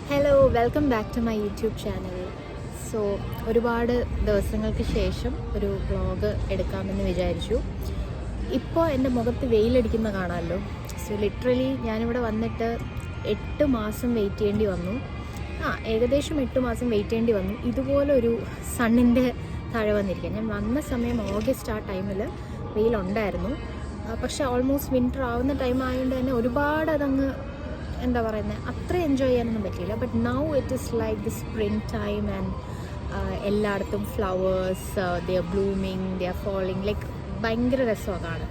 Hello, welcome back to my YouTube channel. So ഒരുപാട് ദിവസങ്ങൾക്ക് ശേഷം ഒരു വ്ളോഗ് എടുക്കാമെന്ന് വിചാരിച്ചു. ഇപ്പോൾ എൻ്റെ മുഖത്ത് വെയിലടിക്കുന്ന കാണാമല്ലോ. സോ ലിറ്ററലി ഞാനിവിടെ വന്നിട്ട് 8 മാസം വെയിറ്റ് ചെയ്യേണ്ടി വന്നു. ഏകദേശം 8 മാസം വെയിറ്റ് ചെയ്യേണ്ടി വന്നു ഇതുപോലൊരു സണ്ണിൻ്റെ താഴെ വന്നിരിക്കുക. ഞാൻ വന്ന സമയം ഓഗസ്റ്റ് ആ ടൈമിൽ വെയിലുണ്ടായിരുന്നു. പക്ഷേ ഓൾമോസ്റ്റ് വിൻ്റർ ആവുന്ന ടൈം ആയതുകൊണ്ട് തന്നെ ഒരുപാട് അതങ്ങ് എന്താ പറയുന്നത്, അത്ര എൻജോയ് ചെയ്യാനൊന്നും പറ്റിയില്ല. But now it is like the spring time and എല്ലായിടത്തും flowers, they are blooming, they are falling, like ഭയങ്കര രസമാണ് കാണാൻ.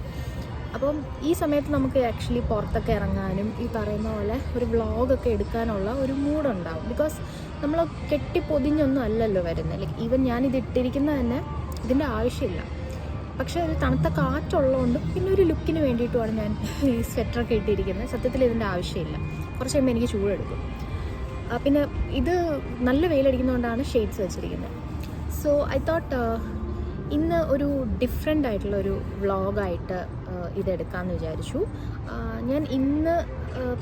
അപ്പം ഈ സമയത്ത് നമുക്ക് ആക്ച്വലി പുറത്തൊക്കെ ഇറങ്ങാനും ഈ പറയുന്ന പോലെ ഒരു വ്ളോഗൊക്കെ എടുക്കാനുള്ള ഒരു മൂഡുണ്ടാവും. ബിക്കോസ് നമ്മൾ കെട്ടിപ്പൊതിഞ്ഞൊന്നും അല്ലല്ലോ വരുന്നത്. ലൈക്ക് ഈവൻ ഞാനിത് ഇട്ടിരിക്കുന്നത് തന്നെ ഇതിൻ്റെ ആവശ്യമില്ല. പക്ഷേ ഒരു തണുത്ത കാറ്റുള്ളതുകൊണ്ട് പിന്നെ ഒരു ലുക്കിന് വേണ്ടിയിട്ടുമാണ് ഞാൻ ഈ സ്വെറ്ററൊക്കെ ഇട്ടിരിക്കുന്നത്. സത്യത്തിൽ ഇതിൻ്റെ ആവശ്യമില്ല. കുറച്ച് കഴിയുമ്പോൾ എനിക്ക് ചൂടെടുക്കും. പിന്നെ ഇത് നല്ല വെയിലടിക്കുന്നതുകൊണ്ടാണ് ഷെയ്ഡ്സ് വെച്ചിരിക്കുന്നത്. സോ ഐ തോട്ട് ഇന്ന് ഒരു ഡിഫറെൻ്റ് ആയിട്ടുള്ളൊരു വ്ളോഗായിട്ട് ഇതെടുക്കാമെന്ന് വിചാരിച്ചു. ഞാൻ ഇന്ന്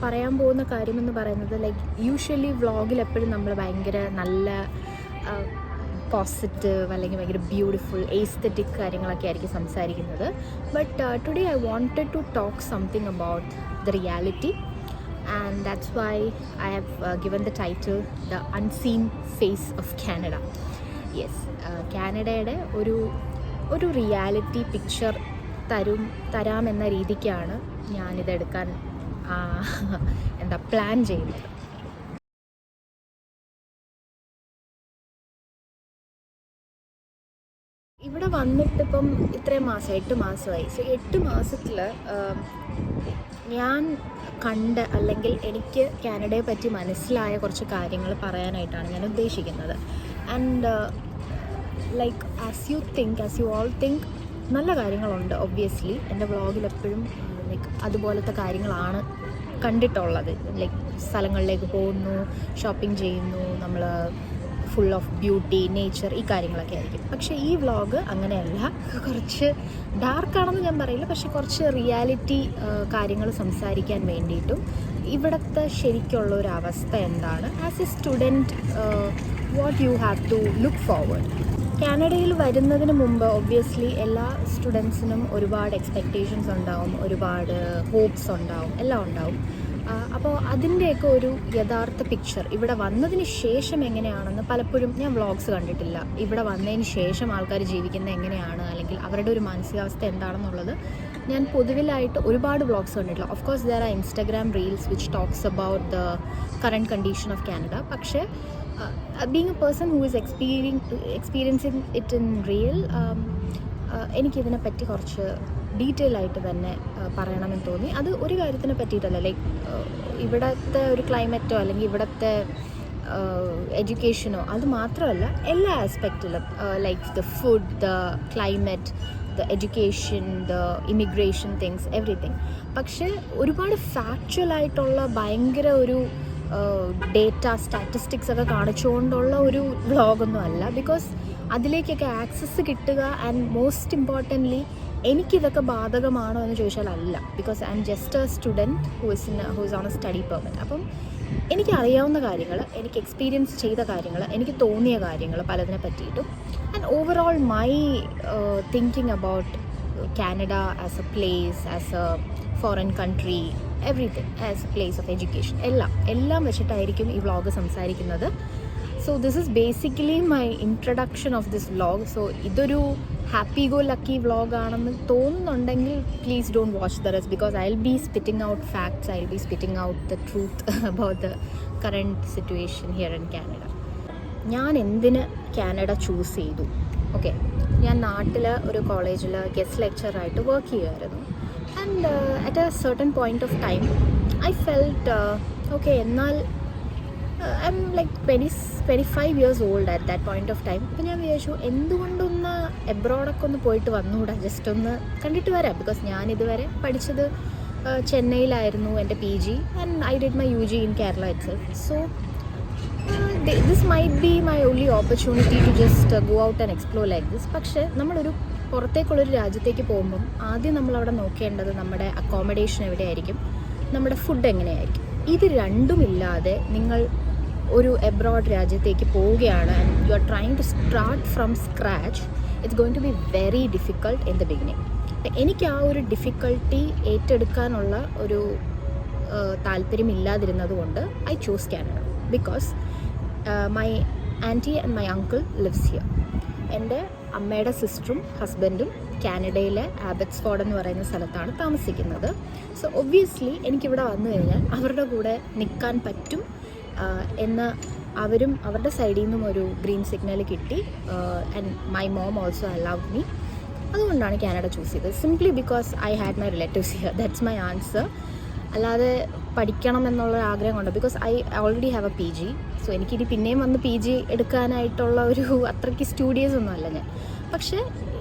പറയാൻ പോകുന്ന കാര്യമെന്ന് പറയുന്നത്, ലൈക്ക് യൂഷ്വലി വ്ളോഗിൽ എപ്പോഴും നമ്മൾ ഭയങ്കര നല്ല പോസിറ്റീവ് അല്ലെങ്കിൽ ഭയങ്കര ബ്യൂട്ടിഫുൾ എസ്തെറ്റിക് കാര്യങ്ങളൊക്കെ ആയിരിക്കും സംസാരിക്കുന്നത്. But today I wanted to talk something about the reality, and that's why I have given the title the unseen face of Canada. Yes, കാനഡയുടെ ഒരു റിയാലിറ്റി പിക്ചർ തരാമെന്ന രീതിക്കാണ് ഞാനിതെടുക്കാൻ പ്ലാൻ ചെയ്യുന്നത്. ഇവിടെ വന്നിട്ടിപ്പം ഇത്രയും മാസം 8 മാസമായി. സോ 8 മാസത്തിൽ ഞാൻ കണ്ട അല്ലെങ്കിൽ എനിക്ക് കാനഡയെ പറ്റി മനസ്സിലായ കുറച്ച് കാര്യങ്ങൾ പറയാനായിട്ടാണ് ഞാൻ ഉദ്ദേശിക്കുന്നത്. And like as you all think നല്ല കാര്യങ്ങളുണ്ട്. ഒബ്വിയസ്ലി എൻ്റെ വ്ളോഗിൽ എപ്പോഴും ലൈക്ക് അതുപോലത്തെ കാര്യങ്ങളാണ് കണ്ടിട്ടുള്ളത്. ലൈക്ക് സ്ഥലങ്ങളിലേക്ക് പോകുന്നു, ഷോപ്പിംഗ് ചെയ്യുന്നു, നമ്മൾ ഫുൾ ഓഫ് ബ്യൂട്ടി, നേച്ചർ, ഈ കാര്യങ്ങളൊക്കെ ആയിരിക്കും. പക്ഷേ ഈ വ്ളോഗ് അങ്ങനെയല്ല. കുറച്ച് ഡാർക്കാണെന്ന് ഞാൻ പറയില്ല, പക്ഷെ കുറച്ച് റിയാലിറ്റി കാര്യങ്ങൾ സംസാരിക്കാൻ വേണ്ടിയിട്ടും ഇവിടുത്തെ ശരിക്കുള്ള ഒരു അവസ്ഥ എന്താണ്, as a student what you have to look forward. കാനഡയിൽ വരുന്നതിന് മുമ്പ് ഒബ്വിയസ്ലി എല്ലാ സ്റ്റുഡൻസിനും ഒരുപാട് എക്സ്പെക്റ്റേഷൻസ് ഉണ്ടാവും, ഒരുപാട് ഹോപ്സ് ഉണ്ടാവും, എല്ലാം ഉണ്ടാവും. അപ്പോൾ അതിൻ്റെയൊക്കെ ഒരു യഥാർത്ഥ പിക്ചർ ഇവിടെ വന്നതിന് ശേഷം എങ്ങനെയാണെന്ന് പലപ്പോഴും ഞാൻ വ്ളോഗ്സ് കണ്ടിട്ടില്ല. ഇവിടെ വന്നതിന് ശേഷം ആൾക്കാർ ജീവിക്കുന്നത് എങ്ങനെയാണ് അല്ലെങ്കിൽ അവരുടെ ഒരു മാനസികാവസ്ഥ എന്താണെന്നുള്ളത് ഞാൻ പൊതുവിലായിട്ട് ഒരുപാട് വ്ളോഗ്സ് കണ്ടിട്ടില്ല. Of course there are Instagram reels which talks about the current condition of Canada. പക്ഷേ being a person who is experiencing it in real, എനിക്കിതിനെപ്പറ്റി കുറച്ച് ഡീറ്റെയിൽ ആയിട്ട് തന്നെ പറയണമെന്ന് തോന്നി. അത് ഒരു കാര്യത്തിനെ പറ്റിയിട്ടല്ല, ലൈക്ക് ഇവിടുത്തെ ഒരു ക്ലൈമറ്റോ അല്ലെങ്കിൽ ഇവിടുത്തെ എഡ്യൂക്കേഷനോ അത് മാത്രമല്ല, എല്ലാ ആസ്പെക്റ്റിലും, like the food, the climate, the education, the immigration things, everything. പക്ഷേ ഒരുപാട് ഫാക്ച്വലായിട്ടുള്ള ഭയങ്കര ഒരു ഡേറ്റ സ്റ്റാറ്റിസ്റ്റിക്സ് ഒക്കെ കാണിച്ചുകൊണ്ടുള്ള ഒരു വ്ളോഗൊന്നും അല്ല. ബിക്കോസ് അതിലേക്കൊക്കെ ആക്സസ് കിട്ടുക, ആൻഡ് മോസ്റ്റ് ഇമ്പോർട്ടൻ്റ്ലി എനിക്കിതൊക്കെ ബാധകമാണോ എന്ന് ചോദിച്ചാൽ അല്ല. Because I am just A student who is on A study permit. അപ്പം എനിക്കറിയാവുന്ന കാര്യങ്ങൾ, എനിക്ക് എക്സ്പീരിയൻസ് ചെയ്ത കാര്യങ്ങൾ, എനിക്ക് തോന്നിയ കാര്യങ്ങൾ പലതിനെ പറ്റിയിട്ടും, and overall my thinking about Canada as a place, as a foreign country, everything, as a place of education, എല്ലാം വെച്ചിട്ടായിരിക്കും ഈ വ്ളോഗ് സംസാരിക്കുന്നത്. So this is basically my introduction of this vlog. So ഇതൊരു ഹാപ്പി ഗോ ലക്കി വ്ളോഗാണെന്ന് തോന്നുന്നുണ്ടെങ്കിൽ please don't watch the rest, because I will be spitting out facts, I will be spitting out the truth about the current situation here in Canada. ഞാൻ എന്തിന് Canada choose ചെയ്തു? Okay, ഞാൻ നാട്ടിൽ ഒരു കോളേജിൽ guest ലെക്ചറായിട്ട് വർക്ക് ചെയ്യുമായിരുന്നു. And at a certain point of time I felt okay, എന്നാൽ I'm like 25 years old at that point of time. അപ്പോൾ ഞാൻ വിചാരിച്ചു എന്തുകൊണ്ടൊന്ന് എബ്രോഡൊക്കെ ഒന്ന് പോയിട്ട് വന്നുകൂടാ, ജസ്റ്റ് ഒന്ന് കണ്ടിട്ട് വരാം. ബിക്കോസ് ഞാനിതുവരെ പഠിച്ചത് ചെന്നൈയിലായിരുന്നു എൻ്റെ PG, and I did my UG in Kerala itself. So this might be my only opportunity to just go out and explore like this. പക്ഷേ നമ്മളൊരു പുറത്തേക്കുള്ളൊരു രാജ്യത്തേക്ക് പോകുമ്പം ആദ്യം നമ്മളവിടെ നോക്കേണ്ടത് നമ്മുടെ അക്കോമഡേഷൻ എവിടെയായിരിക്കും, നമ്മുടെ ഫുഡ് എങ്ങനെയായിരിക്കും. ഇത് രണ്ടുമില്ലാതെ നിങ്ങൾ ഒരു എബ്രോഡ് രാജ്യത്തേക്ക് പോവുകയാണ് and you are trying to start from scratch, it's going to be very difficult in the beginning. എനിക്ക് ആ ഒരു ഡിഫിക്കൾട്ടി ഏറ്റെടുക്കാനുള്ള ഒരു താല്പര്യമില്ലാതിരുന്നത് കൊണ്ട് I choose Canada because my aunty and my uncle lives here. എൻ്റെ അമ്മയുടെ സിസ്റ്ററും ഹസ്ബൻഡും കാനഡയിലെ ആബറ്റ്സ്ഫോർഡ് എന്ന് പറയുന്ന സ്ഥലത്താണ് താമസിക്കുന്നത്. സോ ഒബ്വിയസ്ലി എനിക്കിവിടെ വന്നു കഴിഞ്ഞാൽ അവരുടെ കൂടെ നിൽക്കാൻ പറ്റും എന്ന് അവരുടെ സൈഡിൽ നിന്നും ഒരു ഗ്രീൻ സിഗ്നൽ കിട്ടി. And my mom also allowed me. അതുകൊണ്ടാണ് കാനഡ ചൂസ് ചെയ്തത്. Simply because I had my relatives here. That's my answer. അല്ലാതെ പഠിക്കണം എന്നുള്ള ആഗ്രഹം കൊണ്ട്, because I already have A PG. So എനിക്കിനി പിന്നെയും വന്ന് PG എടുക്കാനായിട്ടുള്ള ഒരു അത്രയ്ക്ക് സ്റ്റുഡിയോസ് ഒന്നും അല്ല ഞാൻ. പക്ഷേ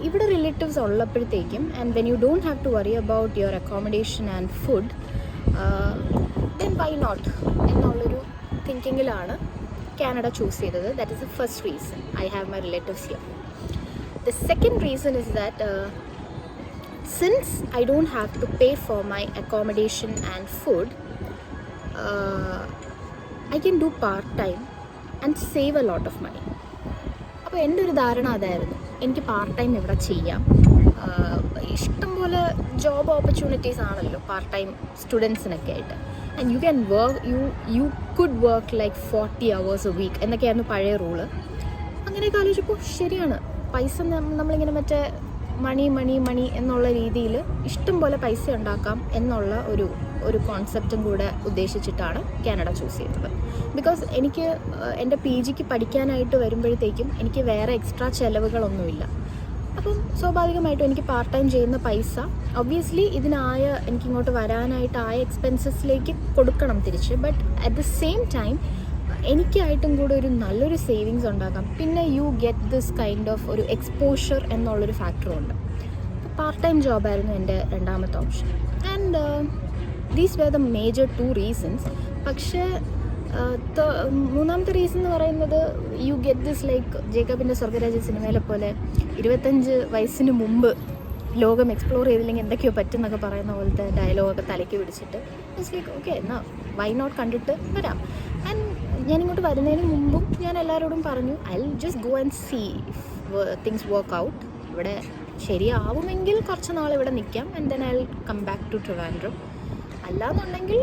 ഇവിടെ റിലേറ്റീവ്സ് ഉള്ളപ്പോഴത്തേക്കും and when you don't have to worry about your accommodation and food, then why not എന്നുള്ളൊരു തിങ്കിങ്ങിലാണ് കാനഡ ചൂസ് ചെയ്തത്. That is the first reason. I have my relatives here. The second reason is that since I don't have to pay for my accommodation and food, I can do part-time and save a lot of money. അപ്പോൾ എൻ്റെ ഒരു ധാരണ അതായിരുന്നു, എനിക്ക് part time ഇവിടെ ചെയ്യാം. ഇഷ്ടംപോലെ job opportunities ആണല്ലോ പാർട്ട് ടൈം സ്റ്റുഡൻസിനൊക്കെ ആയിട്ട്. And you can work you could work like 40 hours a week എന്നൊക്കെയായിരുന്നു പഴയ റൂള്. അങ്ങനെയൊക്കെ ആലോചിച്ചപ്പോൾ ശരിയാണ്, പൈസ നമ്മളിങ്ങനെ മറ്റേ മണി എന്നുള്ള രീതിയിൽ ഇഷ്ടം പോലെ പൈസ ഉണ്ടാക്കാം എന്നുള്ള ഒരു കോൺസെപ്റ്റും കൂടെ ഉദ്ദേശിച്ചിട്ടാണ് കാനഡ ചൂസ് ചെയ്തത്. ബിക്കോസ് എനിക്ക് എൻ്റെ PGക്ക് പഠിക്കാനായിട്ട് വരുമ്പോഴത്തേക്കും എനിക്ക് വേറെ എക്സ്ട്രാ ചിലവുകളൊന്നുമില്ല. അപ്പം സ്വാഭാവികമായിട്ടും എനിക്ക് പാർട്ട് ടൈം ചെയ്യുന്ന പൈസ ഒബ്വിയസ്ലി എനിക്കിങ്ങോട്ട് വരാനായിട്ടായ എക്സ്പെൻസസിലേക്ക് കൊടുക്കണം തിരിച്ച്. But at the same time എനിക്കായിട്ടും കൂടെ ഒരു നല്ലൊരു സേവിങ്സ് ഉണ്ടാക്കാം. പിന്നെ you get this kind of ഒരു എക്സ്പോഷർ എന്നുള്ളൊരു ഫാക്ടറും ഉണ്ട്. പാർട്ട് ടൈം ജോബായിരുന്നു എൻ്റെ രണ്ടാമത്തെ option. And these were the major 2 reasons. പക്ഷേ മൂന്നാമത്തെ റീസൺ എന്ന് പറയുന്നത് യു ഗെറ്റ് ദിസ് ലൈക്ക് ജേക്കബിൻ്റെ സ്വർഗരാജ്യ സിനിമയിലെ പോലെ 25 വയസ്സിന് മുമ്പ് ലോകം എക്സ്പ്ലോർ ചെയ്തില്ലെങ്കിൽ എന്തൊക്കെയോ പറ്റുമെന്നൊക്കെ പറയുന്ന പോലത്തെ ഡയലോഗൊക്കെ തലയ്ക്ക് പിടിച്ചിട്ട് ഇറ്റ്സ് ലൈക്ക് ഓക്കെ എന്നാൽ വൈ നോട്ട് കണ്ടിട്ട് വരാം. ആൻഡ് ഞാനിങ്ങോട്ട് വരുന്നതിന് മുമ്പും ഞാൻ എല്ലാവരോടും പറഞ്ഞു I will just go and see if things work out. ഇവിടെ ശരിയാവുമെങ്കിൽ കുറച്ച് നാൾ ഇവിടെ നിൽക്കാം and then I will come back to Trivandrum. അല്ലാന്നുണ്ടെങ്കിൽ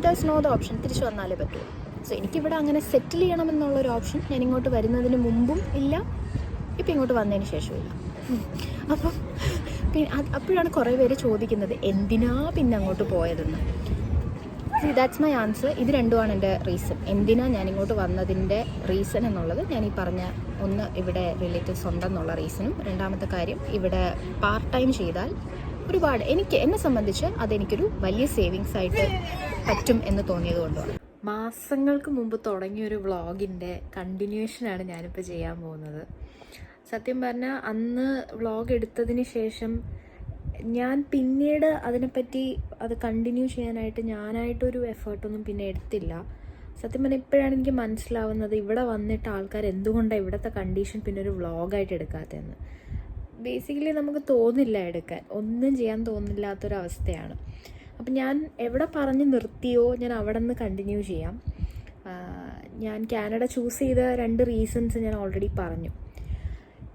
ദാറ്റ്സ് നോ ദ ഓപ്ഷൻ, തിരിച്ചു വന്നാലേ പറ്റുള്ളൂ. സോ എനിക്കിവിടെ അങ്ങനെ സെറ്റിൽ ചെയ്യണമെന്നുള്ളൊരു ഓപ്ഷൻ ഞാൻ ഇങ്ങോട്ട് വരുന്നതിന് മുമ്പും ഇല്ല, ഇപ്പം ഇങ്ങോട്ട് വന്നതിന് ശേഷവും ഇല്ല. അപ്പം അപ്പോഴാണ് കുറേ പേര് ചോദിക്കുന്നത് എന്തിനാ പിന്നെ അങ്ങോട്ട് പോയതെന്ന്. That's my answer. ഇത് രണ്ടുമാണ് എൻ്റെ റീസൺ. എന്തിനാ ഞാനിങ്ങോട്ട് വന്നതിൻ്റെ റീസൺ എന്നുള്ളത് ഞാൻ ഈ പറഞ്ഞ ഒന്ന് ഇവിടെ റിലേറ്റീവ്സ് ഉണ്ടെന്നുള്ള റീസണും, രണ്ടാമത്തെ കാര്യം ഇവിടെ പാർട്ട് ടൈം ചെയ്താൽ ഒരുപാട് എന്നെ സംബന്ധിച്ച് അതെനിക്കൊരു വലിയ സേവിങ്സ് ആയിട്ട് പറ്റും എന്ന് തോന്നിയത് കൊണ്ടാണ്. മാസങ്ങൾക്ക് മുമ്പ് തുടങ്ങിയൊരു വ്ളോഗിൻ്റെ കണ്ടിന്യൂഷനാണ് ഞാനിപ്പോൾ ചെയ്യാൻ പോകുന്നത്. സത്യം പറഞ്ഞാൽ അന്ന് വ്ളോഗ് എടുത്തതിന് ശേഷം ഞാൻ പിന്നീട് അതിനെപ്പറ്റി അത് കണ്ടിന്യൂ ചെയ്യാനായിട്ട് ഞാനായിട്ടൊരു എഫേർട്ടൊന്നും പിന്നെ എടുത്തില്ല. സത്യം പറഞ്ഞാൽ ഇപ്പോഴാണ് എനിക്ക് മനസ്സിലാവുന്നത് ഇവിടെ വന്നിട്ട് ആൾക്കാർ എന്തുകൊണ്ടാണ് ഇവിടുത്തെ കണ്ടീഷൻ പിന്നെ ഒരു വ്ളോഗായിട്ട് എടുക്കാത്തതെന്ന്. ബേസിക്കലി നമുക്ക് തോന്നില്ല എടുക്കാൻ, ഒന്നും ചെയ്യാൻ തോന്നില്ലാത്തൊരവസ്ഥയാണ്. അപ്പം ഞാൻ എവിടെ പറഞ്ഞ് നിർത്തിയോ ഞാൻ അവിടെ നിന്ന് കണ്ടിന്യൂ ചെയ്യാം. ഞാൻ കാനഡ ചൂസ് ചെയ്ത 2 റീസൺസ് ഞാൻ ഓൾറെഡി പറഞ്ഞു.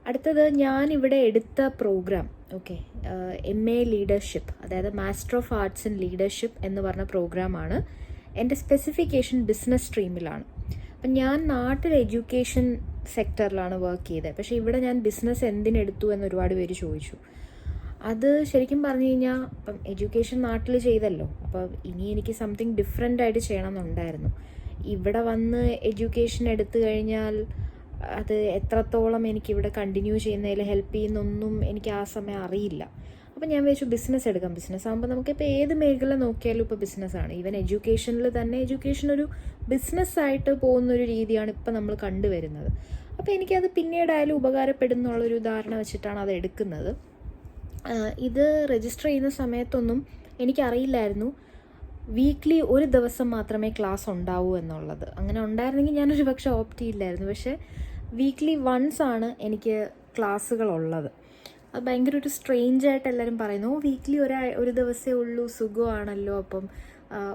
അടുത്തത് ഞാനിവിടെ എടുത്ത പ്രോഗ്രാം MA ലീഡർഷിപ്പ്, അതായത് master of arts in leadership എന്ന് പറഞ്ഞ പ്രോഗ്രാമാണ്. എൻ്റെ സ്പെസിഫിക്കേഷൻ ബിസിനസ് സ്ട്രീമിലാണ്. അപ്പം ഞാൻ നാട്ടിൽ എഡ്യൂക്കേഷൻ സെക്ടറിലാണ് വർക്ക് ചെയ്തത്. പക്ഷേ ഇവിടെ ഞാൻ ബിസിനസ് എന്തിനെടുത്തു എന്ന് ഒരുപാട് പേര് ചോദിച്ചു. അത് ശരിക്കും പറഞ്ഞു കഴിഞ്ഞാൽ ഇപ്പം എഡ്യൂക്കേഷൻ നാട്ടിൽ ചെയ്തല്ലോ, അപ്പോൾ ഇനി എനിക്ക് സംതിങ് ഡിഫറെൻ്റ് ആയിട്ട് ചെയ്യണമെന്നുണ്ടായിരുന്നു. ഇവിടെ വന്ന് എഡ്യൂക്കേഷൻ എടുത്തു കഴിഞ്ഞാൽ അത് എത്രത്തോളം എനിക്കിവിടെ കണ്ടിന്യൂ ചെയ്യുന്നതിൽ ഹെൽപ്പ് ചെയ്യുന്നൊന്നും എനിക്ക് ആ സമയം അറിയില്ല. അപ്പോൾ ഞാൻ വിചാരിച്ചു ബിസിനസ് എടുക്കാം. ബിസിനസ് ആകുമ്പോൾ നമുക്കിപ്പോൾ ഏത് മേഖല നോക്കിയാലും ഇപ്പോൾ ബിസിനസ്സാണ്. ഈവൻ എഡ്യൂക്കേഷനിൽ തന്നെ എഡ്യൂക്കേഷൻ ഒരു ബിസിനസ്സായിട്ട് പോകുന്നൊരു രീതിയാണ് ഇപ്പോൾ നമ്മൾ കണ്ടുവരുന്നത്. അപ്പോൾ എനിക്കത് പിന്നീടായാലും ഉപകാരപ്പെടുന്നുള്ളൊരു ധാരണ വെച്ചിട്ടാണ് അത് എടുക്കുന്നത്. ഇത് രജിസ്റ്റർ ചെയ്യുന്ന സമയത്തൊന്നും എനിക്കറിയില്ലായിരുന്നു വീക്ക്ലി ഒരു ദിവസം മാത്രമേ ക്ലാസ് ഉണ്ടാവൂ എന്നുള്ളത്. അങ്ങനെ ഉണ്ടായിരുന്നെങ്കിൽ ഞാനൊരു പക്ഷേ ഓപ്റ്റ് ചെയ്യില്ലായിരുന്നു. പക്ഷേ വീക്ക്ലി വൺസ് ആണ് എനിക്ക് ക്ലാസ്സുകളുള്ളത്. അത് ഭയങ്കര ഒരു സ്ട്രേഞ്ചായിട്ട് എല്ലാവരും പറയുന്നു, വീക്ക്ലി ഒരു ദിവസമേ ഉള്ളൂ, സുഖമാണല്ലോ, അപ്പം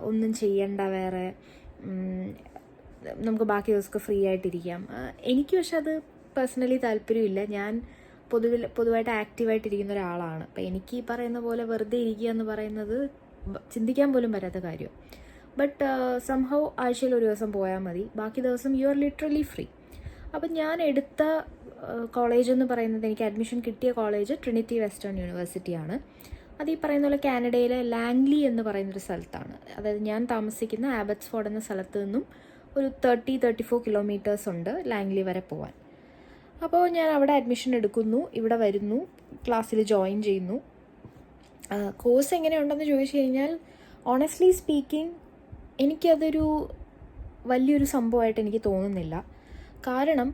ഒന്നും ചെയ്യണ്ട വേറെ. നമുക്ക് ബാക്കി ദിവസമൊക്കെ ഫ്രീ ആയിട്ടിരിക്കാം. എനിക്ക് പക്ഷെ അത് പേഴ്സണലി താല്പര്യമില്ല. ഞാൻ പൊതുവായിട്ട് ആക്റ്റീവായിട്ടിരിക്കുന്ന ഒരാളാണ്. അപ്പം എനിക്ക് ഈ പറയുന്ന പോലെ വെറുതെ ഇരിക്കുക എന്ന് പറയുന്നത് ചിന്തിക്കാൻ പോലും പറ്റാത്ത കാര്യം. ബട്ട് സംഹൗ ആഴ്ചയിൽ ഒരു ദിവസം പോയാൽ മതി, ബാക്കി ദിവസം യു ആർ ലിറ്ററലി ഫ്രീ. അപ്പം ഞാൻ എടുത്ത കോളേജ് എന്ന് പറയുന്നത്, എനിക്ക് അഡ്മിഷൻ കിട്ടിയ കോളേജ് ട്രിനിറ്റി വെസ്റ്റേൺ യൂണിവേഴ്സിറ്റിയാണ്. അത് ഈ പറയുന്ന പോലെ കാനഡയിലെ ലാംഗ്ലി എന്ന് പറയുന്നൊരു സ്ഥലത്താണ്. അതായത് ഞാൻ താമസിക്കുന്ന ആബറ്റ്സ്ഫോർഡ് എന്ന സ്ഥലത്ത് നിന്നും ഒരു 34 കിലോമീറ്റേഴ്സ് ഉണ്ട് ലാംഗ്ലി വരെ പോകാൻ. അപ്പോൾ ഞാൻ അവിടെ അഡ്മിഷൻ എടുക്കുന്നു, ഇവിടെ വരുന്നു, ക്ലാസ്സിൽ ജോയിൻ ചെയ്യുന്നു. കോഴ്സ് എങ്ങനെയുണ്ടെന്ന് ചോദിച്ചു കഴിഞ്ഞാൽ ഓണസ്റ്റ്ലി സ്പീക്കിംഗ് എനിക്കതൊരു വലിയൊരു സംഭവമായിട്ട് എനിക്ക് തോന്നുന്നില്ല. കാരണം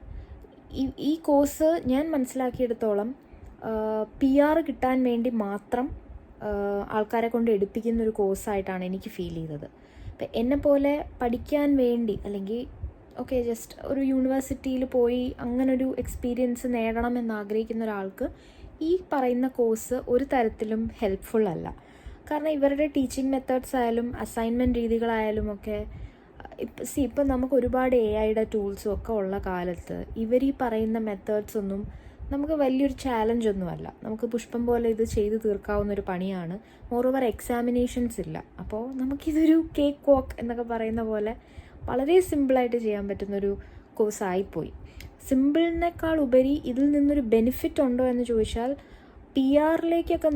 ഈ കോഴ്സ് ഞാൻ മനസ്സിലാക്കിയെടുത്തോളം PR കിട്ടാൻ വേണ്ടി മാത്രം ആൾക്കാരെ കൊണ്ട് എടുപ്പിക്കുന്നൊരു കോഴ്സായിട്ടാണ് എനിക്ക് ഫീൽ ചെയ്തത്. അപ്പം എന്നെപ്പോലെ പഠിക്കാൻ വേണ്ടി, അല്ലെങ്കിൽ ഓക്കെ ജസ്റ്റ് ഒരു യൂണിവേഴ്സിറ്റിയിൽ പോയി അങ്ങനൊരു എക്സ്പീരിയൻസ് നേടണം എന്നാഗ്രഹിക്കുന്ന ഒരാൾക്ക് ഈ പറയുന്ന കോഴ്സ് ഒരു തരത്തിലും ഹെൽപ്ഫുൾ അല്ല. കാരണം ഇവരുടെ ടീച്ചിങ് മെത്തേഡ്സ് ആയാലും അസൈൻമെൻറ്റ് രീതികളായാലും ഒക്കെ ഇപ്പം നമുക്ക് ഒരുപാട് AI ടൂൾസും ഒക്കെ ഉള്ള കാലത്ത് ഇവർ ഈ പറയുന്ന മെത്തേഡ്സ് ഒന്നും നമുക്ക് വലിയൊരു ചാലഞ്ചൊന്നുമല്ല. നമുക്ക് പുഷ്പം പോലെ ഇത് ചെയ്ത് തീർക്കാവുന്നൊരു പണിയാണ്. മോറോവർ എക്സാമിനേഷൻസ് ഇല്ല. അപ്പോൾ നമുക്കിതൊരു കേക്ക് വാക്ക് എന്നൊക്കെ പറയുന്ന പോലെ വളരെ സിമ്പിളായിട്ട് ചെയ്യാൻ പറ്റുന്നൊരു കോഴ്സായിപ്പോയി. സിമ്പിളിനേക്കാൾ ഉപരി ഇതിൽ നിന്നൊരു ബെനിഫിറ്റ് ഉണ്ടോ എന്ന് ചോദിച്ചാൽ PR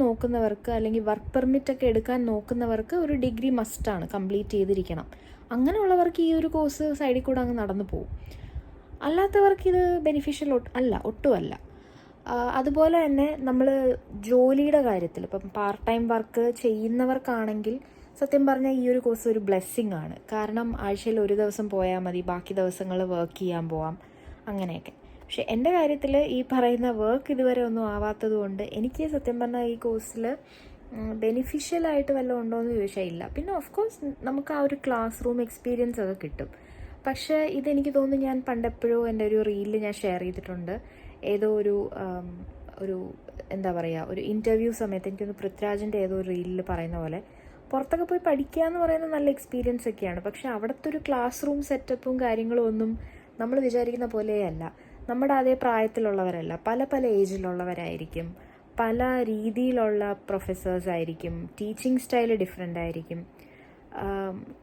നോക്കുന്നവർക്ക്, അല്ലെങ്കിൽ വർക്ക് പെർമിറ്റൊക്കെ എടുക്കാൻ നോക്കുന്നവർക്ക് ഒരു ഡിഗ്രി മസ്റ്റാണ്, കംപ്ലീറ്റ് ചെയ്തിരിക്കണം. അങ്ങനെയുള്ളവർക്ക് ഈ ഒരു കോഴ്സ് സൈഡിൽ കൂടെ അങ്ങ് നടന്നു പോകും. അല്ലാത്തവർക്ക് ഇത് ബെനിഫിഷ്യൽ ഒട്ടുമല്ല. അതുപോലെ തന്നെ നമ്മൾ ജോലിയുടെ കാര്യത്തിൽ ഇപ്പം പാർട്ട് ടൈം വർക്ക് ചെയ്യുന്നവർക്കാണെങ്കിൽ സത്യം പറഞ്ഞാൽ ഈ ഒരു കോഴ്സ് ഒരു ബ്ലെസ്സിങ് ആണ്. കാരണം ആഴ്ചയിൽ ഒരു ദിവസം പോയാൽ മതി, ബാക്കി ദിവസങ്ങൾ വർക്ക് ചെയ്യാൻ പോവാം, അങ്ങനെയൊക്കെ. പക്ഷെ എൻ്റെ കാര്യത്തിൽ ഈ പറയുന്ന വർക്ക് ഇതുവരെ ഒന്നും ആവാത്തത് കൊണ്ട് എനിക്ക് സത്യം പറഞ്ഞാൽ ഈ കോഴ്സിൽ ബെനിഫിഷ്യലായിട്ട് വല്ലതും ഉണ്ടോ എന്ന് ചോദിച്ചാൽ ഇല്ല. പിന്നെ ഓഫ് കോഴ്സ് നമുക്ക് ആ ഒരു ക്ലാസ് റൂം എക്സ്പീരിയൻസ് ഒക്കെ കിട്ടും. പക്ഷേ ഇതെനിക്ക് തോന്നുന്നു, ഞാൻ പണ്ടെപ്പോഴോ എൻ്റെ ഒരു റീലിൽ ഞാൻ ഷെയർ ചെയ്തിട്ടുണ്ട്. ഏതോ ഒരു എന്താ പറയുക, ഒരു ഇൻ്റർവ്യൂ സമയത്ത് എനിക്കൊന്ന് പൃഥ്വിരാജിൻ്റെ ഏതോ ഒരു റീലിൽ പറയുന്ന പോലെ പുറത്തൊക്കെ പോയി പഠിക്കുക എന്ന് പറയുന്നത് നല്ല എക്സ്പീരിയൻസ് ഒക്കെയാണ്. പക്ഷേ അവിടുത്തെ ഒരു ക്ലാസ് റൂം സെറ്റപ്പും കാര്യങ്ങളും ഒന്നും നമ്മൾ വിചാരിക്കുന്ന പോലെയല്ല. നമ്മുടെ അതേ പ്രായത്തിലുള്ളവരല്ല, പല ഏജിലുള്ളവരായിരിക്കും, പല രീതിയിലുള്ള പ്രൊഫസേഴ്സ് ആയിരിക്കും, ടീച്ചിങ് സ്റ്റൈല് ഡിഫറെൻ്റ് ആയിരിക്കും.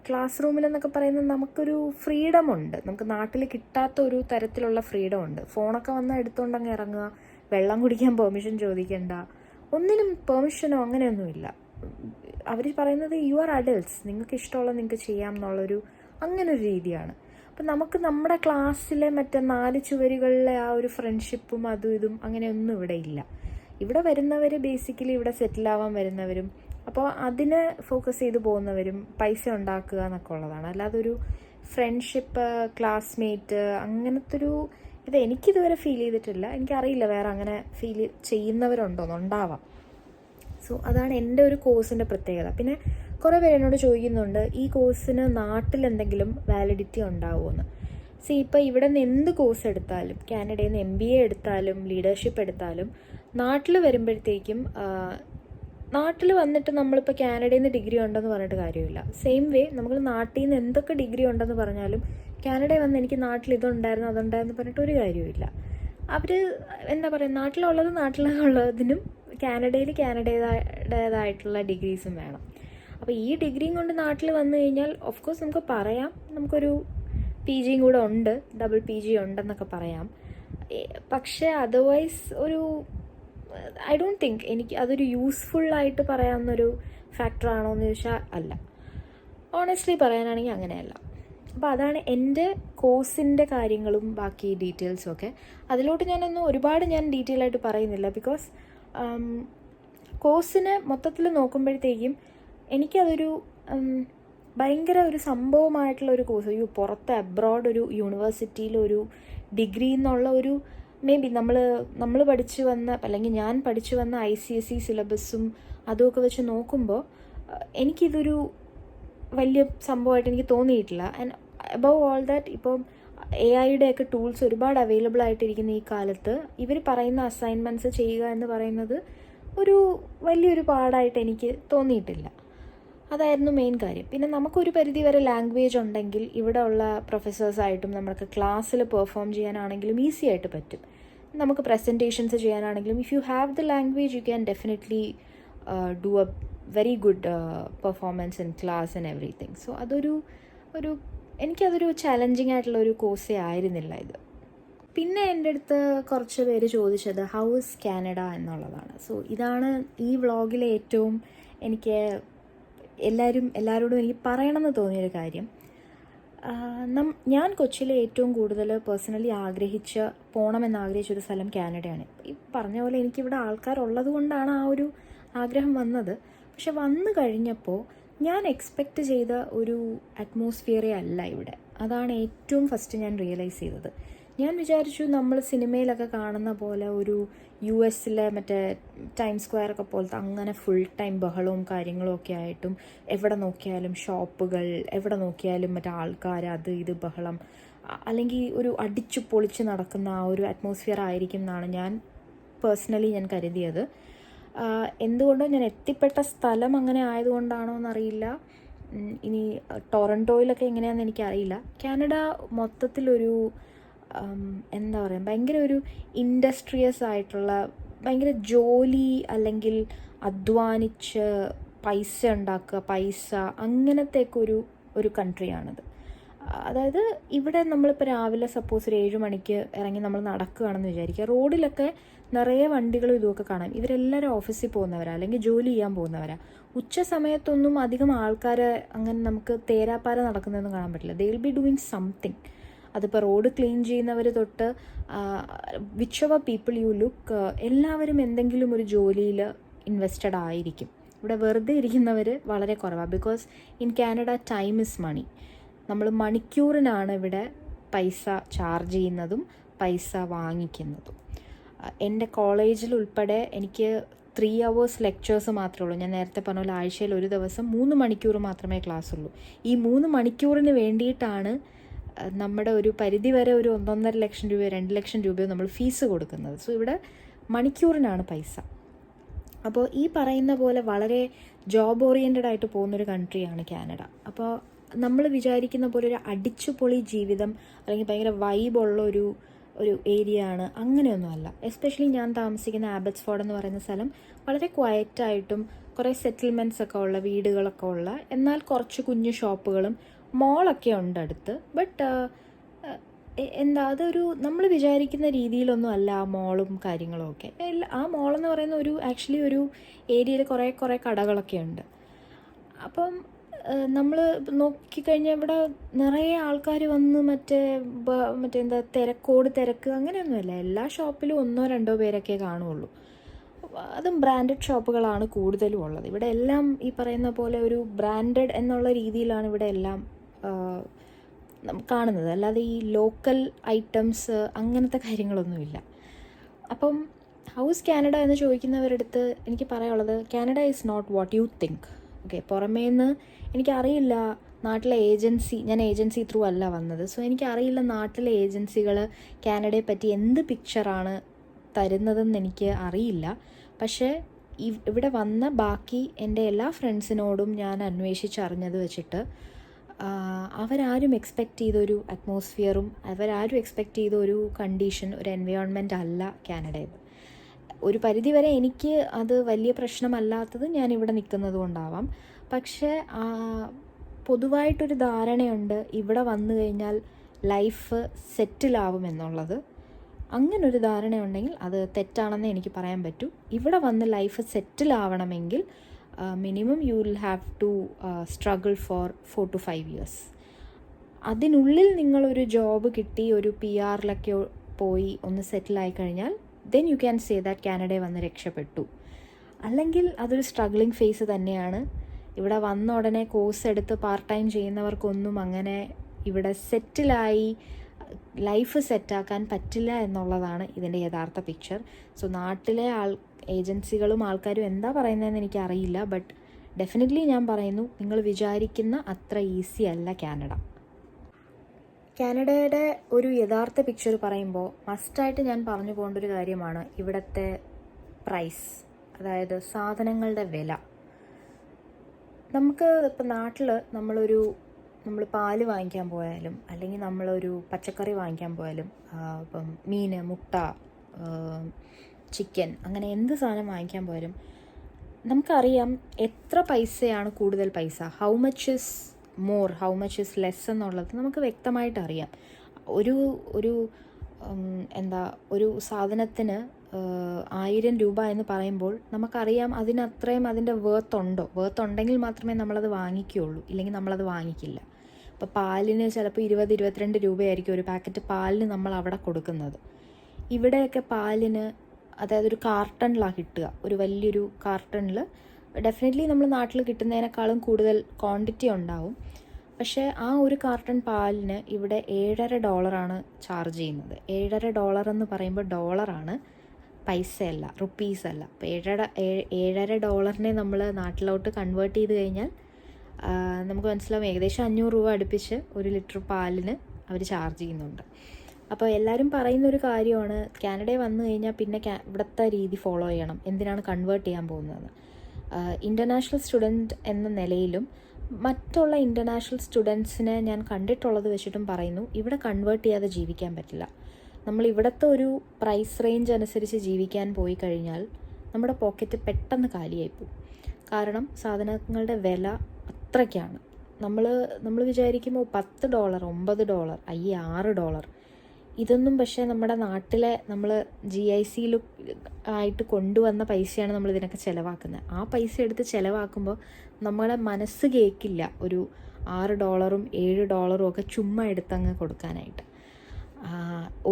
ക്ലാസ് റൂമിലെന്നൊക്കെ പറയുന്നത് നമുക്കൊരു ഫ്രീഡം ഉണ്ട്, നമുക്ക് നാട്ടിൽ കിട്ടാത്ത ഒരു തരത്തിലുള്ള ഫ്രീഡം ഉണ്ട്. ഫോണൊക്കെ വന്നാൽ എടുത്തുകൊണ്ടങ്ങ് ഇറങ്ങുക, വെള്ളം കുടിക്കാൻ പെർമിഷൻ ചോദിക്കേണ്ട, ഒന്നിനും പെർമിഷനോ അങ്ങനെയൊന്നുമില്ല. അവർ പറയുന്നത് യു ആർ അഡൽട്ട്സ്, നിങ്ങൾക്ക് ഇഷ്ടമുള്ളത് നിങ്ങൾക്ക് ചെയ്യാം എന്നുള്ളൊരു അങ്ങനൊരു രീതിയാണ്. അപ്പം നമുക്ക് നമ്മുടെ ക്ലാസ്സിലെ മറ്റേ 4 ചുവരുകളിലെ ആ ഒരു ഫ്രണ്ട്ഷിപ്പും അതും ഇതും അങ്ങനെയൊന്നും ഇവിടെ ഇല്ല. ഇവിടെ വരുന്നവർ ബേസിക്കലി ഇവിടെ സെറ്റിലാവാൻ വരുന്നവരും, അപ്പോൾ അതിനെ ഫോക്കസ് ചെയ്ത് പോകുന്നവരും പൈസ ഉണ്ടാക്കുക എന്നൊക്കെ ഉള്ളതാണ്. അല്ലാതെ ഒരു ഫ്രണ്ട്ഷിപ്പ്, ക്ലാസ്മേറ്റ് അങ്ങനത്തെ ഒരു ഇത് എനിക്കിതുവരെ ഫീൽ ചെയ്തിട്ടില്ല. എനിക്കറിയില്ല വേറെ അങ്ങനെ ഫീൽ ചെയ്യുന്നവരുണ്ടോയെന്ന്, ഉണ്ടാവാം. സോ അതാണ് എൻ്റെ ഒരു കോഴ്സിൻ്റെ പ്രത്യേകത. പിന്നെ കുറേ പേര് എന്നോട് ചോദിക്കുന്നുണ്ട് ഈ കോഴ്സിന് നാട്ടിലെന്തെങ്കിലും വാലിഡിറ്റി ഉണ്ടാവുമെന്ന്. ഇപ്പോൾ ഇവിടെ നിന്ന് എന്ത് കോഴ്സ് എടുത്താലും, കാനഡയിൽ നിന്ന് MBA എടുത്താലും ലീഡർഷിപ്പ് എടുത്താലും, നാട്ടിൽ വരുമ്പോഴത്തേക്കും നാട്ടിൽ വന്നിട്ട് നമ്മളിപ്പോൾ കാനഡയിൽ നിന്ന് ഡിഗ്രി ഉണ്ടെന്ന് പറഞ്ഞിട്ട് കാര്യമില്ല. സെയിം വേ നമ്മൾ നാട്ടിൽ നിന്ന് എന്തൊക്കെ ഡിഗ്രി ഉണ്ടെന്ന് പറഞ്ഞാലും കാനഡയിൽ വന്ന് എനിക്ക് നാട്ടിൽ ഇതുണ്ടായിരുന്നു അതുണ്ടായിരുന്നു പറഞ്ഞിട്ട് ഒരു കാര്യമില്ല. അവർ എന്താ പറയുക, നാട്ടിലുള്ളതിനും കാനഡയുടേതായിട്ടുള്ള ഡിഗ്രീസും വേണം. അപ്പോൾ ഈ ഡിഗ്രിയും കൊണ്ട് നാട്ടിൽ വന്നു കഴിഞ്ഞാൽ ഓഫ് കോഴ്സ് നമുക്ക് പറയാം നമുക്കൊരു PG കൂടെ ഉണ്ട്, ഡബിൾ PG ഉണ്ടെന്നൊക്കെ പറയാം. പക്ഷേ അതർവൈസ് ഒരു ഐ ഡോണ്ട് തിങ്ക് എനിക്ക് അതൊരു യൂസ്ഫുള്ളായിട്ട് പറയാവുന്നൊരു ഫാക്ടറാണോ എന്ന് ചോദിച്ചാൽ അല്ല. ഓണസ്റ്റ്ലി പറയാനാണെങ്കിൽ അങ്ങനെയല്ല. അപ്പോൾ അതാണ് എൻ്റെ കോഴ്സിൻ്റെ കാര്യങ്ങളും ബാക്കി ഡീറ്റെയിൽസും ഒക്കെ. അതിലോട്ട് ഒരുപാട് ഡീറ്റെയിൽ ആയിട്ട് പറയുന്നില്ല. ബിക്കോസ് കോഴ്സിനെ മൊത്തത്തിൽ നോക്കുമ്പോഴത്തേക്കും എനിക്കതൊരു ഭയങ്കര ഒരു സംഭവമായിട്ടുള്ള ഒരു കോഴ്സ്. പുറത്ത് അബ്രോഡ് ഒരു യൂണിവേഴ്സിറ്റിയിൽ ഒരു ഡിഗ്രി എന്നുള്ള ഒരു മേ ബി നമ്മൾ പഠിച്ചു വന്ന, അല്ലെങ്കിൽ ഞാൻ പഠിച്ചു വന്ന ICSE സിലബസും അതുമൊക്കെ വെച്ച് നോക്കുമ്പോൾ എനിക്കിതൊരു വലിയ സംഭവമായിട്ട് എനിക്ക് തോന്നിയിട്ടില്ല. ആൻഡ് അബവ് ഓൾ ദാറ്റ് ഇപ്പം AI ഒക്കെ ടൂൾസ് ഒരുപാട് അവൈലബിൾ ആയിട്ടിരിക്കുന്ന ഈ കാലത്ത് ഇവർ പറയുന്ന അസൈൻമെൻറ്റ്സ് ചെയ്യുക എന്ന് പറയുന്നത് ഒരു വലിയൊരു പാടായിട്ട് എനിക്ക് തോന്നിയിട്ടില്ല. അതായിരുന്നു മെയിൻ കാര്യം. പിന്നെ നമുക്കൊരു പരിധി വരെ ലാംഗ്വേജ് ഉണ്ടെങ്കിൽ ഇവിടെ ഉള്ള പ്രൊഫസേഴ്സായിട്ടും നമുക്ക് ക്ലാസ്സിൽ പെർഫോം ചെയ്യാനാണെങ്കിലും ഈസി ആയിട്ട് പറ്റും. നമുക്ക് പ്രസൻറ്റേഷൻസ് ചെയ്യാനാണെങ്കിലും if you have the language you can definitely do A very good performance in class and everything. So അതൊരു എനിക്കതൊരു ചലഞ്ചിങ് ആയിട്ടുള്ള ഒരു കോഴ്സേ ആയിരുന്നില്ല ഇത്. പിന്നെ എൻ്റെ അടുത്ത് കുറച്ച് പേര് ചോദിച്ചത് ഹൗ ഇസ് കാനഡ എന്നുള്ളതാണ്. സോ ഇതാണ് ഈ വ്ളോഗിലെ ഏറ്റവും എനിക്ക് എല്ലാവരോടും എനിക്ക് പറയണമെന്ന് തോന്നിയൊരു കാര്യം. ഞാൻ കൊച്ചിയിലെ ഏറ്റവും കൂടുതൽ പേഴ്സണലി പോകണമെന്ന് ആഗ്രഹിച്ചൊരു സ്ഥലം കാനഡയാണ്. ഈ പറഞ്ഞ പോലെ എനിക്കിവിടെ ആൾക്കാരുള്ളത് കൊണ്ടാണ് ആ ഒരു ആഗ്രഹം വന്നത്. പക്ഷെ വന്നു കഴിഞ്ഞപ്പോൾ ഞാൻ എക്സ്പെക്റ്റ് ചെയ്ത ഒരു അറ്റ്മോസ്ഫിയറേ അല്ല ഇവിടെ. അതാണ് ഏറ്റവും ഫസ്റ്റ് ഞാൻ റിയലൈസ് ചെയ്തത്. ഞാൻ വിചാരിച്ചു നമ്മൾ സിനിമയിലൊക്കെ കാണുന്ന പോലെ ഒരു US-ലെ മറ്റേ ടൈം സ്ക്വയറൊക്കെ പോലത്തെ അങ്ങനെ ഫുൾ ടൈം ബഹളവും കാര്യങ്ങളും ഒക്കെ ആയിട്ടും എവിടെ നോക്കിയാലും ഷോപ്പുകൾ, എവിടെ നോക്കിയാലും മറ്റേ ആൾക്കാർ, അത് ഇത് ബഹളം, അല്ലെങ്കിൽ ഒരു അടിച്ചു പൊളിച്ച് നടക്കുന്ന ആ ഒരു അറ്റ്മോസ്ഫിയർ ആയിരിക്കും എന്നാണ് ഞാൻ പേഴ്സണലി കരുതിയത്. എന്തുകൊണ്ടോ ഞാൻ എത്തിപ്പെട്ട സ്ഥലം അങ്ങനെ ആയതുകൊണ്ടാണോ എന്നറിയില്ല. ഇനി ടൊറൻറ്റോയിലൊക്കെ എങ്ങനെയാണെന്ന് എനിക്കറിയില്ല. കാനഡ മൊത്തത്തിലൊരു എന്താ പറയുക, ഭയങ്കര ഒരു ഇൻഡസ്ട്രിയസ് ആയിട്ടുള്ള, ഭയങ്കര ജോലി അല്ലെങ്കിൽ അധ്വാനിച്ച് പൈസ ഉണ്ടാക്കുക, അങ്ങനത്തെയൊക്കെ ഒരു കൺട്രിയാണിത്. അതായത് ഇവിടെ നമ്മളിപ്പോൾ രാവിലെ സപ്പോസ് ഒരു 7 മണിക്ക് ഇറങ്ങി നമ്മൾ നടക്കുകയാണെന്ന് വിചാരിക്കുക, റോഡിലൊക്കെ നിറയെ വണ്ടികളും ഇതുമൊക്കെ കാണാം. ഇവരെല്ലാവരും ഓഫീസിൽ പോകുന്നവരാ അല്ലെങ്കിൽ ജോലി ചെയ്യാൻ പോകുന്നവരാ. ഉച്ച സമയത്തൊന്നും അധികം ആൾക്കാരെ അങ്ങനെ നമുക്ക് തേരാപ്പാര നടക്കുന്നതൊന്നും കാണാൻ പറ്റില്ല. They will be doing something. അതിപ്പോൾ റോഡ് ക്ലീൻ ചെയ്യുന്നവർ തൊട്ട് which ever people you look, എല്ലാവരും എന്തെങ്കിലും ഒരു ജോലിയിൽ ഇൻവെസ്റ്റഡ് ആയിരിക്കും. ഇവിടെ വെറുതെ ഇരിക്കുന്നവർ വളരെ കുറവാണ്. Because in Canada time is money. നമ്മൾ മണിക്കൂറിനാണ് ഇവിടെ പൈസ ചാർജ് ചെയ്യുന്നതും പൈസ വാങ്ങിക്കുന്നതും. എൻ്റെ കോളേജിൽ ഉൾപ്പെടെ എനിക്ക് 3 hours ലെക്ചേഴ്സ് മാത്രമേ ഉള്ളൂ. ഞാൻ നേരത്തെ പറഞ്ഞ പോലെ ആഴ്ചയിൽ ഒരു ദിവസം 3 മണിക്കൂർ മാത്രമേ ക്ലാസ് ഉള്ളൂ. ഈ 3 മണിക്കൂറിന് വേണ്ടിയിട്ടാണ് നമ്മുടെ ഒരു പരിധി വരെ ഒരു 1.5 ലക്ഷം രൂപയോ 2 ലക്ഷം രൂപയോ നമ്മൾ ഫീസ് കൊടുക്കുന്നത്. സോ ഇവിടെ മണിക്കൂറിനാണ് പൈസ. അപ്പോൾ ഈ പറയുന്ന പോലെ വളരെ ജോബ് ഓറിയൻറ്റഡ് ആയിട്ട് പോകുന്നൊരു കൺട്രിയാണ് കാനഡ. അപ്പോൾ നമ്മൾ വിചാരിക്കുന്ന പോലെ ഒരു അടിച്ചുപൊളി ജീവിതം അല്ലെങ്കിൽ ഭയങ്കര വൈബുള്ള ഒരു ഏരിയ ആണ്, അങ്ങനെയൊന്നുമല്ല. എസ്പെഷ്യലി ഞാൻ താമസിക്കുന്ന ആബറ്റ്സ്ഫോർഡ് എന്ന് പറയുന്ന സ്ഥലം വളരെ ക്വയറ്റായിട്ടും കുറേ സെറ്റിൽമെൻറ്റ്സ് ഒക്കെ ഉള്ള വീടുകളൊക്കെ ഉള്ള, എന്നാൽ കുറച്ച് കുഞ്ഞു ഷോപ്പുകളും മോളൊക്കെ ഉണ്ട് അടുത്ത്. ബട്ട് അതൊരു നമ്മൾ വിചാരിക്കുന്ന രീതിയിലൊന്നും അല്ല ആ മോളും കാര്യങ്ങളും ഒക്കെ. ആ മോളെന്ന് പറയുന്ന ആക്ച്വലി ഒരു ഏരിയയിൽ കുറേ കടകളൊക്കെ ഉണ്ട്. അപ്പം നമ്മൾ നോക്കിക്കഴിഞ്ഞാൽ ഇവിടെ നിറയെ ആൾക്കാർ വന്ന് മറ്റേ തിരക്ക് അങ്ങനെയൊന്നുമല്ല. എല്ലാ ഷോപ്പിലും 1-2 പേരൊക്കെ കാണുള്ളൂ. അതും ബ്രാൻഡഡ് ഷോപ്പുകളാണ് കൂടുതലും ഉള്ളത്. ഇവിടെ എല്ലാം ഈ പറയുന്ന പോലെ ഒരു ബ്രാൻഡഡ് എന്നുള്ള രീതിയിലാണ് ഇവിടെ എല്ലാം കാണുന്നത്. അല്ലാതെ ഈ ലോക്കൽ ഐറ്റംസ് അങ്ങനത്തെ കാര്യങ്ങളൊന്നുമില്ല. അപ്പം ഹൗസ് കാനഡ എന്ന് ചോദിക്കുന്നവരടുത്ത് എനിക്ക് പറയാനുള്ളത്, Canada is not what you think. Okay, പുറമേന്ന് എനിക്കറിയില്ല നാട്ടിലെ ഞാൻ ഏജൻസി ത്രൂ അല്ല വന്നത്. സോ എനിക്കറിയില്ല നാട്ടിലെ ഏജൻസികൾ കാനഡയെ പറ്റി എന്ത് പിക്ചറാണ് തരുന്നതെന്ന് എനിക്ക് അറിയില്ല. പക്ഷേ ഇവിടെ വന്ന ബാക്കി എൻ്റെ എല്ലാ ഫ്രണ്ട്സിനോടും ഞാൻ അന്വേഷിച്ചറിഞ്ഞത് വെച്ചിട്ട് അവരാരും എക്സ്പെക്റ്റ് ചെയ്തൊരു അറ്റ്മോസ്ഫിയറും അവരാരും എക്സ്പെക്റ്റ് ചെയ്ത ഒരു കണ്ടീഷൻ, ഒരു എൻവയോൺമെൻ്റ് അല്ല കാനഡയിൽ. ഒരു പരിധിവരെ എനിക്ക് അത് വലിയ പ്രശ്നമല്ലാത്തത് ഞാൻ ഇവിടെ നിൽക്കുന്നത് കൊണ്ടാവാം. പക്ഷേ പൊതുവായിട്ടൊരു ധാരണയുണ്ട് ഇവിടെ വന്നു കഴിഞ്ഞാൽ ലൈഫ് സെറ്റിലാവുമെന്നുള്ളത്. അങ്ങനൊരു ധാരണയുണ്ടെങ്കിൽ അത് തെറ്റാണെന്ന് എനിക്ക് പറയാൻ പറ്റൂ. ഇവിടെ വന്ന് ലൈഫ് സെറ്റിലാവണമെങ്കിൽ minimum you will have to struggle for 4 to 5 years. അതിനുള്ളിൽ നിങ്ങളൊരു ജോബ് കിട്ടി ഒരു PR-ലൊക്കെ പോയി ഒന്ന് സെറ്റിലായി കഴിഞ്ഞാൽ then you can say that കാനഡയിൽ വന്ന് രക്ഷപ്പെട്ടു. അല്ലെങ്കിൽ അതൊരു സ്ട്രഗ്ലിംഗ് ഫേസ് തന്നെയാണ്. ഇവിടെ വന്ന ഉടനെ കോഴ്സ് എടുത്ത് പാർട്ട് ടൈം ചെയ്യുന്നവർക്കൊന്നും അങ്ങനെ ഇവിടെ സെറ്റിലായി ലൈഫ് സെറ്റാക്കാൻ പറ്റില്ല എന്നുള്ളതാണ് ഇതിൻ്റെ യഥാർത്ഥ പിക്ചർ. സോ നാട്ടിലെ ഏജൻസികളും ആൾക്കാരും എന്താ പറയുന്നതെന്ന് എനിക്കറിയില്ല. ബട്ട് ഡെഫിനറ്റ്ലി ഞാൻ പറയുന്നു, നിങ്ങൾ വിചാരിക്കുന്ന അത്ര ഈസി അല്ല കാനഡ. കാനഡയുടെ ഒരു യഥാർത്ഥ പിക്ചർ പറയുമ്പോൾ മസ്റ്റായിട്ട് ഞാൻ പറഞ്ഞു പോകേണ്ട ഒരു കാര്യമാണ് ഇവിടുത്തെ പ്രൈസ്, അതായത് സാധനങ്ങളുടെ വില. നമുക്ക് ഇപ്പം നാട്ടിൽ നമ്മൾ പാല് വാങ്ങിക്കാൻ പോയാലും അല്ലെങ്കിൽ നമ്മളൊരു പച്ചക്കറി വാങ്ങിക്കാൻ പോയാലും ഇപ്പം മീൻ, മുട്ട, ചിക്കൻ, അങ്ങനെ എന്ത് സാധനം വാങ്ങിക്കാൻ പോയാലും നമുക്കറിയാം എത്ര പൈസയാണ് കൂടുതൽ പൈസ, how much is more, how much is less എന്നുള്ളത് നമുക്ക് വ്യക്തമായിട്ട് അറിയാം. ഒരു ഒരു ഒരു സാധനത്തിന് 1000 രൂപ എന്ന് പറയുമ്പോൾ നമുക്കറിയാം അതിനത്രയും അതിൻ്റെ വേർത്ത് ഉണ്ടെങ്കിൽ മാത്രമേ നമ്മളത് വാങ്ങിക്കുകയുള്ളൂ, ഇല്ലെങ്കിൽ നമ്മളത് വാങ്ങിക്കില്ല. ഇപ്പോൾ പാലിന് ചിലപ്പോൾ 20-22 രൂപയായിരിക്കും ഒരു പാക്കറ്റ് പാലിന് നമ്മൾ അവിടെ കൊടുക്കുന്നത്. ഇവിടെയൊക്കെ പാലിന്, അതായത് ഒരു കാർട്ടണിലാണ് കിട്ടുക, ഒരു വലിയൊരു കാർട്ടണിൽ ഡെഫിനറ്റ്ലി നമ്മൾ നാട്ടിൽ കിട്ടുന്നതിനേക്കാളും കൂടുതൽ ക്വാണ്ടിറ്റി ഉണ്ടാവും. പക്ഷേ ആ ഒരു കാർട്ടൺ പാലിന് ഇവിടെ $7.50 ചാർജ് ചെയ്യുന്നത്. $7.50 എന്ന് പറയുമ്പോൾ ഡോളറാണ്, പൈസയല്ല, റുപ്പീസ് അല്ല. അപ്പോൾ $7.50 നമ്മൾ നാട്ടിലോട്ട് കൺവേർട്ട് ചെയ്ത് കഴിഞ്ഞാൽ നമുക്ക് മനസ്സിലാവും ഏകദേശം 500 രൂപ അടുപ്പിച്ച് 1 ലിറ്റർ പാലിന് അവർ ചാർജ് ചെയ്യുന്നുണ്ട്. അപ്പോൾ എല്ലാവരും പറയുന്നൊരു കാര്യമാണ്, കാനഡയിൽ വന്നു കഴിഞ്ഞാൽ പിന്നെ ഇവിടുത്തെ രീതി ഫോളോ ചെയ്യണം, എന്തിനാണ് കൺവേർട്ട് ചെയ്യാൻ പോകുന്നത്. ഇൻ്റർനാഷണൽ സ്റ്റുഡൻറ്റ് എന്ന നിലയിലും മറ്റുള്ള ഇൻ്റർനാഷണൽ സ്റ്റുഡൻസിനെ ഞാൻ കണ്ടിട്ടുള്ളത് വെച്ചിട്ടും പറയുന്നു, ഇവിടെ കൺവേർട്ട് ചെയ്യാതെ ജീവിക്കാൻ പറ്റില്ല. നമ്മൾ ഇവിടുത്തെ ഒരു പ്രൈസ് റേഞ്ച് അനുസരിച്ച് ജീവിക്കാൻ പോയി കഴിഞ്ഞാൽ നമ്മുടെ പോക്കറ്റ് പെട്ടെന്ന് കാലിയായിപ്പോവും. കാരണം സാധനങ്ങളുടെ വില അത്രയ്ക്കാണ്. നമ്മൾ വിചാരിക്കുമ്പോൾ $10, $9, $6. ഇതൊന്നും പക്ഷേ നമ്മുടെ നാട്ടിലെ നമ്മൾ GIC ആയിട്ട് കൊണ്ടുവന്ന പൈസയാണ് നമ്മൾ ഇതിനൊക്കെ ചിലവാക്കുന്നത്. ആ പൈസ എടുത്ത് ചിലവാക്കുമ്പോൾ നമ്മളെ മനസ്സ് കേൾക്കില്ല ഒരു $6, $7 ഒക്കെ ചുമ്മാ എടുത്തങ്ങ് കൊടുക്കാനായിട്ട്.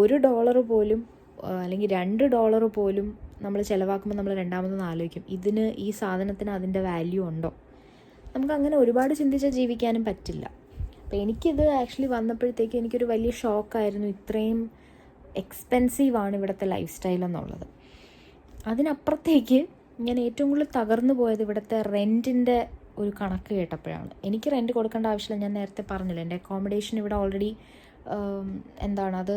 $1 പോലും അല്ലെങ്കിൽ $2 പോലും നമ്മൾ ചിലവാക്കുമ്പോൾ നമ്മൾ രണ്ടാമതൊന്ന് ആലോചിക്കും, ഈ സാധനത്തിന് അതിൻ്റെ വാല്യൂ ഉണ്ടോ. നമുക്കങ്ങനെ ഒരുപാട് ചിന്തിച്ചാൽ ജീവിക്കാനും പറ്റില്ല. അപ്പോൾ എനിക്കിത് ആക്ച്വലി വന്നപ്പോഴത്തേക്ക് എനിക്കൊരു വലിയ ഷോക്കായിരുന്നു, ഇത്രയും എക്സ്പെൻസീവാണ് ഇവിടുത്തെ ലൈഫ് സ്റ്റൈൽ എന്നുള്ളത്. അതിനപ്പുറത്തേക്ക് ഞാൻ ഏറ്റവും കൂടുതൽ തകർന്നു പോയത് ഇവിടുത്തെ റെൻറ്റിൻ്റെ ഒരു കണക്ക് കേട്ടപ്പോഴാണ്. എനിക്ക് റെൻറ്റ് കൊടുക്കേണ്ട ആവശ്യമില്ല, ഞാൻ നേരത്തെ പറഞ്ഞില്ല, എൻ്റെ അക്കോമഡേഷൻ ഇവിടെ ഓൾറെഡി അത്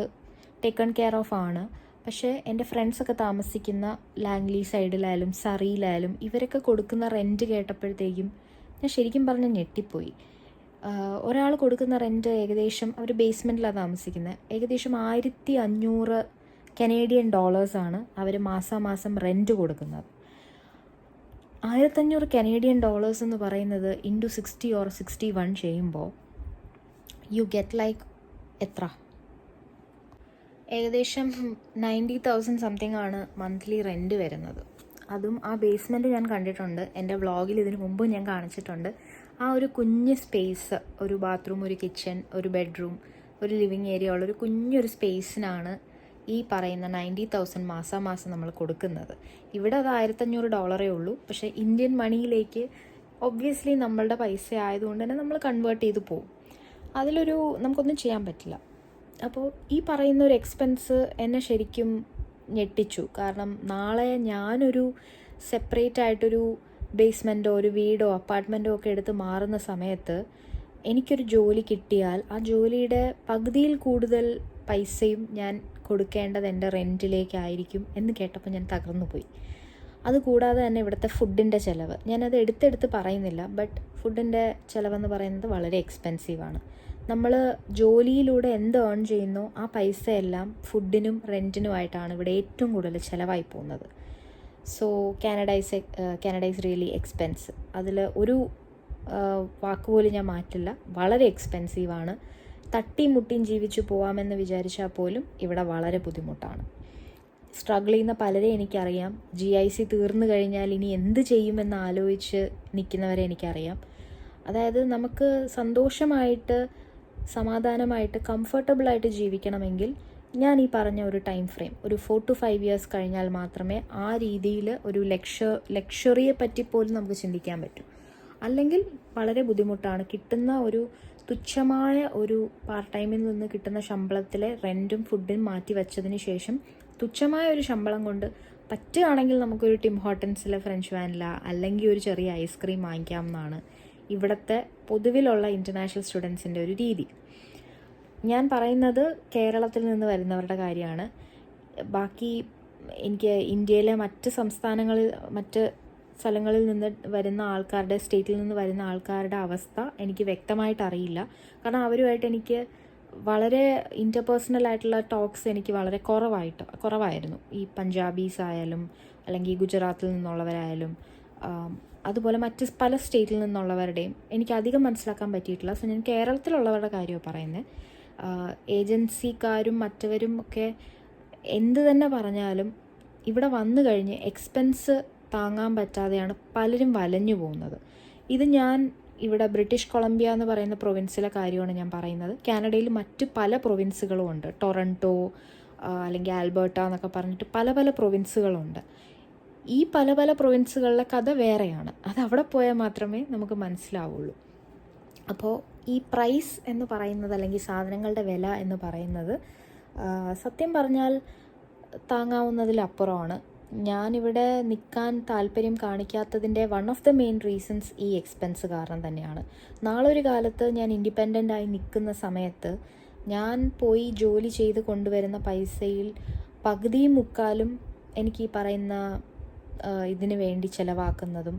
ടേക്കൺ കെയർ ഓഫ് ആണ്. പക്ഷേ എൻ്റെ ഫ്രണ്ട്സൊക്കെ താമസിക്കുന്ന ലാംഗ്ലി സൈഡിലായാലും സറിയിലായാലും ഇവരൊക്കെ കൊടുക്കുന്ന റെൻറ്റ് കേട്ടപ്പോഴത്തേക്കും ഞാൻ ശരിക്കും പറഞ്ഞാൽ ഞെട്ടിപ്പോയി. ഒരാൾ കൊടുക്കുന്ന റെൻറ്റ് ഏകദേശം, അവർ ബേസ്മെൻറ്റിലാണ് താമസിക്കുന്നത്, ഏകദേശം $1500 കനേഡിയൻ ഡോളേഴ്സാണ് അവർ മാസാമാസം റെൻറ്റ് കൊടുക്കുന്നത്. 1500 കനേഡിയൻ ഡോളേഴ്സ് എന്ന് പറയുന്നത് ഇൻറ്റു 60 or 61 ചെയ്യുമ്പോൾ യു ഗെറ്റ് ലൈക്ക് എത്ര, ഏകദേശം 90,000 സംതിങ് ആണ് മന്ത്ലി റെൻറ്റ് വരുന്നത്. അതും ആ ബേസ്മെൻറ്റ് ഞാൻ കണ്ടിട്ടുണ്ട്, എൻ്റെ വ്ളോഗിൽ ഇതിനു മുമ്പ് ഞാൻ കാണിച്ചിട്ടുണ്ട്. ആ ഒരു കുഞ്ഞ് സ്പേസ്, ഒരു ബാത്റൂം, ഒരു കിച്ചൺ, ഒരു ബെഡ്റൂം, ഒരു ലിവിങ് ഏരിയ ഉള്ളൊരു കുഞ്ഞൊരു സ്പേസിനാണ് ഈ പറയുന്ന 90,000 മാസാമാസം നമ്മൾ കൊടുക്കുന്നത്. ഇവിടെ അത് $1500 ഉള്ളൂ. പക്ഷേ ഇന്ത്യൻ മണിയിലേക്ക് ഒബ്വിയസ്ലി നമ്മളുടെ പൈസ ആയതുകൊണ്ട് തന്നെ നമ്മൾ കൺവേർട്ട് ചെയ്ത് പോകും. നമുക്കൊന്നും ചെയ്യാൻ പറ്റില്ല. അപ്പോൾ ഈ പറയുന്ന ഒരു എക്സ്പെൻസ് എന്നെ ശരിക്കും ഞെട്ടിച്ചു. കാരണം നാളെ ഞാനൊരു സെപ്പറേറ്റ് ആയിട്ടൊരു ബേസ്മെൻറ്റോ ഒരു വീടോ അപ്പാർട്ട്മെൻറ്റോ ഒക്കെ എടുത്ത് മാറുന്ന സമയത്ത് എനിക്കൊരു ജോലി കിട്ടിയാൽ ആ ജോലിയുടെ പകുതിയിൽ കൂടുതൽ പൈസയും ഞാൻ കൊടുക്കേണ്ടത് എൻ്റെ റെൻറ്റിലേക്കായിരിക്കും എന്ന് കേട്ടപ്പോൾ ഞാൻ തകർന്നു പോയി. അതുകൂടാതെ തന്നെ ഇവിടുത്തെ ഫുഡിൻ്റെ ചിലവ്, ഞാനത് എടുത്തെടുത്ത് പറയുന്നില്ല, ബട്ട് ഫുഡിൻ്റെ ചിലവെന്ന് പറയുന്നത് വളരെ എക്സ്പെൻസീവാണ്. നമ്മൾ ജോലിയിലൂടെ എന്ത് ഏൺ ചെയ്യുന്നോ ആ പൈസയെല്ലാം ഫുഡിനും റെൻറ്റിനുമായിട്ടാണ് ഇവിടെ ഏറ്റവും കൂടുതൽ ചിലവായി പോകുന്നത്. So Canada is really expense. അതിൽ ഒരു വാക്കുപോലും ഞാൻ മാറ്റില്ല, വളരെ എക്സ്പെൻസീവാണ്. തട്ടിമുട്ടിയും ജീവിച്ചു പോവാമെന്ന് വിചാരിച്ചാൽ പോലും ഇവിടെ വളരെ ബുദ്ധിമുട്ടാണ്. സ്ട്രഗിൾ ചെയ്യുന്ന പലരെ എനിക്കറിയാം. GIC തീർന്നു കഴിഞ്ഞാൽ ഇനി എന്ത് ചെയ്യുമെന്ന് ആലോചിച്ച് നിൽക്കുന്നവരെ എനിക്കറിയാം. അതായത് നമുക്ക് സന്തോഷമായിട്ട് സമാധാനമായിട്ട് കംഫർട്ടബിളായിട്ട് ജീവിക്കണമെങ്കിൽ ഞാൻ ഈ പറഞ്ഞ ഒരു ടൈം ഫ്രെയിം, ഒരു 4 to 5 years കഴിഞ്ഞാൽ മാത്രമേ ആ രീതിയിൽ ഒരു ലക്ഷറിയെ പറ്റിപ്പോലും നമുക്ക് ചിന്തിക്കാൻ പറ്റൂ. അല്ലെങ്കിൽ വളരെ ബുദ്ധിമുട്ടാണ്. കിട്ടുന്ന ഒരു തുച്ഛമായ ഒരു പാർട്ട് ടൈമിൽ നിന്ന് കിട്ടുന്ന ശമ്പളത്തിലെ റെൻറ്റും ഫുഡും മാറ്റി വെച്ചതിന് ശേഷം തുച്ഛമായ ഒരു ശമ്പളം കൊണ്ട് പറ്റുകയാണെങ്കിൽ നമുക്കൊരു ടിം ഹോട്ടൻസിലെ ഫ്രഞ്ച് വാനില അല്ലെങ്കിൽ ഒരു ചെറിയ ഐസ്ക്രീം വാങ്ങിക്കാമെന്നാണ് ഇവിടുത്തെ പൊതുവിലുള്ള ഇൻ്റർനാഷണൽ സ്റ്റുഡൻസിൻ്റെ ഒരു രീതി. ഞാൻ പറയുന്നത് കേരളത്തിൽ നിന്ന് വരുന്നവരുടെ കാര്യമാണ്. ബാക്കി എനിക്ക് ഇന്ത്യയിലെ മറ്റ് സംസ്ഥാനങ്ങളിൽ, മറ്റ് സ്ഥലങ്ങളിൽ നിന്ന് വരുന്ന ആൾക്കാരുടെ, സ്റ്റേറ്റിൽ നിന്ന് വരുന്ന ആൾക്കാരുടെ അവസ്ഥ എനിക്ക് വ്യക്തമായിട്ട് അറിയില്ല. കാരണം അവരുമായിട്ട് എനിക്ക് വളരെ ഇൻ്റർപേഴ്സണൽ ആയിട്ടുള്ള ടോക്സ് എനിക്ക് വളരെ കുറവായിരുന്നു. ഈ പഞ്ചാബീസ് ആയാലും അല്ലെങ്കിൽ ഗുജറാത്തിൽ നിന്നുള്ളവരായാലും അതുപോലെ മറ്റ് പല സ്റ്റേറ്റിൽ നിന്നുള്ളവരുടെയും എനിക്ക് അധികം മനസ്സിലാക്കാൻ പറ്റിയിട്ടില്ല. സോ ഞാൻ കേരളത്തിലുള്ളവരുടെ കാര്യമാണ് പറയുന്നത്. ഏജൻസിക്കാരും മറ്റവരും ഒക്കെ എന്ത് തന്നെ പറഞ്ഞാലും ഇവിടെ വന്നു കഴിഞ്ഞ് എക്സ്പെൻസ് താങ്ങാൻ പറ്റാതെയാണ് പലരും വലഞ്ഞു പോകുന്നത്. ഇത് ഞാൻ ഇവിടെ ബ്രിട്ടീഷ് കൊളംബിയ എന്ന് പറയുന്ന പ്രൊവിൻസിലെ കാര്യമാണ് ഞാൻ പറയുന്നത്. കാനഡയിൽ മറ്റ് പല പ്രൊവിൻസുകളും ഉണ്ട്. ടൊറൻറ്റോ അല്ലെങ്കിൽ ആൽബർട്ട എന്നൊക്കെ പറഞ്ഞിട്ട് പല പല പ്രൊവിൻസുകളുണ്ട്. ഈ പല പല പ്രൊവിൻസുകളിലെ കഥ വേറെയാണ്. അത് അവിടെ പോയാൽ മാത്രമേ നമുക്ക് മനസ്സിലാവുള്ളൂ. അപ്പോൾ ഈ പ്രൈസ് എന്ന് പറയുന്നത്, അല്ലെങ്കിൽ സാധനങ്ങളുടെ വില എന്ന് പറയുന്നത് സത്യം പറഞ്ഞാൽ താങ്ങാവുന്നതിലപ്പുറമാണ്. ഞാനിവിടെ നിൽക്കാൻ താല്പര്യം കാണിക്കാത്തതിൻ്റെ one of the main reasons ഈ എക്സ്പെൻസ് കാരണം തന്നെയാണ്. നാളെ ഒരു കാലത്ത് ഞാൻ ഇൻഡിപെൻഡൻ്റ് ആയി നിൽക്കുന്ന സമയത്ത് ഞാൻ പോയി ജോലി ചെയ്ത് കൊണ്ടുവരുന്ന പൈസയിൽ പകുതിയും മുക്കാലും എനിക്ക് ഈ പറയുന്ന ഇതിന് വേണ്ടി ചിലവാക്കുന്നതും,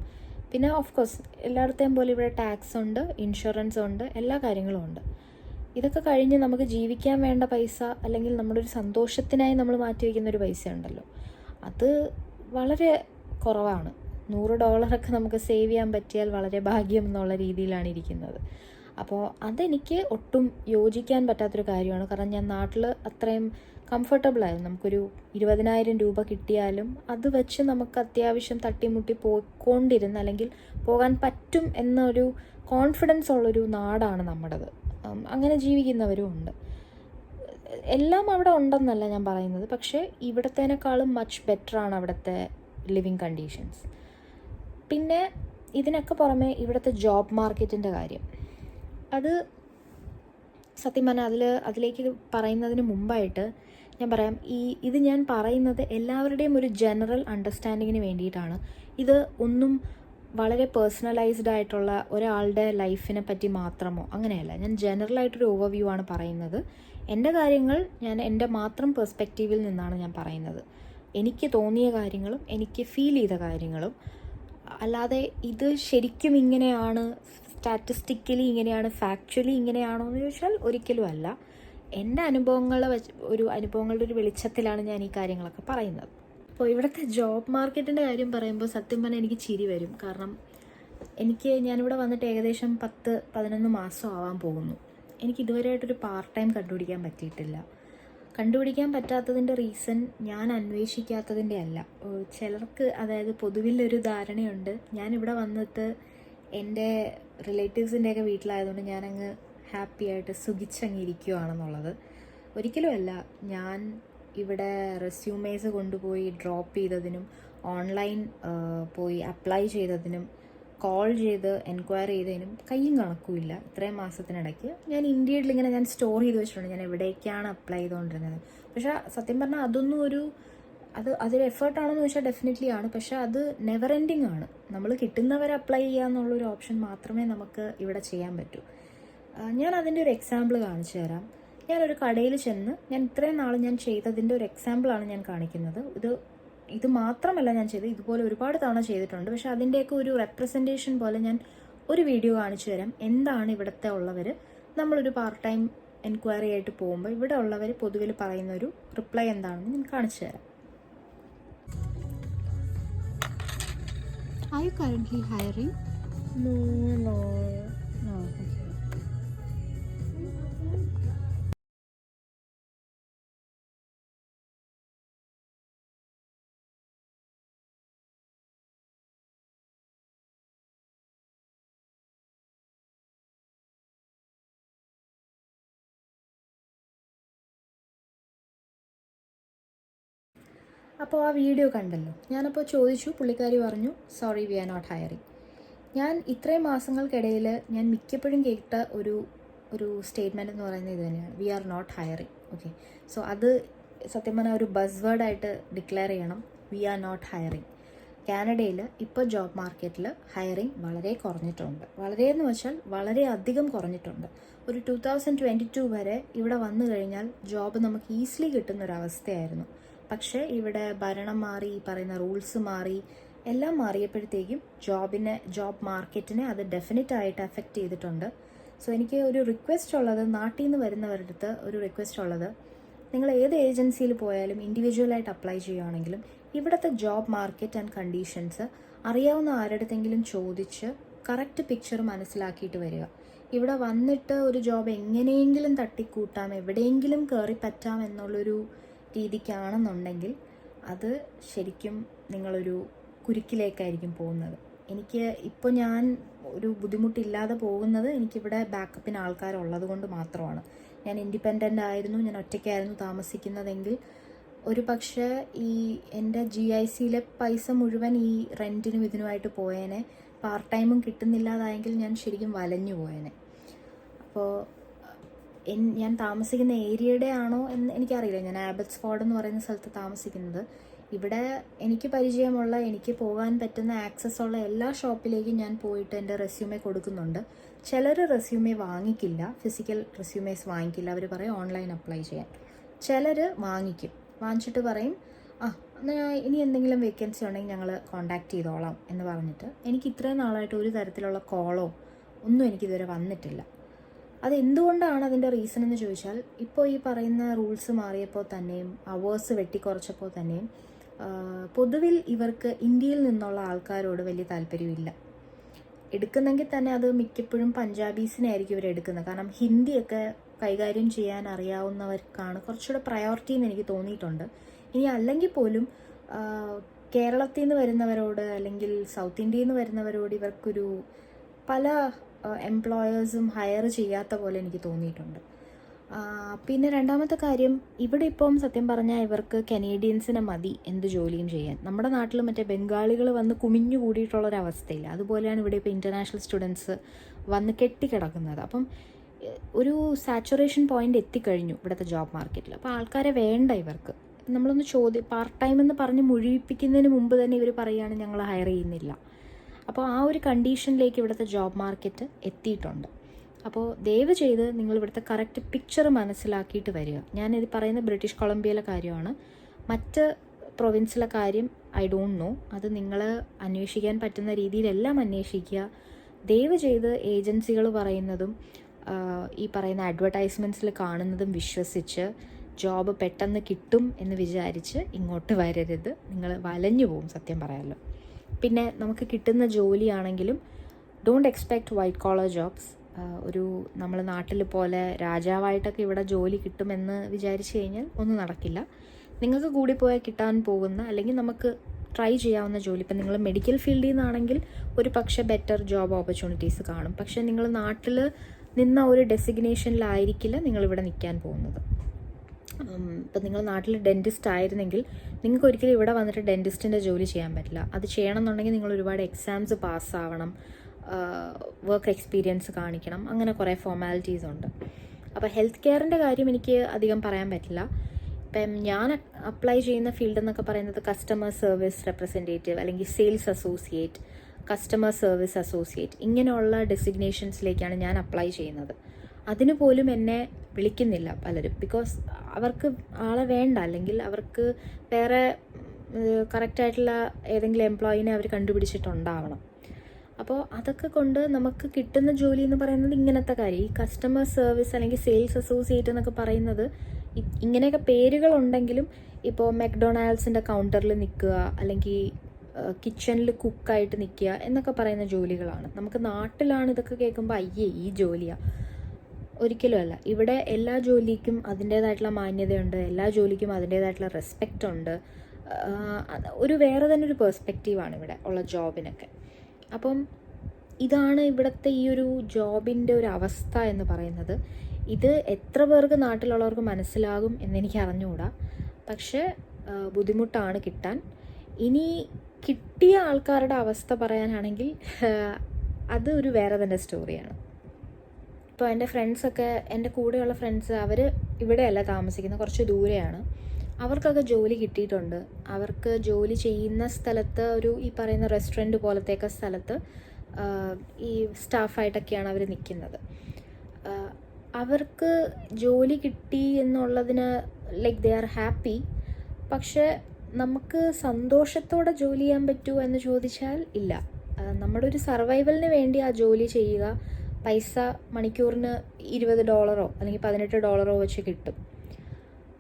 പിന്നെ ഓഫ് കോഴ്സ് എല്ലായിടത്തെയും പോലെ ഇവിടെ ടാക്സ് ഉണ്ട്, ഇൻഷുറൻസ് ഉണ്ട്, എല്ലാ കാര്യങ്ങളും ഉണ്ട്. ഇതൊക്കെ കഴിഞ്ഞ് നമുക്ക് ജീവിക്കാൻ വേണ്ട പൈസ, അല്ലെങ്കിൽ നമ്മുടെ ഒരു സന്തോഷത്തിനായി നമ്മൾ മാറ്റി വയ്ക്കുന്ന ഒരു പൈസ ഉണ്ടല്ലോ, അത് വളരെ കുറവാണ്. $100 നമുക്ക് സേവ് ചെയ്യാൻ പറ്റിയാൽ വളരെ ഭാഗ്യം എന്നുള്ള രീതിയിലാണ് ഇരിക്കുന്നത്. അപ്പോൾ അതെനിക്ക് ഒട്ടും യോജിക്കാൻ പറ്റാത്തൊരു കാര്യമാണ്. കാരണം ഞാൻ നാട്ടിൽ അത്രയും കംഫർട്ടബിളായിരുന്നു. നമുക്കൊരു 20,000 രൂപ കിട്ടിയാലും അത് വെച്ച് നമുക്ക് അത്യാവശ്യം തട്ടിമുട്ടി പോയിക്കൊണ്ടിരുന്ന, അല്ലെങ്കിൽ പോകാൻ പറ്റും എന്നൊരു കോൺഫിഡൻസ് ഉള്ളൊരു നാടാണ് നമ്മുടേത്. അങ്ങനെ ജീവിക്കുന്നവരും ഉണ്ട്. എല്ലാം അവിടെ ഉണ്ടെന്നല്ല ഞാൻ പറയുന്നത്, പക്ഷേ ഇവിടത്തേനേക്കാളും മച്ച് ബെറ്ററാണ് അവിടുത്തെ ലിവിങ് കണ്ടീഷൻസ്. പിന്നെ ഇതിനൊക്കെ പുറമെ ഇവിടുത്തെ ജോബ് മാർക്കറ്റിൻ്റെ കാര്യം, അത് സത്യം പറഞ്ഞാൽ അതിലേക്ക് പറയുന്നതിന് മുമ്പായിട്ട് ഞാൻ പറയാം, ഇത് ഞാൻ പറയുന്നത് എല്ലാവരുടെയും ഒരു ജനറൽ അണ്ടർസ്റ്റാൻഡിങ്ങിന് വേണ്ടിയിട്ടാണ്. ഇത് ഒന്നും വളരെ പേഴ്സണലൈസ്ഡ് ആയിട്ടുള്ള ഒരാളുടെ ലൈഫിനെ പറ്റി മാത്രമോ അങ്ങനെയല്ല. ഞാൻ ജനറലായിട്ടൊരു ഓവർവ്യൂ ആണ് പറയുന്നത്. എൻ്റെ കാര്യങ്ങൾ ഞാൻ എൻ്റെ മാത്രം പെർസ്പെക്റ്റീവിൽ നിന്നാണ് ഞാൻ പറയുന്നത്. എനിക്ക് തോന്നിയ കാര്യങ്ങളും എനിക്ക് ഫീൽ ചെയ്ത കാര്യങ്ങളും. അല്ലാതെ ഇത് ശരിക്കും ഇങ്ങനെയാണ്, സ്റ്റാറ്റിസ്റ്റിക്കലി ഇങ്ങനെയാണ്, ഫാക്ച്വലി ഇങ്ങനെയാണോ എന്ന് ചോദിച്ചാൽ ഒരിക്കലും അല്ല. എൻ്റെ അനുഭവങ്ങളുടെ ഒരു വെളിച്ചത്തിലാണ് ഞാൻ ഈ കാര്യങ്ങളൊക്കെ പറയുന്നത്. അപ്പോൾ ഇവിടുത്തെ ജോബ് മാർക്കറ്റിൻ്റെ കാര്യം പറയുമ്പോൾ സത്യം പറഞ്ഞാൽ എനിക്ക് ചിരി വരും. കാരണം ഞാനിവിടെ വന്നിട്ട് ഏകദേശം 10-11 മാസം ആവാൻ പോകുന്നു. എനിക്ക് ഇതുവരെയായിട്ടൊരു പാർട്ട് ടൈം കണ്ടുപിടിക്കാൻ പറ്റിയിട്ടില്ല. കണ്ടുപിടിക്കാൻ പറ്റാത്തതിൻ്റെ റീസൺ ഞാൻ അന്വേഷിക്കാത്തതിൻ്റെ അല്ല. ചിലർക്ക്, അതായത് പൊതുവിലൊരു ധാരണയുണ്ട്, ഞാനിവിടെ വന്നിട്ട് എൻ്റെ റിലേറ്റീവ്സിൻ്റെയൊക്കെ വീട്ടിലായതുകൊണ്ട് ഞാനങ്ങ് ഹാപ്പി ആയിട്ട് സുഖിച്ചങ്ങ് ഇരിക്കുകയാണെന്നുള്ളത്. ഒരിക്കലുമല്ല. ഞാൻ ഇവിടെ റെസ്യൂമേസ് കൊണ്ടുപോയി ഡ്രോപ്പ് ചെയ്തതിനും, ഓൺലൈൻ പോയി അപ്ലൈ ചെയ്തതിനും, കോൾ ചെയ്ത് എൻക്വയറി ചെയ്തതിനും കയ്യും കണക്കുമില്ല. ഇത്രയും മാസത്തിനിടയ്ക്ക് ഞാൻ ഇന്ത്യയിൽ ഇങ്ങനെ ഞാൻ സ്റ്റോർ ചെയ്ത് വെച്ചിട്ടുണ്ട് ഞാൻ എവിടേക്കാണ് അപ്ലൈ ചെയ്തുകൊണ്ടിരുന്നത്. പക്ഷേ സത്യം പറഞ്ഞാൽ അതൊന്നും അതൊരു എഫേർട്ടാണെന്ന് ചോദിച്ചാൽ ഡെഫിനറ്റ്ലി ആണ്. പക്ഷേ അത് നെവർ എൻഡിങ് ആണ്. നമ്മൾ കിട്ടുന്നവരെ അപ്ലൈ ചെയ്യുക എന്നുള്ളൊരു ഓപ്ഷൻ മാത്രമേ നമുക്ക് ഇവിടെ ചെയ്യാൻ പറ്റൂ. ഞാൻ അതിൻ്റെ ഒരു എക്സാമ്പിൾ കാണിച്ചു തരാം. ഞാനൊരു കടയിൽ ചെന്ന് ഞാൻ ഇത്രയും നാൾ ഞാൻ ചെയ്തതിൻ്റെ ഒരു എക്സാമ്പിളാണ് ഞാൻ കാണിക്കുന്നത്. ഇത് മാത്രമല്ല ഞാൻ ചെയ്തത്, ഇതുപോലെ ഒരുപാട് തവണ ചെയ്തിട്ടുണ്ട്. പക്ഷെ അതിൻ്റെയൊക്കെ ഒരു റെപ്രസെൻറ്റേഷൻ പോലെ ഞാൻ ഒരു വീഡിയോ കാണിച്ചു തരാം. എന്താണ് ഇവിടുത്തെ ഉള്ളവർ, നമ്മളൊരു പാർട്ട് ടൈം എൻക്വയറി ആയിട്ട് പോകുമ്പോൾ ഇവിടെ ഉള്ളവർ പൊതുവിൽ പറയുന്ന ഒരു റിപ്ലൈ എന്താണെന്ന് ഞാൻ കാണിച്ചു തരാം. Are you currently hiring? No. Okay. അപ്പോൾ ആ വീഡിയോ കണ്ടല്ലോ. ഞാനപ്പോൾ ചോദിച്ചു, പുള്ളിക്കാരി പറഞ്ഞു sorry we are not hiring. ഞാൻ ഇത്രയും മാസങ്ങൾക്കിടയിൽ ഞാൻ മിക്കപ്പോഴും കേട്ട ഒരു സ്റ്റേറ്റ്മെൻറ്റ് എന്ന് പറയുന്നത് ഇത് തന്നെയാണ്, we are not hiring. Okay, so അത് സത്യം പറഞ്ഞാൽ ഒരു ബസ് വേർഡായിട്ട് ഡിക്ലെയർ ചെയ്യണം, വി ആർ നോട്ട് ഹയറിങ്. കാനഡയിൽ ഇപ്പോൾ ജോബ് മാർക്കറ്റിൽ ഹയറിങ് വളരെ കുറഞ്ഞിട്ടുണ്ട്. വളരെ എന്ന് വെച്ചാൽ വളരെ അധികം കുറഞ്ഞിട്ടുണ്ട്. ഒരു 2022 വരെ ഇവിടെ വന്നു കഴിഞ്ഞാൽ ജോബ് നമുക്ക് ഈസിലി കിട്ടുന്നൊരവസ്ഥയായിരുന്നു. പക്ഷേ ഇവിടെ ഭരണം മാറി, ഈ പറയുന്ന റൂൾസ് മാറി, എല്ലാം മാറിയപ്പോഴത്തേക്കും ജോബ് മാർക്കറ്റിനെ അത് ഡെഫിനറ്റ് ആയിട്ട് അഫക്റ്റ് ചെയ്തിട്ടുണ്ട്. സോ എനിക്ക് ഒരു റിക്വസ്റ്റ് ഉള്ളത്, നാട്ടിൽ നിന്ന് വരുന്നവരുടെ അടുത്ത് ഒരു റിക്വസ്റ്റ് ഉള്ളത്, നിങ്ങൾ ഏത് ഏജൻസിയിൽ പോയാലും ഇൻഡിവിജ്വലായിട്ട് അപ്ലൈ ചെയ്യുകയാണെങ്കിലും ഇവിടുത്തെ ജോബ് മാർക്കറ്റ് ആൻഡ് കണ്ടീഷൻസ് അറിയാവുന്ന ആരുടെങ്കിലും ചോദിച്ച് കറക്റ്റ് പിക്ചർ മനസ്സിലാക്കിയിട്ട് വരിക. ഇവിടെ വന്നിട്ട് ഒരു ജോബ് എങ്ങനെയെങ്കിലും തട്ടിക്കൂട്ടാം, എവിടെയെങ്കിലും കയറി പറ്റാം എന്നുള്ളൊരു രീതിക്കാണെന്നുണ്ടെങ്കിൽ അത് ശരിക്കും നിങ്ങളൊരു കുരുക്കിലേക്കായിരിക്കും പോകുന്നത്. ഇപ്പോൾ ഞാൻ ഒരു ബുദ്ധിമുട്ടില്ലാതെ പോകുന്നത് എനിക്കിവിടെ ബാക്കപ്പിന് ആൾക്കാരുള്ളത് കൊണ്ട് മാത്രമാണ്. ഞാൻ ഇൻഡിപെൻഡൻ്റ് ആയിരുന്നു, ഞാൻ ഒറ്റയ്ക്കായിരുന്നു താമസിക്കുന്നതെങ്കിൽ ഒരു പക്ഷേ ഈ എൻ്റെ GICയിലെ പൈസ മുഴുവൻ ഈ റെൻറ്റിനും ഇതിനുമായിട്ട് പോയേനെ. പാർട്ട് ടൈമും കിട്ടുന്നില്ലാതായെങ്കിൽ ഞാൻ ശരിക്കും വലഞ്ഞു പോയേനെ. അപ്പോൾ ഞാൻ താമസിക്കുന്ന ഏരിയയുടെ ആണോ എന്ന് എനിക്കറിയില്ല. ഞാൻ ആബട്സ്ഫോർഡ് എന്ന് പറയുന്ന സ്ഥലത്ത് താമസിക്കുന്നത്. ഇവിടെ എനിക്ക് പരിചയമുള്ള, എനിക്ക് പോകാൻ പറ്റുന്ന ആക്സസ് ഉള്ള എല്ലാ ഷോപ്പിലേക്കും ഞാൻ പോയിട്ട് എൻ്റെ റെസ്യൂമേ കൊടുക്കുന്നുണ്ട്. ചിലർ റെസ്യൂമേ വാങ്ങിക്കില്ല, ഫിസിക്കൽ റെസ്യൂമേസ് വാങ്ങിക്കില്ല. അവർ പറയും ഓൺലൈൻ അപ്ലൈ ചെയ്യാൻ. ചിലർ വാങ്ങിച്ചിട്ട് പറയും ഇനി എന്തെങ്കിലും വേക്കൻസി ഉണ്ടെങ്കിൽ ഞങ്ങൾ കോൺടാക്ട് ചെയ്തോളാം എന്ന് പറഞ്ഞിട്ട്. എനിക്ക് ഇത്രയും നാളായിട്ട് ഒരു തരത്തിലുള്ള കോളോ ഒന്നും എനിക്കിതുവരെ വന്നിട്ടില്ല. അതെന്തുകൊണ്ടാണ് അതിൻ്റെ റീസൺ എന്ന് ചോദിച്ചാൽ, ഇപ്പോൾ ഈ പറയുന്ന റൂൾസ് മാറിയപ്പോൾ തന്നെയും അവേഴ്സ് വെട്ടിക്കുറച്ചപ്പോൾ തന്നെയും പൊതുവിൽ ഇവർക്ക് ഇന്ത്യയിൽ നിന്നുള്ള ആൾക്കാരോട് വലിയ താല്പര്യമില്ല. എടുക്കുന്നെങ്കിൽ തന്നെ അത് മിക്കപ്പോഴും പഞ്ചാബീസിനെ ആയിരിക്കും ഇവർ എടുക്കുന്നത്. കാരണം ഹിന്ദിയൊക്കെ കൈകാര്യം ചെയ്യാൻ അറിയാവുന്നവർക്കാണ് കുറച്ചുകൂടെ പ്രയോറിറ്റി എന്ന് എനിക്ക് തോന്നിയിട്ടുണ്ട്. ഇനി അല്ലെങ്കിൽ പോലും കേരളത്തിൽ നിന്ന് വരുന്നവരോട് അല്ലെങ്കിൽ സൗത്ത് ഇന്ത്യയിൽ നിന്ന് വരുന്നവരോട് ഇവർക്കൊരു പല എംപ്ലോയേഴ്സും ഹയർ ചെയ്യാത്ത പോലെ എനിക്ക് തോന്നിയിട്ടുണ്ട്. പിന്നെ രണ്ടാമത്തെ കാര്യം, ഇവിടെ ഇപ്പം സത്യം പറഞ്ഞാൽ ഇവർക്ക് കനേഡിയൻസിനെ മതി എന്ത് ജോലിയും ചെയ്യാൻ. നമ്മുടെ നാട്ടിൽ മറ്റേ ബംഗാളികൾ വന്ന് കുമിഞ്ഞു കൂടിയിട്ടുള്ളൊരവസ്ഥയില്ല. അതുപോലെയാണ് ഇവിടെ ഇപ്പോൾ ഇൻ്റർനാഷണൽ സ്റ്റുഡൻസ് വന്ന് കെട്ടിക്കിടക്കുന്നത്. അപ്പം ഒരു സാച്ചുറേഷൻ പോയിന്റ് എത്തിക്കഴിഞ്ഞു ഇവിടുത്തെ ജോബ് മാർക്കറ്റിൽ. അപ്പോൾ ആൾക്കാരെ വേണ്ട ഇവർക്ക്. നമ്മളൊന്ന് പാർട്ട് ടൈം എന്ന് പറഞ്ഞ് മുഴുവിപ്പിക്കുന്നതിന് മുമ്പ് തന്നെ ഇവർ പറയുകയാണ് ഞങ്ങൾ ഹയർ ചെയ്യുന്നില്ല. അപ്പോൾ ആ ഒരു കണ്ടീഷനിലേക്ക് ഇവിടുത്തെ ജോബ് മാർക്കറ്റ് എത്തിയിട്ടുണ്ട്. അപ്പോൾ ദയവ് ചെയ്ത് നിങ്ങൾ ഇവിടുത്തെ കറക്റ്റ് പിക്ചർ മനസ്സിലാക്കിയിട്ട് വരിക. ഞാനിത് പറയുന്നത് ബ്രിട്ടീഷ് കൊളംബിയയിലെ കാര്യമാണ്. മറ്റ് പ്രൊവിൻസിലെ കാര്യം ഐ ഡോണ്ട് നോ. അത് നിങ്ങൾ അന്വേഷിക്കാൻ പറ്റുന്ന രീതിയിലെല്ലാം അന്വേഷിക്കുക. ദയവ് ചെയ്ത് ഏജൻസികൾ പറയുന്നതും ഈ പറയുന്ന അഡ്വർടൈസ്മെൻറ്റ്സിൽ കാണുന്നതും വിശ്വസിച്ച് ജോബ് പെട്ടെന്ന് കിട്ടും എന്ന് വിചാരിച്ച് ഇങ്ങോട്ട് വരരുത്. നിങ്ങൾ വലഞ്ഞു പോകും സത്യം പറയാമല്ലോ. പിന്നെ നമുക്ക് കിട്ടുന്ന ജോലിയാണെങ്കിലും don't expect white collar jobs. നമ്മൾ നാട്ടിൽ പോലെ രാജാവായിട്ടൊക്കെ ഇവിടെ ജോലി കിട്ടുമെന്ന് വിചാരിച്ചു കഴിഞ്ഞാൽ ഒന്നും നടക്കില്ല. നിങ്ങൾക്ക് കൂടിപ്പോയാൽ കിട്ടാൻ പോകുന്ന അല്ലെങ്കിൽ നമുക്ക് ട്രൈ ചെയ്യാവുന്ന ജോലി, ഇപ്പം നിങ്ങൾ മെഡിക്കൽ ഫീൽഡിൽ നിന്നാണെങ്കിൽ ഒരു പക്ഷേ ബെറ്റർ ജോബ് ഓപ്പർച്യൂണിറ്റീസ് കാണും. പക്ഷേ നിങ്ങൾ നാട്ടിൽ നിന്ന ഒരു ഡെസിഗ്നേഷനിലായിരിക്കില്ല നിങ്ങളിവിടെ നിൽക്കാൻ പോകുന്നത്. ഇപ്പം നിങ്ങൾ നാട്ടിൽ ഡെൻറ്റിസ്റ്റ് ആയിരുന്നെങ്കിൽ നിങ്ങൾക്ക് ഒരിക്കലും ഇവിടെ വന്നിട്ട് ഡെൻറ്റിസ്റ്റിൻ്റെ ജോലി ചെയ്യാൻ പറ്റില്ല. അത് ചെയ്യണമെന്നുണ്ടെങ്കിൽ നിങ്ങൾ ഒരുപാട് എക്സാംസ് പാസ്സാവണം, വർക്ക് എക്സ്പീരിയൻസ് കാണിക്കണം, അങ്ങനെ കുറേ ഫോർമാലിറ്റീസ് ഉണ്ട്. അപ്പോൾ ഹെൽത്ത് കെയറിൻ്റെ കാര്യം എനിക്ക് അധികം പറയാൻ പറ്റില്ല. ഇപ്പം ഞാൻ അപ്ലൈ ചെയ്യുന്ന ഫീൽഡ് എന്നൊക്കെ പറയുന്നത് കസ്റ്റമർ സർവീസ് റെപ്രസെൻറ്റേറ്റീവ് അല്ലെങ്കിൽ sales associate, customer service associate, ഇങ്ങനെയുള്ള ഡെസിഗ്നേഷൻസിലേക്കാണ് ഞാൻ അപ്ലൈ ചെയ്യുന്നത്. അതിന് പോലും എന്നെ വിളിക്കുന്നില്ല പലരും. ബിക്കോസ് അവർക്ക് ആളെ വേണ്ട, അല്ലെങ്കിൽ അവർക്ക് വേറെ കറക്റ്റായിട്ടുള്ള ഏതെങ്കിലും എംപ്ലോയിനെ അവർ കണ്ടുപിടിച്ചിട്ടുണ്ടാവണം. അപ്പോൾ അതൊക്കെ കൊണ്ട് നമുക്ക് കിട്ടുന്ന ജോലി എന്ന് പറയുന്നത് ഇങ്ങനത്തെ കാര്യം. ഈ കസ്റ്റമർ സർവീസ് അല്ലെങ്കിൽ സെയിൽസ് അസോസിയേറ്റ് എന്നൊക്കെ പറയുന്നത് ഇങ്ങനെയൊക്കെ പേരുകളുണ്ടെങ്കിലും ഇപ്പോൾ മെക്ഡൊണാൾഡ്സിൻ്റെ കൗണ്ടറിൽ നിൽക്കുക അല്ലെങ്കിൽ കിച്ചണിൽ കുക്കായിട്ട് നിൽക്കുക എന്നൊക്കെ പറയുന്ന ജോലികളാണ്. നമുക്ക് നാട്ടിലാണ് ഇതൊക്കെ കേൾക്കുമ്പോൾ അയ്യേ ഈ ജോലിയാണ്. ഒരിക്കലും അല്ല. ഇവിടെ എല്ലാ ജോലിക്കും അതിൻ്റേതായിട്ടുള്ള മാന്യതയുണ്ട്, എല്ലാ ജോലിക്കും അതിൻ്റേതായിട്ടുള്ള റെസ്പെക്റ്റ് ഉണ്ട്. ഒരു വേറെ തന്നെ ഒരു പെർസ്പെക്റ്റീവാണ് ഇവിടെ ഉള്ള ജോബിനൊക്കെ. അപ്പം ഇതാണ് ഇവിടുത്തെ ഈ ഒരു ജോബിൻ്റെ ഒരു അവസ്ഥ എന്ന് പറയുന്നത്. ഇത് എത്ര പേർക്ക് നാട്ടിലുള്ളവർക്ക് മനസ്സിലാകും എന്നെനിക്ക് അറിഞ്ഞുകൂടാ. പക്ഷേ ബുദ്ധിമുട്ടാണ് കിട്ടാൻ. ഇനി കിട്ടിയ ആൾക്കാരുടെ അവസ്ഥ പറയാനാണെങ്കിൽ അത് ഒരു വേറെ തന്നെ സ്റ്റോറിയാണ്. ഇപ്പോൾ എൻ്റെ ഫ്രണ്ട്സൊക്കെ, എൻ്റെ കൂടെയുള്ള ഫ്രണ്ട്സ്, അവർ ഇവിടെയല്ല താമസിക്കുന്നത്, കുറച്ച് ദൂരെയാണ്. അവർക്കൊക്കെ ജോലി കിട്ടിയിട്ടുണ്ട്. അവർക്ക് ജോലി ചെയ്യുന്ന സ്ഥലത്ത് ഈ പറയുന്ന റെസ്റ്റോറൻറ്റ് പോലത്തെയൊക്കെ സ്ഥലത്ത് ഈ സ്റ്റാഫായിട്ടൊക്കെയാണ് അവർ നിൽക്കുന്നത്. അവർക്ക് ജോലി കിട്ടി എന്നുള്ളതിന് ലൈക്ക് ദേ ആർ ഹാപ്പി. പക്ഷേ നമുക്ക് സന്തോഷത്തോടെ ജോലി ചെയ്യാൻ പറ്റുമോ എന്ന് ചോദിച്ചാൽ ഇല്ല. നമ്മുടെ ഒരു സർവൈവലിന് വേണ്ടി ആ ജോലി ചെയ്യുക, പൈസ മണിക്കൂറിന് $20 അല്ലെങ്കിൽ $18 വെച്ച് കിട്ടും,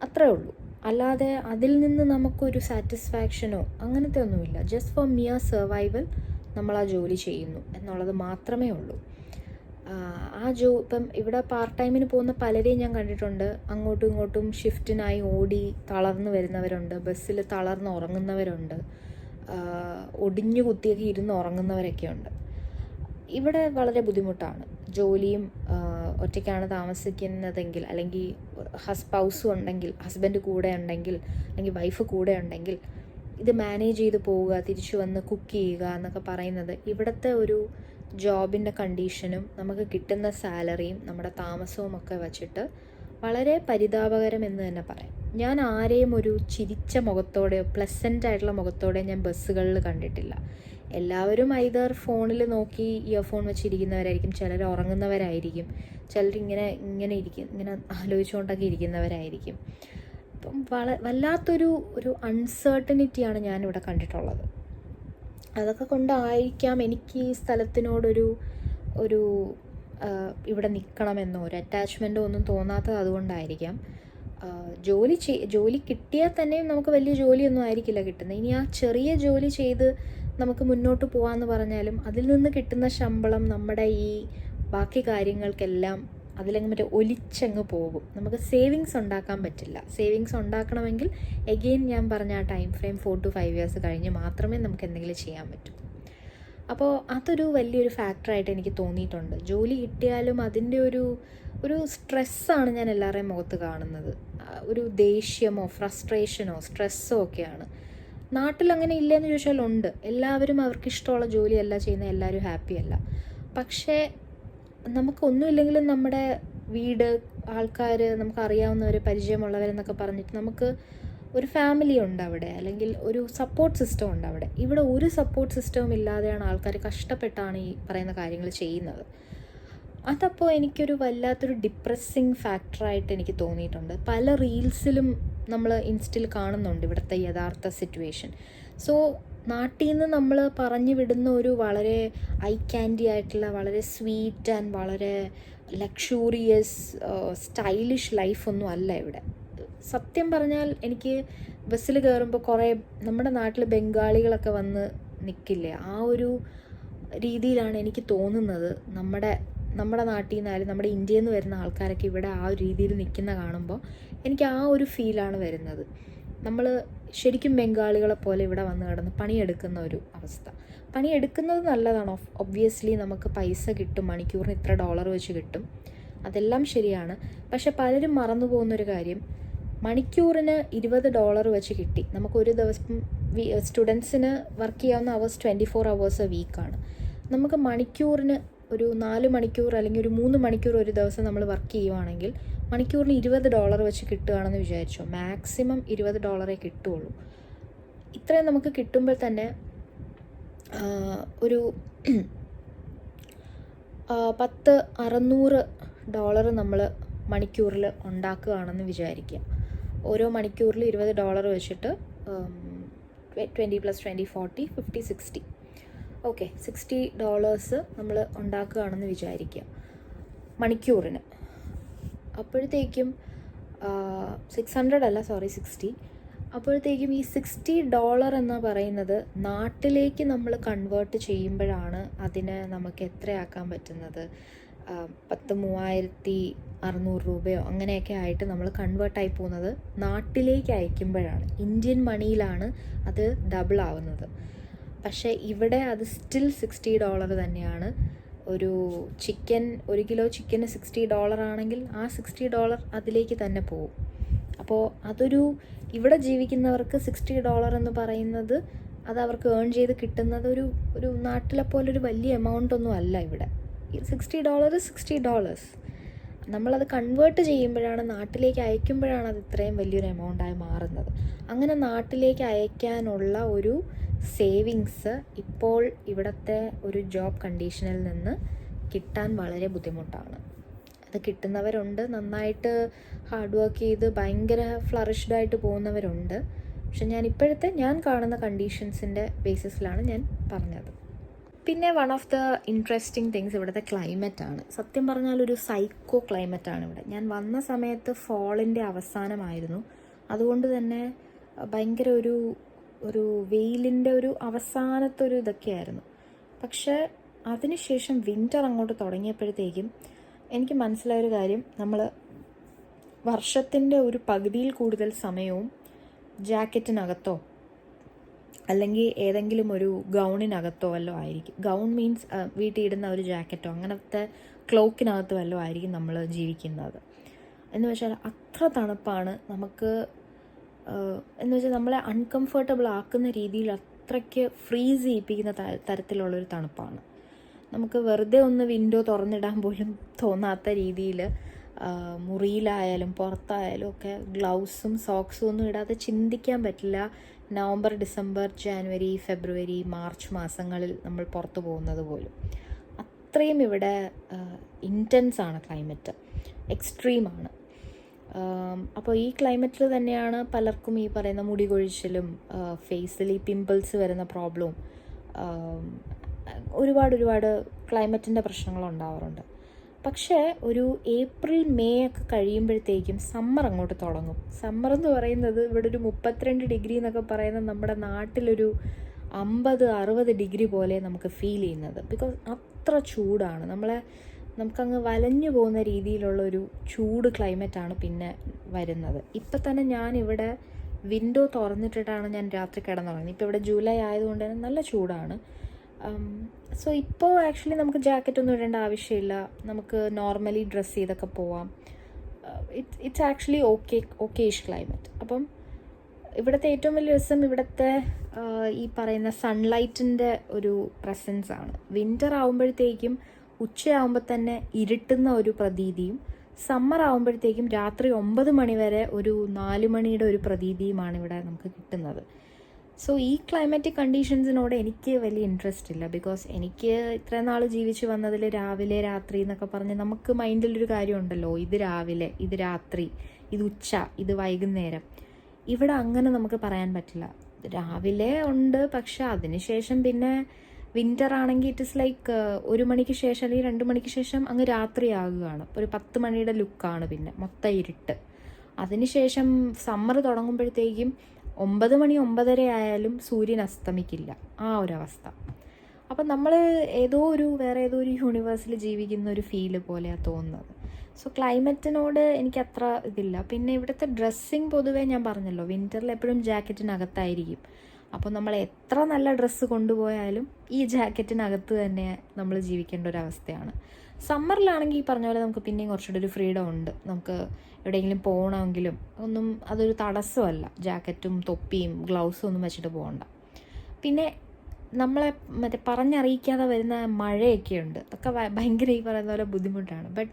അത്രേ ഉള്ളൂ. അല്ലാതെ അതിൽ നിന്ന് നമുക്കൊരു സാറ്റിസ്ഫാക്ഷനോ അങ്ങനത്തെ ഒന്നുമില്ല. ജസ്റ്റ് ഫോർ മിയർ സർവൈവൽ നമ്മൾ ആ ജോലി ചെയ്യുന്നു എന്നുള്ളത് മാത്രമേ ഉള്ളൂ. ഇപ്പം ഇവിടെ പാർട്ട് ടൈമിന് പോകുന്ന പലരെയും ഞാൻ കണ്ടിട്ടുണ്ട്. അങ്ങോട്ടും ഇങ്ങോട്ടും ഷിഫ്റ്റിനായി ഓടി തളർന്നു വരുന്നവരുണ്ട്, ബസ്സിൽ തളർന്ന് ഉറങ്ങുന്നവരുണ്ട്, ഒടിഞ്ഞു കുത്തിയൊക്കെ ഇരുന്ന് ഉറങ്ങുന്നവരൊക്കെ ഉണ്ട്. ഇവിടെ വളരെ ബുദ്ധിമുട്ടാണ്. ജോലിയും ഒറ്റയ്ക്കാണ് താമസിക്കുന്നതെങ്കിൽ, അല്ലെങ്കിൽ സ്പൗസും ഉണ്ടെങ്കിൽ, ഹസ്ബൻഡ് കൂടെ ഉണ്ടെങ്കിൽ, അല്ലെങ്കിൽ വൈഫ് കൂടെ ഉണ്ടെങ്കിൽ ഇത് മാനേജ് ചെയ്ത് പോവുക, തിരിച്ചു വന്ന് കുക്ക് ചെയ്യുക എന്നൊക്കെ പറയുന്നത് ഇവിടുത്തെ ഒരു ജോബിൻ്റെ കണ്ടീഷനും നമുക്ക് കിട്ടുന്ന സാലറിയും നമ്മുടെ താമസവും ഒക്കെ വച്ചിട്ട് വളരെ പരിതാപകരം എന്ന് തന്നെ പറയാം. ഞാൻ ആരെയും ഒരു ചിരിച്ച മുഖത്തോടെയോ പ്ലസൻ്റ് ആയിട്ടുള്ള മുഖത്തോടെയോ ഞാൻ ബസ്സുകളിൽ കണ്ടിട്ടില്ല. എല്ലാവരും ഐദർ ഫോണിൽ നോക്കി ഇയർഫോൺ വെച്ചിരിക്കുന്നവരായിരിക്കും, ചിലർ ഉറങ്ങുന്നവരായിരിക്കും, ചിലർ ഇങ്ങനെ ആലോചിച്ചുകൊണ്ടൊക്കെ ഇരിക്കുന്നവരായിരിക്കും. അപ്പം വല്ലാത്തൊരു അൺസർട്ടനിറ്റിയാണ് ഞാനിവിടെ കണ്ടിട്ടുള്ളത്. അതൊക്കെ കൊണ്ടായിരിക്കാം എനിക്ക് ഈ സ്ഥലത്തിനോടൊരു ഇവിടെ നിൽക്കണമെന്നോ ഒരു അറ്റാച്ച്മെൻറ്റോ ഒന്നും തോന്നാത്തത് അതുകൊണ്ടായിരിക്കാം. ജോലി കിട്ടിയാൽ തന്നെയും നമുക്ക് വലിയ ജോലിയൊന്നും ആയിരിക്കില്ല കിട്ടുന്നത്. ഇനി ആ ചെറിയ ജോലി ചെയ്ത് നമുക്ക് മുന്നോട്ട് പോകാമെന്ന് പറഞ്ഞാലും അതിൽ നിന്ന് കിട്ടുന്ന ശമ്പളം നമ്മുടെ ഈ ബാക്കി കാര്യങ്ങൾക്കെല്ലാം അതിലങ്ങ് ഒലിച്ചങ്ങ് പോകും. നമുക്ക് സേവിങ്സ് ഉണ്ടാക്കാൻ പറ്റില്ല. സേവിങ്സ് ഉണ്ടാക്കണമെങ്കിൽ എഗെയിൻ ഞാൻ പറഞ്ഞ ആ ടൈം ഫ്രെയിം 4 to 5 years കഴിഞ്ഞ് മാത്രമേ നമുക്ക് എന്തെങ്കിലും ചെയ്യാൻ പറ്റൂ. അപ്പോൾ അതൊരു വലിയൊരു ഫാക്ടറായിട്ട് എനിക്ക് തോന്നിയിട്ടുണ്ട്. ജോലി കിട്ടിയാലും അതിൻ്റെ ഒരു സ്ട്രെസ്സാണ് ഞാൻ എല്ലാവരുടെയും മുഖത്ത് കാണുന്നത്. ഒരു ദേഷ്യമോ ഫ്രസ്ട്രേഷനോ സ്ട്രെസ്സോ ഒക്കെയാണ്. നാട്ടിൽ അങ്ങനെ ഇല്ലയെന്ന് ചോദിച്ചാൽ ഉണ്ട്. എല്ലാവരും അവർക്ക് ഇഷ്ടമുള്ള ജോലിയല്ല ചെയ്യുന്നത്, എല്ലാവരും ഹാപ്പിയല്ല. പക്ഷേ നമുക്കൊന്നുമില്ലെങ്കിലും നമ്മുടെ വീട്, ആൾക്കാർ, നമുക്കറിയാവുന്നവർ, പരിചയമുള്ളവരെന്നൊക്കെ പറഞ്ഞിട്ട് നമുക്ക് ഒരു ഫാമിലി ഉണ്ട് അവിടെ, അല്ലെങ്കിൽ ഒരു സപ്പോർട്ട് സിസ്റ്റം ഉണ്ട് അവിടെ. ഇവിടെ ഒരു സപ്പോർട്ട് സിസ്റ്റവും ഇല്ലാതെയാണ് ആൾക്കാർ കഷ്ടപ്പെട്ടാണ് ഈ പറയുന്ന കാര്യങ്ങൾ ചെയ്യുന്നത്. അതപ്പോൾ എനിക്കൊരു വല്ലാത്തൊരു ഡിപ്രസ്സിങ് ഫാക്ടറായിട്ട് എനിക്ക് തോന്നിയിട്ടുണ്ട്. പല റീൽസിലും നമ്മൾ ഇൻസ്റ്റയിൽ കാണുന്നുണ്ട് ഇവിടുത്തെ യഥാർത്ഥ സിറ്റുവേഷൻ. സോ നാട്ടിൽ നിന്ന് നമ്മൾ പറഞ്ഞു വിടുന്ന ഒരു വളരെ ഐ ക്യാൻഡി ആയിട്ടുള്ള, വളരെ സ്വീറ്റ് ആൻഡ് വളരെ ലക്ഷൂറിയസ് സ്റ്റൈലിഷ് ലൈഫൊന്നും അല്ല ഇവിടെ. സത്യം പറഞ്ഞാൽ എനിക്ക് ബസ്സിൽ കയറുമ്പോൾ കുറേ നമ്മുടെ നാട്ടിൽ ബംഗാളികളൊക്കെ വന്ന് നിൽക്കില്ലേ, ആ ഒരു രീതിയിലാണ് എനിക്ക് തോന്നുന്നത്. നമ്മുടെ നാട്ടിൽ നിന്നായാലും നമ്മുടെ ഇന്ത്യയിൽ നിന്ന് വരുന്ന ആൾക്കാരൊക്കെ ഇവിടെ ആ ഒരു രീതിയിൽ നിൽക്കുന്ന കാണുമ്പോൾ എനിക്ക് ആ ഒരു ഫീലാണ് വരുന്നത്. നമ്മൾ ശരിക്കും ബംഗാളികളെ പോലെ ഇവിടെ വന്ന് കിടന്ന് പണിയെടുക്കുന്ന ഒരു അവസ്ഥ. പണിയെടുക്കുന്നത് നല്ലതാണ്, ഒബ്വിയസ്ലി നമുക്ക് പൈസ കിട്ടും, മണിക്കൂറിന് ഇത്ര $1 വെച്ച് കിട്ടും, അതെല്ലാം ശരിയാണ്. പക്ഷെ പലരും മറന്നു പോകുന്നൊരു കാര്യം, മണിക്കൂറിന് $20 വെച്ച് കിട്ടി. നമുക്കൊരു ദിവസം സ്റ്റുഡൻസിന് വർക്ക് ചെയ്യാവുന്ന അവേഴ്സ് 24 hours a വീക്കാണ്. നമുക്ക് മണിക്കൂറിന് ഒരു 4 മണിക്കൂർ അല്ലെങ്കിൽ ഒരു 3 മണിക്കൂർ ഒരു ദിവസം നമ്മൾ വർക്ക് ചെയ്യുവാണെങ്കിൽ മണിക്കൂറിന് $20 വെച്ച് കിട്ടുകയാണെന്ന് വിചാരിച്ചോ. മാക്സിമം $20 കിട്ടുള്ളൂ. ഇത്രയും നമുക്ക് കിട്ടുമ്പോൾ തന്നെ ഒരു $600 നമ്മൾ മണിക്കൂറിൽ ഉണ്ടാക്കുകയാണെന്ന് വിചാരിക്കുക. ഓരോ മണിക്കൂറിൽ $20 വെച്ചിട്ട് 20 + 20 40 50 60 ഓക്കെ, $60 നമ്മൾ ഉണ്ടാക്കുകയാണെന്ന് വിചാരിക്കുക മണിക്കൂറിന്. അപ്പോഴത്തേക്കും 60. അപ്പോഴത്തേക്കും ഈ $60 എന്ന് പറയുന്നത് നാട്ടിലേക്ക് നമ്മൾ കൺവേർട്ട് ചെയ്യുമ്പോഴാണ് അതിന് നമുക്ക് എത്രയാക്കാൻ പറ്റുന്നത്, 33,600 രൂപയോ അങ്ങനെയൊക്കെ ആയിട്ട് നമ്മൾ കൺവേർട്ടായി പോകുന്നത് നാട്ടിലേക്ക് അയക്കുമ്പോഴാണ്. ഇന്ത്യൻ മണിയിലാണ് അത് ഡബിൾ ആവുന്നത്. പക്ഷേ ഇവിടെ അത് സ്റ്റിൽ $60 തന്നെയാണ്. ഒരു കിലോ ചിക്കന് $60 ആണെങ്കിൽ ആ $60 അതിലേക്ക് തന്നെ പോകും. അപ്പോൾ ഇവിടെ ജീവിക്കുന്നവർക്ക് $60 എന്ന് പറയുന്നത് അത് അവർക്ക് ഏൺ ചെയ്ത് കിട്ടുന്നത് ഒരു നാട്ടിലെ പോലൊരു വലിയ എമൗണ്ട് ഒന്നും അല്ല. ഇവിടെ $60 നമ്മളത് കൺവേർട്ട് ചെയ്യുമ്പോഴാണ്, നാട്ടിലേക്ക് അയക്കുമ്പോഴാണ് അത് ഇത്രയും വലിയൊരു എമൗണ്ടായി മാറുന്നത്. അങ്ങനെ നാട്ടിലേക്ക് അയക്കാനുള്ള ഒരു സേവിങ്സ് ഇപ്പോൾ ഇവിടുത്തെ ഒരു ജോബ് കണ്ടീഷനിൽ നിന്ന് കിട്ടാൻ വളരെ ബുദ്ധിമുട്ടാണ്. അത് കിട്ടുന്നവരുണ്ട്, നന്നായിട്ട് ഹാർഡ് വർക്ക് ചെയ്ത് ഭയങ്കര ഫ്ലറിഷ്ഡായിട്ട് പോകുന്നവരുണ്ട്. പക്ഷെ ഞാൻ കാണുന്ന കണ്ടീഷൻസിൻ്റെ ബേസിസിലാണ് ഞാൻ പറഞ്ഞത്. പിന്നെ one of the interesting things ഇവിടുത്തെ ക്ലൈമറ്റാണ്. സത്യം പറഞ്ഞാൽ ഒരു സൈക്കോ ക്ലൈമറ്റാണ് ഇവിടെ. ഞാൻ വന്ന സമയത്ത് ഫാളിൻ്റെ അവസാനമായിരുന്നു, അതുകൊണ്ട് തന്നെ ഭയങ്കര ഒരു വെയിലിൻ്റെ ഒരു അവസാനത്തെ ഒരു ഇതൊക്കെയായിരുന്നു. പക്ഷേ അതിനുശേഷം വിൻ്റർ അങ്ങോട്ട് തുടങ്ങിയപ്പോഴത്തേക്കും എനിക്ക് മനസ്സിലായൊരു കാര്യം, നമ്മൾ വർഷത്തിൻ്റെ ഒരു പകുതിയിൽ കൂടുതൽ സമയവും ജാക്കറ്റിനകത്തോ അല്ലെങ്കിൽ ഏതെങ്കിലും ഒരു ഗൗണിനകത്തോ വല്ലതും ആയിരിക്കും. ഗൗൺ മീൻസ് വീട്ടിൽ ഇടുന്ന ഒരു ജാക്കറ്റോ അങ്ങനത്തെ ക്ലോക്കിനകത്ത് വല്ലതും ആയിരിക്കും നമ്മൾ ജീവിക്കുന്നത്. എന്ന് വെച്ചാൽ അത്ര തണുപ്പാണ് നമുക്ക്. എന്ന് വെച്ചാൽ നമ്മളെ അൺകംഫർട്ടബിൾ ആക്കുന്ന രീതിയിൽ അത്രയ്ക്ക് ഫ്രീസ് ചെയ്യിപ്പിക്കുന്ന തരത്തിലുള്ളൊരു തണുപ്പാണ്. നമുക്ക് വെറുതെ ഒന്ന് വിൻഡോ തുറന്നിടാൻ പോലും തോന്നാത്ത രീതിയിൽ മുറിയിലായാലും പുറത്തായാലും ഒക്കെ ഗ്ലൗസും സോക്സും ഒന്നും ഇടാതെ ചിന്തിക്കാൻ പറ്റില്ല നവംബർ, ഡിസംബർ, ജാനുവരി, ഫെബ്രുവരി, മാർച്ച് മാസങ്ങളിൽ നമ്മൾ പുറത്തു പോകുന്നത് പോലും. അത്രയും ഇവിടെ ഇൻറ്റൻസ് ആണ് ക്ലൈമറ്റ്, എക്സ്ട്രീമാണ്. അപ്പോൾ ഈ ക്ലൈമറ്റിൽ തന്നെയാണ് പലർക്കും ഈ പറയുന്ന മുടി കൊഴിച്ചിലും ഫേസിൽ ഈ പിമ്പിൾസ് വരുന്ന പ്രോബ്ലവും ഒരുപാട് ക്ലൈമറ്റിൻ്റെ പ്രശ്നങ്ങളുണ്ടാവാറുണ്ട്. പക്ഷേ ഒരു ഏപ്രിൽ മെയ് ഒക്കെ കഴിയുമ്പോഴത്തേക്കും സമ്മർ അങ്ങോട്ട് തുടങ്ങും. സമ്മർ എന്ന് പറയുന്നത് ഇവിടെ ഒരു 32 ഡിഗ്രി എന്നൊക്കെ പറയുന്ന നമ്മുടെ നാട്ടിലൊരു 50-60 ഡിഗ്രി പോലെ നമുക്ക് ഫീൽ ചെയ്യുന്നത്. ബിക്കോസ് അത്ര ചൂടാണ്. നമുക്കങ്ങ് വലഞ്ഞു പോകുന്ന രീതിയിലുള്ളൊരു ചൂട് ക്ലൈമറ്റാണ് പിന്നെ വരുന്നത്. ഇപ്പം തന്നെ ഞാനിവിടെ വിൻഡോ തുറന്നിട്ടിട്ടാണ് ഞാൻ രാത്രി കിടന്നുറങ്ങുന്നത്. ഇപ്പോൾ ഇവിടെ ജൂലൈ ആയതുകൊണ്ട് തന്നെ നല്ല ചൂടാണ്. സോ ഇപ്പോൾ ആക്ച്വലി നമുക്ക് ജാക്കറ്റൊന്നും ഇടേണ്ട ആവശ്യമില്ല, നമുക്ക് നോർമലി ഡ്രസ്സ് ചെയ്തൊക്കെ പോവാം. It's actually okayish climate. അപ്പം ഇവിടുത്തെ ഏറ്റവും വലിയ രസം ഇവിടുത്തെ ഈ പറയുന്ന സൺലൈറ്റിൻ്റെ ഒരു പ്രസൻസ് ആണ്. വിൻ്റർ ആകുമ്പോഴത്തേക്കും ഉച്ചയാകുമ്പോൾ തന്നെ ഇരുട്ടുന്ന ഒരു പ്രതീതിയും, സമ്മർ ആകുമ്പോഴത്തേക്കും രാത്രി 9 മണി വരെ ഒരു 4 മണിയുടെ ഒരു പ്രതീതിയുമാണ് ഇവിടെ നമുക്ക് കിട്ടുന്നത്. സോ ഈ ക്ലൈമാറ്റിക് കണ്ടീഷൻസിനോട് എനിക്ക് വലിയ ഇൻട്രസ്റ്റ് ഇല്ല. ബിക്കോസ് എനിക്ക് ഇത്രയും നാൾ ജീവിച്ച് വന്നതിൽ രാവിലെ രാത്രി എന്നൊക്കെ പറഞ്ഞ് നമുക്ക് മൈൻഡിലൊരു കാര്യമുണ്ടല്ലോ, ഇത് രാവിലെ, ഇത് രാത്രി, ഇത് ഉച്ച, ഇത് വൈകുന്നേരം. ഇവിടെ അങ്ങനെ നമുക്ക് പറയാൻ പറ്റില്ല. രാവിലെ ഉണ്ട്, പക്ഷെ അതിനുശേഷം പിന്നെ വിൻ്റർ ആണെങ്കിൽ ഇറ്റ് ഇസ് ലൈക്ക് 1 മണിക്ക് ശേഷം അല്ലെങ്കിൽ 2 മണിക്ക് ശേഷം അങ്ങ് രാത്രി ആകുകയാണ്. ഒരു 10 മണിയുടെ ലുക്കാണ്, പിന്നെ മൊത്തം ഇരുട്ട്. അതിനുശേഷം സമ്മർ തുടങ്ങുമ്പോഴത്തേക്കും 9 മണി 9:30 ആയാലും സൂര്യൻ അസ്തമിക്കില്ല, ആ ഒരവസ്ഥ. അപ്പം നമ്മൾ വേറെ ഏതോ ഒരു യൂണിവേഴ്സിൽ ജീവിക്കുന്ന ഒരു ഫീല് പോലെയാണ് തോന്നുന്നത്. സോ ക്ലൈമറ്റിനോട് എനിക്ക് അത്ര ഇതില്ല. പിന്നെ ഇവിടുത്തെ ഡ്രസ്സിങ് പൊതുവേ ഞാൻ പറഞ്ഞല്ലോ, വിൻ്ററിൽ എപ്പോഴും ജാക്കറ്റിനകത്തായിരിക്കും. അപ്പോൾ നമ്മൾ എത്ര നല്ല ഡ്രസ്സ് കൊണ്ടുപോയാലും ഈ ജാക്കറ്റിനകത്ത് തന്നെ നമ്മൾ ജീവിക്കേണ്ട ഒരു അവസ്ഥയാണ്. സമ്മറിലാണെങ്കിൽ ഈ പറഞ്ഞ പോലെ നമുക്ക് പിന്നെയും കുറച്ചുകൂടി ഒരു ഫ്രീഡം ഉണ്ട്. നമുക്ക് എവിടെയെങ്കിലും പോകണമെങ്കിലും ഒന്നും അതൊരു തടസ്സമല്ല, ജാക്കറ്റും തൊപ്പിയും ഗ്ലൗസും ഒന്നും വെച്ചിട്ട് പോകണ്ട. പിന്നെ നമ്മളെ പറഞ്ഞറിയിക്കാതെ വരുന്ന മഴയൊക്കെ ഉണ്ട്, അതൊക്കെ ഭയങ്കര ഈ പറയുന്ന പോലെ ബുദ്ധിമുട്ടാണ്. ബട്ട്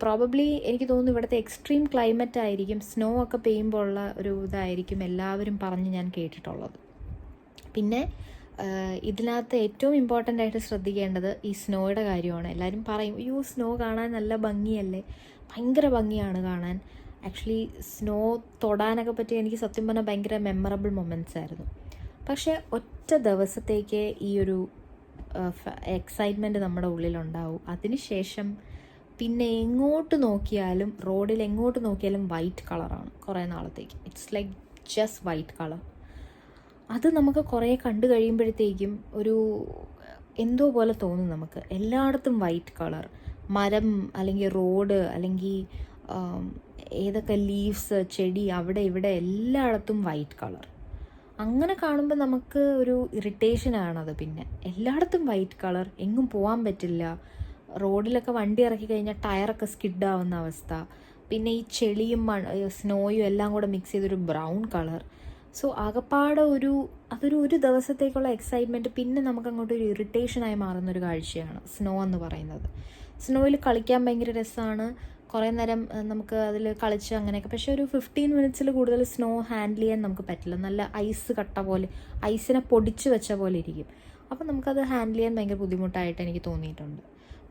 പ്രോബബ്ലി എനിക്ക് തോന്നുന്നു ഇവിടുത്തെ എക്സ്ട്രീം ക്ലൈമറ്റ് ആയിരിക്കും, സ്നോ ഒക്കെ പെയ്യുമ്പോൾ ഉള്ള ഒരു ഇതായിരിക്കും എല്ലാവരും പറഞ്ഞ് ഞാൻ കേട്ടിട്ടുള്ളത്. പിന്നെ ഇതിനകത്ത് ഏറ്റവും ഇമ്പോർട്ടൻ്റ് ആയിട്ട് ശ്രദ്ധിക്കേണ്ടത് ഈ സ്നോയുടെ കാര്യമാണ്. എല്ലാവരും പറയും, അയ്യോ സ്നോ കാണാൻ നല്ല ഭംഗിയല്ലേ, ഭയങ്കര ഭംഗിയാണ് കാണാൻ. ആക്ച്വലി സ്നോ തൊടാനൊക്കെ പറ്റി എനിക്ക് സത്യം പറഞ്ഞാൽ ഭയങ്കര മെമ്മറബിൾ മൊമെൻറ്റ്സ് ആയിരുന്നു. പക്ഷേ ഒറ്റ ദിവസത്തേക്ക് ഈ ഒരു എക്സൈറ്റ്മെൻറ്റ് നമ്മുടെ ഉള്ളിലുണ്ടാവും. അതിനുശേഷം പിന്നെ എങ്ങോട്ട് നോക്കിയാലും, റോഡിൽ എങ്ങോട്ട് നോക്കിയാലും വൈറ്റ് കളറാണ് കുറേ നാളത്തേക്ക്. It's like just white colour. അത് നമുക്ക് കുറേ കണ്ടു കഴിയുമ്പോഴത്തേക്കും ഒരു എന്തോ പോലെ തോന്നും നമുക്ക്. എല്ലായിടത്തും വൈറ്റ് കളർ, മരം അല്ലെങ്കിൽ റോഡ് അല്ലെങ്കിൽ ഏതൊക്കെ ലീവ്സ്, ചെടി, അവിടെ ഇവിടെ എല്ലായിടത്തും വൈറ്റ് കളർ. അങ്ങനെ കാണുമ്പോൾ നമുക്ക് ഒരു ഇറിറ്റേഷനാണത്. പിന്നെ എല്ലായിടത്തും വൈറ്റ് കളർ, എങ്ങും പോകാൻ പറ്റില്ല. റോഡിലൊക്കെ വണ്ടി ഇറക്കി കഴിഞ്ഞാൽ ടയറൊക്കെ സ്കിഡാവുന്ന അവസ്ഥ. പിന്നെ ഈ ചെളിയും സ്നോയും എല്ലാം കൂടെ മിക്സ് ചെയ്തൊരു ബ്രൗൺ കളർ. സോ ആകപ്പാടെ അതൊരു ദിവസത്തേക്കുള്ള എക്സൈറ്റ്മെൻറ്റ് പിന്നെ നമുക്കങ്ങോട്ട് ഒരു ഇറിറ്റേഷനായി മാറുന്നൊരു കാഴ്ചയാണ് സ്നോ എന്ന് പറയുന്നത്. സ്നോയിൽ കളിക്കാൻ ഭയങ്കര രസമാണ്, കുറേ നേരം നമുക്ക് അതിൽ കളിച്ച് അങ്ങനെയൊക്കെ. പക്ഷേ ഒരു 15 മിനിറ്റ്സിൽ കൂടുതൽ സ്നോ ഹാൻഡിൽ ചെയ്യാൻ നമുക്ക് പറ്റില്ല. നല്ല ഐസ് കട്ട പോലെ, ഐസിനെ പൊടിച്ച് വെച്ച പോലെ ഇരിക്കും. അപ്പം നമുക്കത് ഹാൻഡിൽ ചെയ്യാൻ ഭയങ്കര ബുദ്ധിമുട്ടായിട്ട് എനിക്ക് തോന്നിയിട്ടുണ്ട്.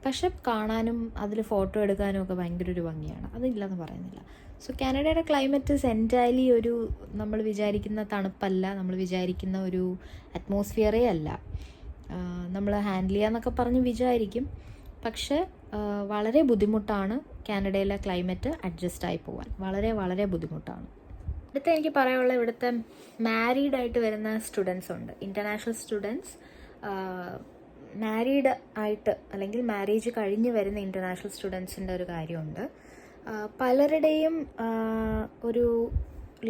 പക്ഷെ കാണാനും അതിൽ ഫോട്ടോ എടുക്കാനും ഒക്കെ ഭയങ്കര ഒരു ഭംഗിയാണ്, അതില്ലെന്ന് പറയുന്നില്ല. സോ കാനഡയുടെ ക്ലൈമറ്റ് എൻറ്റയർലി ഒരു നമ്മൾ വിചാരിക്കുന്ന തണുപ്പല്ല, നമ്മൾ വിചാരിക്കുന്ന ഒരു അറ്റ്മോസ്ഫിയറേ അല്ല. നമ്മൾ ഹാൻഡിൽ ചെയ്യാന്നൊക്കെ പറഞ്ഞ് വിചാരിക്കും, പക്ഷേ വളരെ ബുദ്ധിമുട്ടാണ് കാനഡയിലെ ക്ലൈമറ്റ് അഡ്ജസ്റ്റ് ആയി പോകാൻ. വളരെ വളരെ ബുദ്ധിമുട്ടാണ്. അടുത്ത എനിക്ക് പറയാനുള്ള ഇവിടുത്തെ മാരീഡായിട്ട് വരുന്ന സ്റ്റുഡൻസ് ഉണ്ട്, ഇൻ്റർനാഷണൽ സ്റ്റുഡൻസ്. മാരീഡ് ആയിട്ട് അല്ലെങ്കിൽ മാരേജ് കഴിഞ്ഞ് വരുന്ന ഇൻ്റർനാഷണൽ സ്റ്റുഡൻസിൻ്റെ ഒരു കാര്യമുണ്ട്. പലരുടെയും ഒരു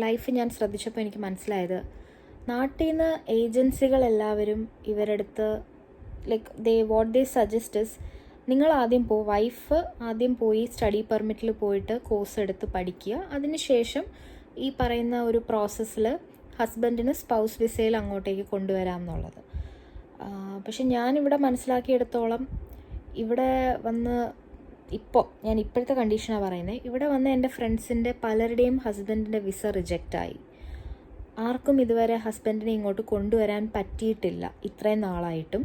ലൈഫ് ഞാൻ ശ്രദ്ധിച്ചപ്പോൾ എനിക്ക് മനസ്സിലായത്, നാട്ടിൽ നിന്ന് ഏജൻസികളെല്ലാവരും ഇവരടുത്ത് വാട്ട് ദേ സജസ്റ്റ് ഇസ്, നിങ്ങൾ ആദ്യം വൈഫ് ആദ്യം പോയി സ്റ്റഡി പെർമിറ്റിൽ പോയിട്ട് കോഴ്സ് എടുത്ത് പഠിക്കുക, അതിനുശേഷം ഈ പറയുന്ന ഒരു പ്രോസസ്സിൽ ഹസ്ബൻഡിന് സ്പൗസ് വിസയിൽ അങ്ങോട്ടേക്ക് കൊണ്ടുവരാം എന്നുള്ളത്. പക്ഷെ ഞാനിവിടെ മനസ്സിലാക്കിയെടുത്തോളം ഇവിടെ വന്ന് ഞാൻ ഇപ്പോഴത്തെ കണ്ടീഷനാണ് പറയുന്നത്, ഇവിടെ വന്ന് എൻ്റെ ഫ്രണ്ട്സിൻ്റെ പലരുടെയും ഹസ്ബൻഡിൻ്റെ വിസ റിജക്റ്റായി. ആർക്കും ഇതുവരെ ഹസ്ബൻഡിനെ ഇങ്ങോട്ട് കൊണ്ടുവരാൻ പറ്റിയിട്ടില്ല ഇത്രയും നാളായിട്ടും.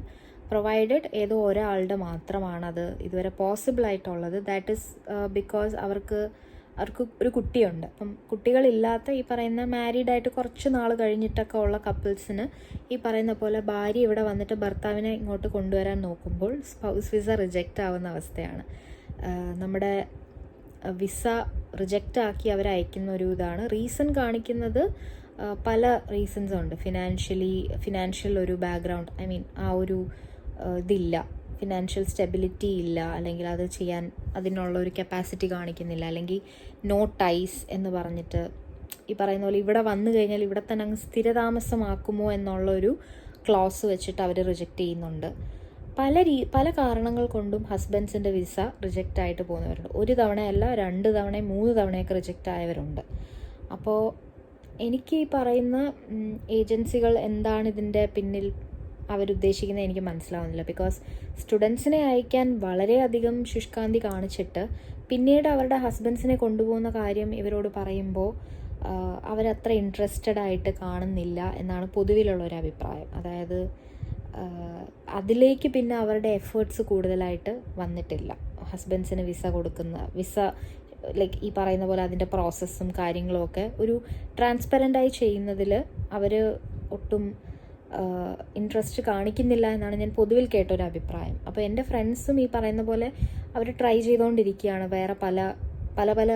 പ്രൊവൈഡഡ് ഏതോ ഒരാളുടെ മാത്രമാണത് ഇതുവരെ പോസിബിൾ ആയിട്ടുള്ളത്. ദാറ്റ് ഈസ് ബിക്കോസ് അവർക്ക് ഒരു കുട്ടിയുണ്ട്. അപ്പം കുട്ടികളില്ലാത്ത ഈ പറയുന്ന മാരീഡായിട്ട് കുറച്ച് നാൾ കഴിഞ്ഞിട്ടൊക്കെ ഉള്ള കപ്പിൾസിന് ഈ പറയുന്ന പോലെ ഭാര്യ ഇവിടെ വന്നിട്ട് ഭർത്താവിനെ ഇങ്ങോട്ട് കൊണ്ടുവരാൻ നോക്കുമ്പോൾ സ്പൗസ് വിസ റിജക്റ്റ് ആവുന്ന അവസ്ഥയാണ്. നമ്മുടെ വിസ റിജക്റ്റ് ആക്കി അവരയക്കുന്ന ഒരു ഇതാണ്. റീസൺ കാണിക്കുന്നത് പല റീസൺസ് ഉണ്ട്. ഫിനാൻഷ്യൽ ഒരു ബാക്ക്ഗ്രൗണ്ട്, ആ ഒരു ഇതില്ല, ഫിനാൻഷ്യൽ സ്റ്റെബിലിറ്റി ഇല്ല, അല്ലെങ്കിൽ അത് ചെയ്യാൻ അതിനുള്ള ഒരു കപ്പാസിറ്റി കാണിക്കുന്നില്ല, അല്ലെങ്കിൽ നോ ടൈസ് എന്ന് പറഞ്ഞിട്ട് ഈ പറയുന്ന പോലെ ഇവിടെ വന്നു കഴിഞ്ഞാൽ ഇവിടെ തന്നെ അങ്ങ് സ്ഥിരതാമസമാക്കുമോ എന്നുള്ളൊരു ക്ലോസ് വെച്ചിട്ട് അവർ റിജക്റ്റ് ചെയ്യുന്നുണ്ട്. പല കാരണങ്ങൾ കൊണ്ടും ഹസ്ബൻഡ്സിൻ്റെ വിസ റിജക്റ്റ് ആയിട്ട് പോകുന്നവരുണ്ട്. ഒരു തവണയല്ല, 2 തവണയും 3 തവണയൊക്കെ റിജക്റ്റ് ആയവരുണ്ട്. അപ്പോൾ എനിക്ക് ഈ പറയുന്ന ഏജൻസികൾ എന്താണ് ഇതിൻ്റെ പിന്നിൽ അവരുദ്ദേശിക്കുന്നത് എനിക്ക് മനസ്സിലാവുന്നില്ല. ബിക്കോസ് സ്റ്റുഡൻസിനെ അയക്കാൻ വളരെയധികം ശുഷ്കാന്തി കാണിച്ചിട്ട് പിന്നീട് അവരുടെ ഹസ്ബൻഡ്സിനെ കൊണ്ടുപോകുന്ന കാര്യം ഇവരോട് പറയുമ്പോൾ അവരത്ര ഇൻട്രസ്റ്റഡ് ആയിട്ട് കാണുന്നില്ല എന്നാണ് പൊതുവിലുള്ള ഒരു അഭിപ്രായം. അതായത് അതിലേക്ക് പിന്നെ അവരുടെ എഫേർട്സ് കൂടുതലായിട്ട് വന്നിട്ടില്ല. ഹസ്ബൻഡ്സിന് വിസ ഈ പറയുന്ന പോലെ അതിൻ്റെ പ്രോസസ്സും കാര്യങ്ങളും ഒക്കെ ഒരു ട്രാൻസ്പെറൻ്റായി ചെയ്യുന്നതിൽ അവർ ഒട്ടും ഇൻട്രസ്റ്റ് കാണിക്കുന്നില്ല എന്നാണ് ഞാൻ പൊതുവിൽ കേട്ടൊരു അഭിപ്രായം. അപ്പോൾ എൻ്റെ ഫ്രണ്ട്സും ഈ പറയുന്ന പോലെ അവർ ട്രൈ ചെയ്തുകൊണ്ടിരിക്കുകയാണ് വേറെ പല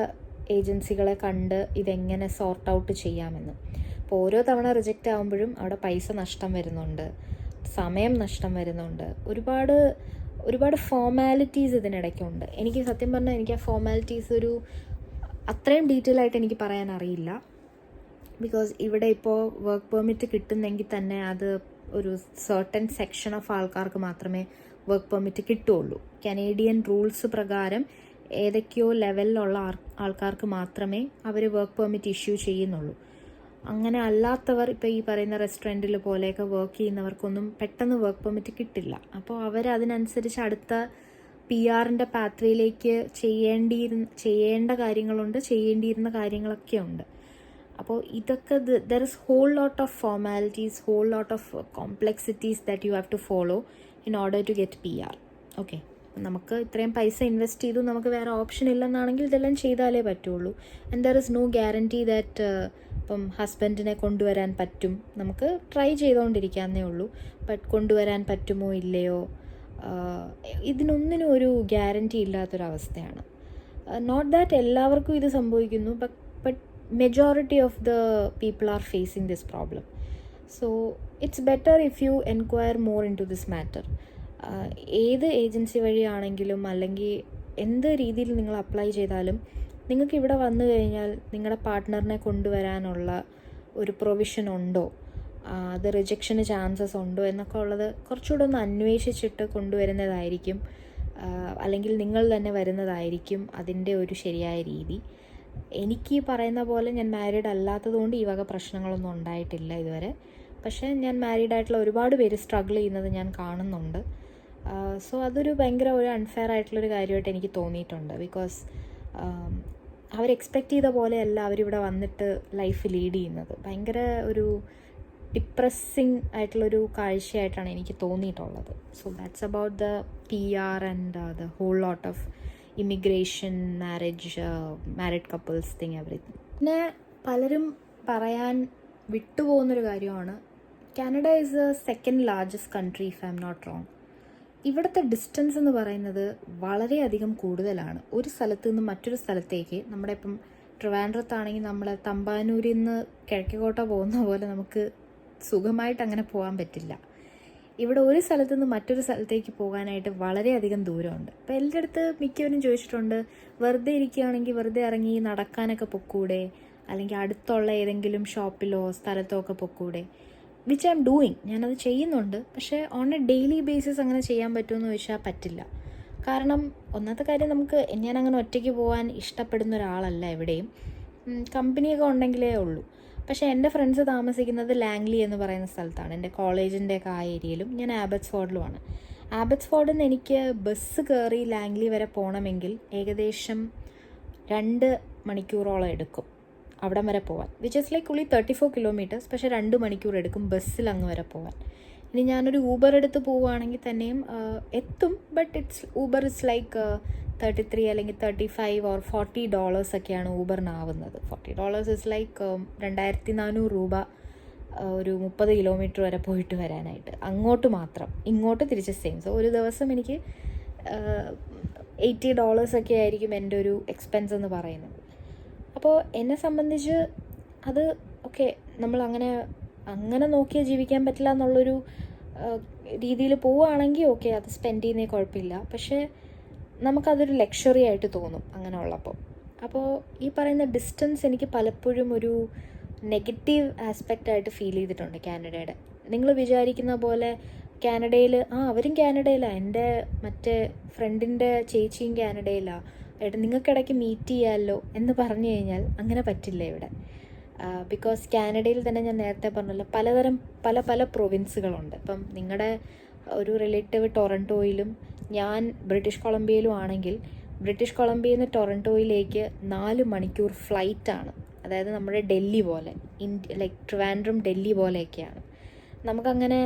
ഏജൻസികളെ കണ്ട് ഇതെങ്ങനെ സോർട്ട് ഔട്ട് ചെയ്യാമെന്ന്. അപ്പോൾ ഓരോ തവണ റിജക്റ്റ് ആകുമ്പോഴും അവിടെ പൈസ നഷ്ടം വരുന്നുണ്ട്, സമയം നഷ്ടം വരുന്നുണ്ട്, ഒരുപാട് ഫോർമാലിറ്റീസ് ഇതിനിടയ്ക്കുണ്ട്. എനിക്ക് സത്യം പറഞ്ഞാൽ എനിക്ക് ആ ഫോർമാലിറ്റീസ് അത്രയും ഡീറ്റെയിൽ ആയിട്ട് എനിക്ക് പറയാൻ അറിയില്ല. ബിക്കോസ് ഇവിടെ ഇപ്പോൾ വർക്ക് പെർമിറ്റ് കിട്ടുന്നെങ്കിൽ തന്നെ അത് ഒരു സർട്ടൻ സെക്ഷൻ ഓഫ് ആൾക്കാർക്ക് മാത്രമേ വർക്ക് പെർമിറ്റ് കിട്ടുകയുള്ളൂ. കനേഡിയൻ റൂൾസ് പ്രകാരം ഏതൊക്കെയോ ലെവലിലുള്ള ആൾക്കാർക്ക് മാത്രമേ അവർ വർക്ക് പെർമിറ്റ് ഇഷ്യൂ ചെയ്യുന്നുള്ളൂ. അങ്ങനെ അല്ലാത്തവർ ഇപ്പോൾ ഈ പറയുന്ന റെസ്റ്റോറൻറ്റിൽ പോലെയൊക്കെ വർക്ക് ചെയ്യുന്നവർക്കൊന്നും പെട്ടെന്ന് വർക്ക് പെർമിറ്റ് കിട്ടില്ല. അപ്പോൾ അവരതിനനുസരിച്ച് അടുത്ത PR-ൻ്റെ പാത്വേയിലേക്ക് ചെയ്യേണ്ട കാര്യങ്ങളുണ്ട്, ചെയ്യേണ്ടിയിരുന്ന കാര്യങ്ങളൊക്കെ ഉണ്ട്. അപ്പോൾ ഇതൊക്കെ there is whole lot of formalities, whole lot of complexities that you have to follow in order to get PR. Okay, നമുക്ക് ഇത്രയും പൈസ ഇൻവെസ്റ്റ് ചെയ്തു, നമുക്ക് വേറെ ഓപ്ഷൻ ഇല്ലെന്നാണെങ്കിൽ ഇതെല്ലാം ചെയ്താലേ പറ്റുള്ളൂ. And there is no guarantee that ഇപ്പം ഹസ്ബൻഡിനെ കൊണ്ടുവരാൻ പറ്റും. നമുക്ക് ട്രൈ ചെയ്തുകൊണ്ടിരിക്കാവുന്നേ ഉള്ളൂ. ബട്ട് കൊണ്ടുവരാൻ പറ്റുമോ ഇല്ലയോ, ഇതിനൊന്നിനും ഒരു ഗ്യാരണ്ടി ഇല്ലാത്തൊരവസ്ഥയാണ്. നോട്ട് ദാറ്റ് എല്ലാവർക്കും ഇത് സംഭവിക്കുന്നു, but majority of the people are facing this problem. So it's better if you enquire more into this matter. ഏത് ഏജൻസി വഴിയാണെങ്കിലും അല്ലെങ്കിൽ എന്ത് രീതിയിൽ നിങ്ങൾ അപ്ലൈ ചെയ്താലും നിങ്ങൾക്ക് ഇവിടെ വന്നു കഴിഞ്ഞാൽ നിങ്ങളുടെ പാർട്ട്ണറിനെ കൊണ്ടുവരാനുള്ള ഒരു പ്രൊവിഷൻ ഉണ്ടോ, അത് റിജക്ഷന് ചാൻസസ് ഉണ്ടോ എന്നൊക്കെ ഉള്ളത് കുറച്ചുകൂടെ ഒന്ന് അന്വേഷിച്ചിട്ട് കൊണ്ടുവരുന്നതായിരിക്കും, അല്ലെങ്കിൽ നിങ്ങൾ തന്നെ വരുന്നതായിരിക്കും അതിൻ്റെ ഒരു ശരിയായ രീതി. എനിക്ക് ഈ പറയുന്ന പോലെ ഞാൻ മാരീഡ് അല്ലാത്തതുകൊണ്ട് ഈ വക പ്രശ്നങ്ങളൊന്നും ഉണ്ടായിട്ടില്ല ഇതുവരെ. പക്ഷേ ഞാൻ മാരീഡ് ആയിട്ടുള്ള ഒരുപാട് പേര് സ്ട്രഗിൾ ചെയ്യുന്നത് ഞാൻ കാണുന്നുണ്ട്. സോ അതൊരു ഭയങ്കര ഒരു അൺഫെയർ ആയിട്ടുള്ളൊരു കാര്യമായിട്ട് എനിക്ക് തോന്നിയിട്ടുണ്ട്. ബിക്കോസ് അവർ എക്സ്പെക്റ്റ് ചെയ്ത പോലെയല്ല അവരിവിടെ വന്നിട്ട് ലൈഫ് ലീഡ് ചെയ്യുന്നത്. ഭയങ്കര ഒരു ഡിപ്രസ്സിങ് ആയിട്ടുള്ളൊരു കാഴ്ചയായിട്ടാണ് എനിക്ക് തോന്നിയിട്ടുള്ളത്. So that's about the PR and the whole lot of immigration, married couples thing, everything. പിന്നെ പലരും പറയാൻ വിട്ടുപോകുന്നൊരു കാര്യമാണ്, Canada is a second largest country if I am not wrong. ഇവിടുത്തെ ഡിസ്റ്റൻസ് എന്ന് പറയുന്നത് വളരെയധികം കൂടുതലാണ്. ഒരു സ്ഥലത്ത് നിന്ന് മറ്റൊരു സ്ഥലത്തേക്ക്, നമ്മുടെ ഇപ്പം ട്രിവാൻഡ്രത്താണെങ്കിൽ നമ്മൾ തമ്പാനൂരിൽ നിന്ന് കിഴക്കേക്കോട്ട പോകുന്ന പോലെ നമുക്ക് സുഖമായിട്ട് അങ്ങനെ പോകാൻ പറ്റില്ല. ഇവിടെ ഒരു സ്ഥലത്ത് നിന്ന് മറ്റൊരു സ്ഥലത്തേക്ക് പോകാനായിട്ട് വളരെയധികം ദൂരമുണ്ട്. അപ്പോൾ എൻ്റെ അടുത്ത് മിക്കവരും ചോദിച്ചിട്ടുണ്ട്, വെറുതെ ഇരിക്കുകയാണെങ്കിൽ വെറുതെ ഇറങ്ങി നടക്കാനൊക്കെ പൊക്കൂടെ, അല്ലെങ്കിൽ അടുത്തുള്ള ഏതെങ്കിലും ഷോപ്പിലോ സ്ഥലത്തോ ഒക്കെ പൊക്കൂടെ, വിച്ച് ഐ എം ഡൂയിങ്. ഞാനത് ചെയ്യുന്നുണ്ട്. പക്ഷേ ഓൺ എ ഡെയിലി ബേസിസ് അങ്ങനെ ചെയ്യാൻ പറ്റുമെന്ന് ചോദിച്ചാൽ പറ്റില്ല. കാരണം ഒന്നാമത്തെ കാര്യം, ഞാനങ്ങനെ ഒറ്റയ്ക്ക് പോകാൻ ഇഷ്ടപ്പെടുന്ന ഒരാളല്ല എവിടെയും. കമ്പനിയൊക്കെ ഉണ്ടെങ്കിലേ ഉള്ളൂ. പക്ഷേ എൻ്റെ ഫ്രണ്ട്സ് താമസിക്കുന്നത് ലാംഗ്ലി എന്ന് പറയുന്ന സ്ഥലത്താണ്, എൻ്റെ കോളേജിൻ്റെയൊക്കെ ആ ഏരിയയിലും. ഞാൻ ആബട്ട്സ്ഫോർഡിലുമാണ്. ആബട്ട്സ്ഫോർഡിൽ നിന്ന് എനിക്ക് ബസ് കയറി ലാംഗ്ലി വരെ പോകണമെങ്കിൽ ഏകദേശം 2 മണിക്കൂറോളം എടുക്കും അവിടം വരെ പോകാൻ. വിച്ച് ഇസ് ലൈക്ക് ഉള്ളി 34 കിലോമീറ്റേഴ്സ്. പക്ഷേ 2 മണിക്കൂർ എടുക്കും ബസ്സിൽ അങ്ങ് വരെ പോകാൻ. ഇനി ഞാനൊരു ഊബർ എടുത്ത് പോവുകയാണെങ്കിൽ തന്നെയും എത്തും. ബട്ട് ഊബർ ഇറ്റ്സ് ലൈക്ക് 33 അല്ലെങ്കിൽ 35 or $40 ഒക്കെയാണ് ഊബറിനാവുന്നത്. $40 ഇസ് ലൈക്ക് 2400 രൂപ ഒരു 30 കിലോമീറ്റർ വരെ പോയിട്ട് വരാനായിട്ട്, അങ്ങോട്ട് മാത്രം. ഇങ്ങോട്ട് തിരിച്ച് സെയിം. സോ ഒരു ദിവസം എനിക്ക് $80 ഒക്കെ ആയിരിക്കും എൻ്റെ ഒരു എക്സ്പെൻസ് എന്ന് പറയുന്നത്. അപ്പോൾ എന്നെ സംബന്ധിച്ച് അത് ഓക്കെ, നമ്മൾ അങ്ങനെ നോക്കിയാൽ ജീവിക്കാൻ പറ്റില്ല എന്നുള്ളൊരു രീതിയിൽ പോവുകയാണെങ്കിൽ ഓക്കെ, അത് സ്പെൻഡ് ചെയ്യുന്നേ കുഴപ്പമില്ല. പക്ഷേ നമുക്കതൊരു ലക്ഷറി ആയിട്ട് തോന്നും അങ്ങനെ ഉള്ളപ്പോൾ. അപ്പോൾ ഈ പറയുന്ന ഡിസ്റ്റൻസ് എനിക്ക് പലപ്പോഴും ഒരു നെഗറ്റീവ് ആസ്പെക്റ്റായിട്ട് ഫീൽ ചെയ്തിട്ടുണ്ട് കാനഡയുടെ. നിങ്ങൾ വിചാരിക്കുന്ന പോലെ കാനഡയിൽ അവരും കാനഡയിലാണ്, എൻ്റെ മറ്റേ ഫ്രണ്ടിൻ്റെ ചേച്ചിയും കാനഡയിലാണ്, നിങ്ങൾക്കിടയ്ക്ക് മീറ്റ് ചെയ്യാമല്ലോ എന്ന് പറഞ്ഞു കഴിഞ്ഞാൽ അങ്ങനെ പറ്റില്ല ഇവിടെ. ബിക്കോസ് കാനഡയിൽ തന്നെ ഞാൻ നേരത്തെ പറഞ്ഞല്ലോ, പല പ്രൊവിൻസുകളുണ്ട്. ഇപ്പം നിങ്ങളുടെ ഒരു റിലേറ്റീവ് ടൊറൻറ്റോയിലും ഞാൻ ബ്രിട്ടീഷ് കൊളംബിയയിലും ആണെങ്കിൽ, ബ്രിട്ടീഷ് കൊളംബിയയിൽ നിന്ന് ടൊറൻറ്റോയിലേക്ക് 4 മണിക്കൂർ ഫ്ലൈറ്റാണ്. അതായത് നമ്മുടെ ഡൽഹി പോലെ, ലൈക്ക് ട്രിവാൻഡ്രം ഡൽഹി പോലെയൊക്കെയാണ്. നമുക്കങ്ങനെ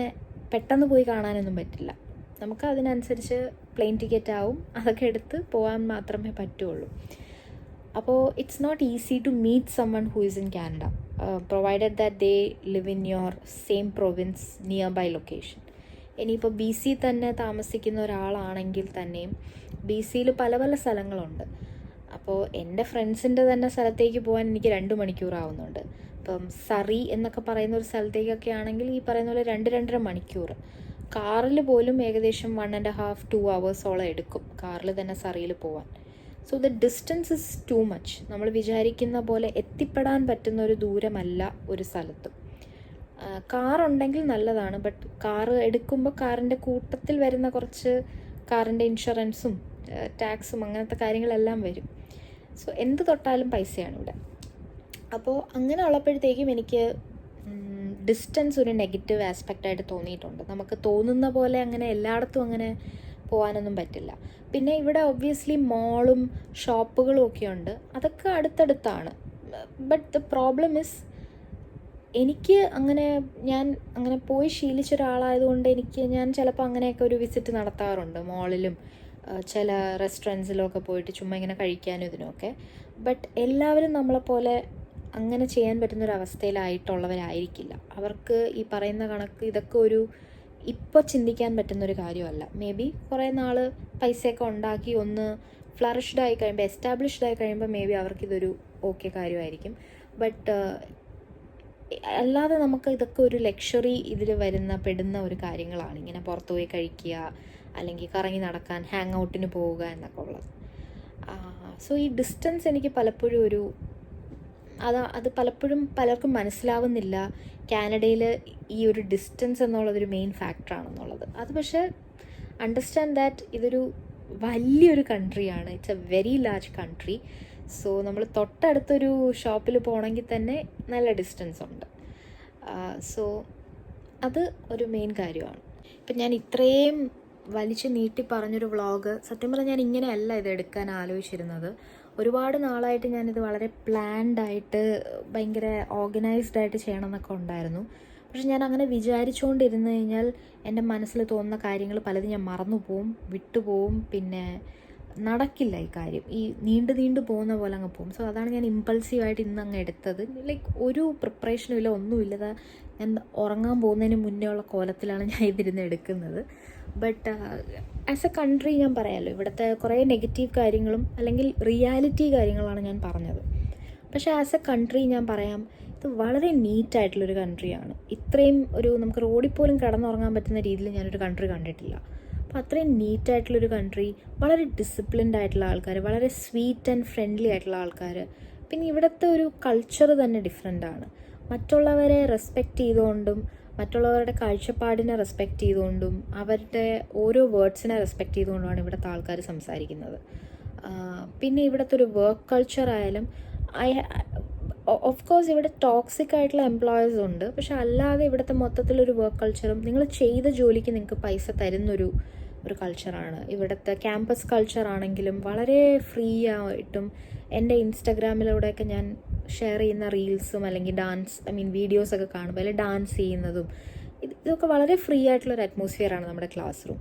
പെട്ടെന്ന് പോയി കാണാനൊന്നും പറ്റില്ല. നമുക്ക് അതിനനുസരിച്ച് പ്ലെയിൻ ടിക്കറ്റ് ആവും, അതൊക്കെ എടുത്ത് പോകാൻ മാത്രമേ പറ്റുള്ളൂ. അപ്പോൾ it's not easy to meet someone who is in Canada, provided that they live in your same province nearby location. ഇനിയിപ്പോൾ BC തന്നെ താമസിക്കുന്ന ഒരാളാണെങ്കിൽ തന്നെയും BCയിൽ പല സ്ഥലങ്ങളുണ്ട്. അപ്പോൾ എൻ്റെ ഫ്രണ്ട്സിൻ്റെ തന്നെ സ്ഥലത്തേക്ക് പോകാൻ എനിക്ക് 2 മണിക്കൂറാവുന്നുണ്ട്. ഇപ്പം സറി എന്നൊക്കെ പറയുന്ന ഒരു സ്ഥലത്തേക്കൊക്കെ ആണെങ്കിൽ ഈ പറയുന്ന പോലെ 2-2.5 മണിക്കൂർ. കാറിൽ പോലും ഏകദേശം 1.5-2 hours എടുക്കും കാറിൽ തന്നെ സറിയിൽ പോകാൻ. So the distance is too much. നമ്മൾ വിചാരിക്കുന്ന പോലെ എത്തിപ്പെടാൻ പറ്റുന്ന ഒരു ദൂരമല്ല ഒരു സ്ഥലത്തും. കാറുണ്ടെങ്കിൽ നല്ലതാണ്, ബട്ട് കാറ് എടുക്കുമ്പോൾ കാറിൻ്റെ കൂട്ടത്തിൽ വരുന്ന കുറച്ച് കാറിൻ്റെ ഇൻഷുറൻസും ടാക്സും അങ്ങനത്തെ കാര്യങ്ങളെല്ലാം വരും. സോ എന്ത് തൊട്ടാലും പൈസയാണ് ഇവിടെ. അപ്പോൾ അങ്ങനെ ഉള്ളപ്പോഴത്തേക്കും എനിക്ക് ഡിസ്റ്റൻസ് ഒരു നെഗറ്റീവ് ആസ്പെക്റ്റായിട്ട് തോന്നിയിട്ടുണ്ട്. നമുക്ക് തോന്നുന്ന പോലെ അങ്ങനെ എല്ലായിടത്തും അങ്ങനെ പോകാനൊന്നും പറ്റില്ല. പിന്നെ ഇവിടെ ഒബ്വിയസ്ലി മോളും ഷോപ്പുകളും ഒക്കെ ഉണ്ട്, അതൊക്കെ അടുത്തടുത്താണ്. ബട്ട് ദ പ്രോബ്ലം ഇസ്, എനിക്ക് ഞാൻ അങ്ങനെ പോയി ശീലിച്ച ഒരാളായതുകൊണ്ട് ഞാൻ ചിലപ്പോൾ അങ്ങനെയൊക്കെ ഒരു വിസിറ്റ് നടത്താറുണ്ട് മോളിലും ചില റെസ്റ്റോറൻറ്റ്സിലും ഒക്കെ പോയിട്ട് ചുമ്മാ ഇങ്ങനെ കഴിക്കാനും ഇതിനുമൊക്കെ. ബട്ട് എല്ലാവരും നമ്മളെപ്പോലെ അങ്ങനെ ചെയ്യാൻ പറ്റുന്നൊരവസ്ഥയിലായിട്ടുള്ളവരായിരിക്കില്ല. അവർക്ക് ഈ പറയുന്ന കണക്ക് ഇതൊക്കെ ഇപ്പോൾ ചിന്തിക്കാൻ പറ്റുന്നൊരു കാര്യമല്ല. മേ ബി കുറേ നാൾ പൈസയൊക്കെ ഉണ്ടാക്കി ഒന്ന് ഫ്ലറിഷ്ഡ് ആയി കഴിയുമ്പോൾ, എസ്റ്റാബ്ലിഷ്ഡ് ആയി കഴിയുമ്പോൾ മേ ബി അവർക്കിതൊരു ഓക്കെ കാര്യമായിരിക്കും. ബട്ട് അല്ലാതെ നമുക്ക് ഇതൊക്കെ ഒരു ലക്ഷറി ഇതിൽ പെടുന്ന ഒരു കാര്യങ്ങളാണ്. ഇങ്ങനെ പുറത്തു പോയി കഴിക്കുക, അല്ലെങ്കിൽ കറങ്ങി നടക്കാൻ, ഹാങ് ഔട്ടിന് പോവുക എന്നൊക്കെ ഉള്ളത്. സോ ഈ ഡിസ്റ്റൻസ് എനിക്ക് പലപ്പോഴും അത് പലപ്പോഴും പലർക്കും മനസ്സിലാവുന്നില്ല, കാനഡയിൽ ഈ ഒരു ഡിസ്റ്റൻസ് എന്നുള്ളതൊരു മെയിൻ ഫാക്ടറാണെന്നുള്ളത്. അത് പക്ഷേ അണ്ടർസ്റ്റാൻഡ് ദാറ്റ് ഇതൊരു വലിയൊരു കൺട്രിയാണ്, it's a very large country. So നമ്മൾ തൊട്ടടുത്തൊരു ഷോപ്പിൽ പോകണമെങ്കിൽ തന്നെ നല്ല ഡിസ്റ്റൻസ് ഉണ്ട്. സോ അത് ഒരു മെയിൻ കാര്യമാണ്. ഇപ്പം ഞാൻ ഇത്രയും വലിച്ചു നീട്ടി പറഞ്ഞൊരു വ്ളോഗ്, സത്യം പറഞ്ഞാൽ ഞാൻ ഇങ്ങനെയല്ല ഇത് എടുക്കാൻ ആലോചിച്ചിരുന്നത്. ഒരുപാട് നാളായിട്ട് ഞാനിത് വളരെ പ്ലാൻഡായിട്ട് ഭയങ്കര ഓർഗനൈസ്ഡ് ആയിട്ട് ചെയ്യണം എന്നൊക്കെ ഉണ്ടായിരുന്നു. പക്ഷെ ഞാൻ അങ്ങനെ വിചാരിച്ചുകൊണ്ടിരുന്നു കഴിഞ്ഞാൽ എൻ്റെ മനസ്സിൽ തോന്നുന്ന കാര്യങ്ങൾ പലതും ഞാൻ മറന്നു പോവും, വിട്ടുപോവും. പിന്നെ നടക്കില്ല ഈ കാര്യം. ഈ നീണ്ടു പോകുന്ന പോലെ അങ്ങ് പോകും. സോ അതാണ് ഞാൻ ഇമ്പൾസീവായിട്ട് ഇന്ന് അങ്ങ് എടുത്തത്. ലൈക്ക് ഒരു പ്രിപ്പറേഷനും ഇല്ല, ഒന്നുമില്ല. ഞാൻ ഉറങ്ങാൻ പോകുന്നതിന് മുന്നേ ഉള്ള കോലത്തിലാണ് ഞാൻ ഇതിരുന്ന് എടുക്കുന്നത്. ബട്ട് ആസ് എ കൺട്രി ഞാൻ പറയാമല്ലോ, ഇവിടുത്തെ കുറേ നെഗറ്റീവ് കാര്യങ്ങളും അല്ലെങ്കിൽ റിയാലിറ്റി കാര്യങ്ങളാണ് ഞാൻ പറഞ്ഞത്. പക്ഷേ ആസ് എ കൺട്രി ഞാൻ പറയാം, ഇത് വളരെ നീറ്റായിട്ടുള്ളൊരു കൺട്രിയാണ്. ഇത്രയും നമുക്ക് റോഡിൽ പോലും കിടന്നുറങ്ങാൻ പറ്റുന്ന രീതിയിൽ ഞാനൊരു കൺട്രി കണ്ടിട്ടില്ല. അപ്പോൾ അത്രയും നീറ്റായിട്ടുള്ളൊരു കൺട്രി, വളരെ ഡിസിപ്ലിൻഡ് ആയിട്ടുള്ള ആൾക്കാർ, വളരെ സ്വീറ്റ് ആൻഡ് ഫ്രണ്ട്ലി ആയിട്ടുള്ള ആൾക്കാർ. പിന്നെ ഇവിടുത്തെ ഒരു കൾച്ചർ തന്നെ ഡിഫറെൻ്റ് ആണ്. മറ്റുള്ളവരെ റെസ്പെക്റ്റ് ചെയ്തുകൊണ്ടും മറ്റുള്ളവരുടെ കാഴ്ചപ്പാടിനെ റെസ്പെക്റ്റ് ചെയ്തുകൊണ്ടും അവരുടെ ഓരോ വേർഡ്സിനെ റെസ്പെക്റ്റ് ചെയ്തുകൊണ്ടുമാണ് ഇവിടുത്തെ ആൾക്കാർ സംസാരിക്കുന്നത്. പിന്നെ ഇവിടുത്തെ ഒരു വർക്ക് കൾച്ചർ ആയാലും ഓഫ് കോഴ്സ് ഇവിടെ ടോക്സിക് ആയിട്ടുള്ള എംപ്ലോയേഴ്സ് ഉണ്ട്. പക്ഷെ അല്ലാതെ ഇവിടുത്തെ മൊത്തത്തിലൊരു വർക്ക് കൾച്ചറും നിങ്ങൾ ചെയ്ത ജോലിക്ക് നിങ്ങൾക്ക് പൈസ തരുന്നൊരു കൾച്ചറാണ്. ഇവിടുത്തെ ക്യാമ്പസ് കൾച്ചർ ആണെങ്കിലും വളരെ ഫ്രീ ആയിട്ടും എൻ്റെ ഇൻസ്റ്റഗ്രാമിലൂടെയൊക്കെ ഞാൻ ഷെയർ ചെയ്യുന്ന റീൽസും അല്ലെങ്കിൽ വീഡിയോസൊക്കെ കാണുമ്പോൾ അല്ലെങ്കിൽ ഡാൻസ് ചെയ്യുന്നതും ഇതൊക്കെ വളരെ ഫ്രീ ആയിട്ടുള്ളൊരു അറ്റ്മോസ്ഫിയറാണ് നമ്മുടെ ക്ലാസ് റൂം.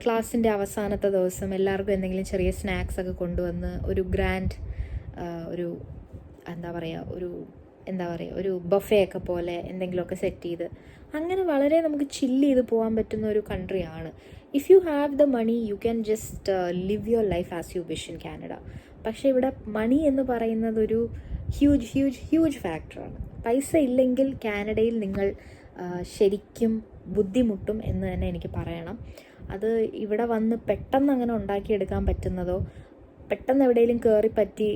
ക്ലാസ്സിൻ്റെ അവസാനത്തെ ദിവസം എല്ലാവർക്കും എന്തെങ്കിലും ചെറിയ സ്നാക്സ് ഒക്കെ കൊണ്ടുവന്ന് ഒരു ഗ്രാൻഡ് ഒരു ബഫേ ഒക്കെ പോലെ എന്തെങ്കിലുമൊക്കെ സെറ്റ് ചെയ്ത് അങ്ങനെ വളരെ നമുക്ക് ചില്ല് ചെയ്ത് പോകാൻ പറ്റുന്ന ഒരു കൺട്രിയാണ്. If you have the money you can just live your life as you wish in Canada. പക്ഷേ ഇവിടെ മണി എന്ന് പറയുന്നത് ഒരു ഹ്യൂജ് ഫാക്ടറാണ്. പൈസ ഇല്ലെങ്കിൽ കാനഡയിൽ നിങ്ങൾ ശരിക്കും ബുദ്ധിമുട്ടും എന്ന് തന്നെ എനിക്ക് പറയണം. അത് ഇവിടെ വന്ന് പെട്ടെന്ന് അങ്ങനെ ഉണ്ടാക്കിയെടുക്കാൻ പറ്റുന്നതോ പെട്ടെന്ന് എവിടെയെങ്കിലും കയറി പറ്റി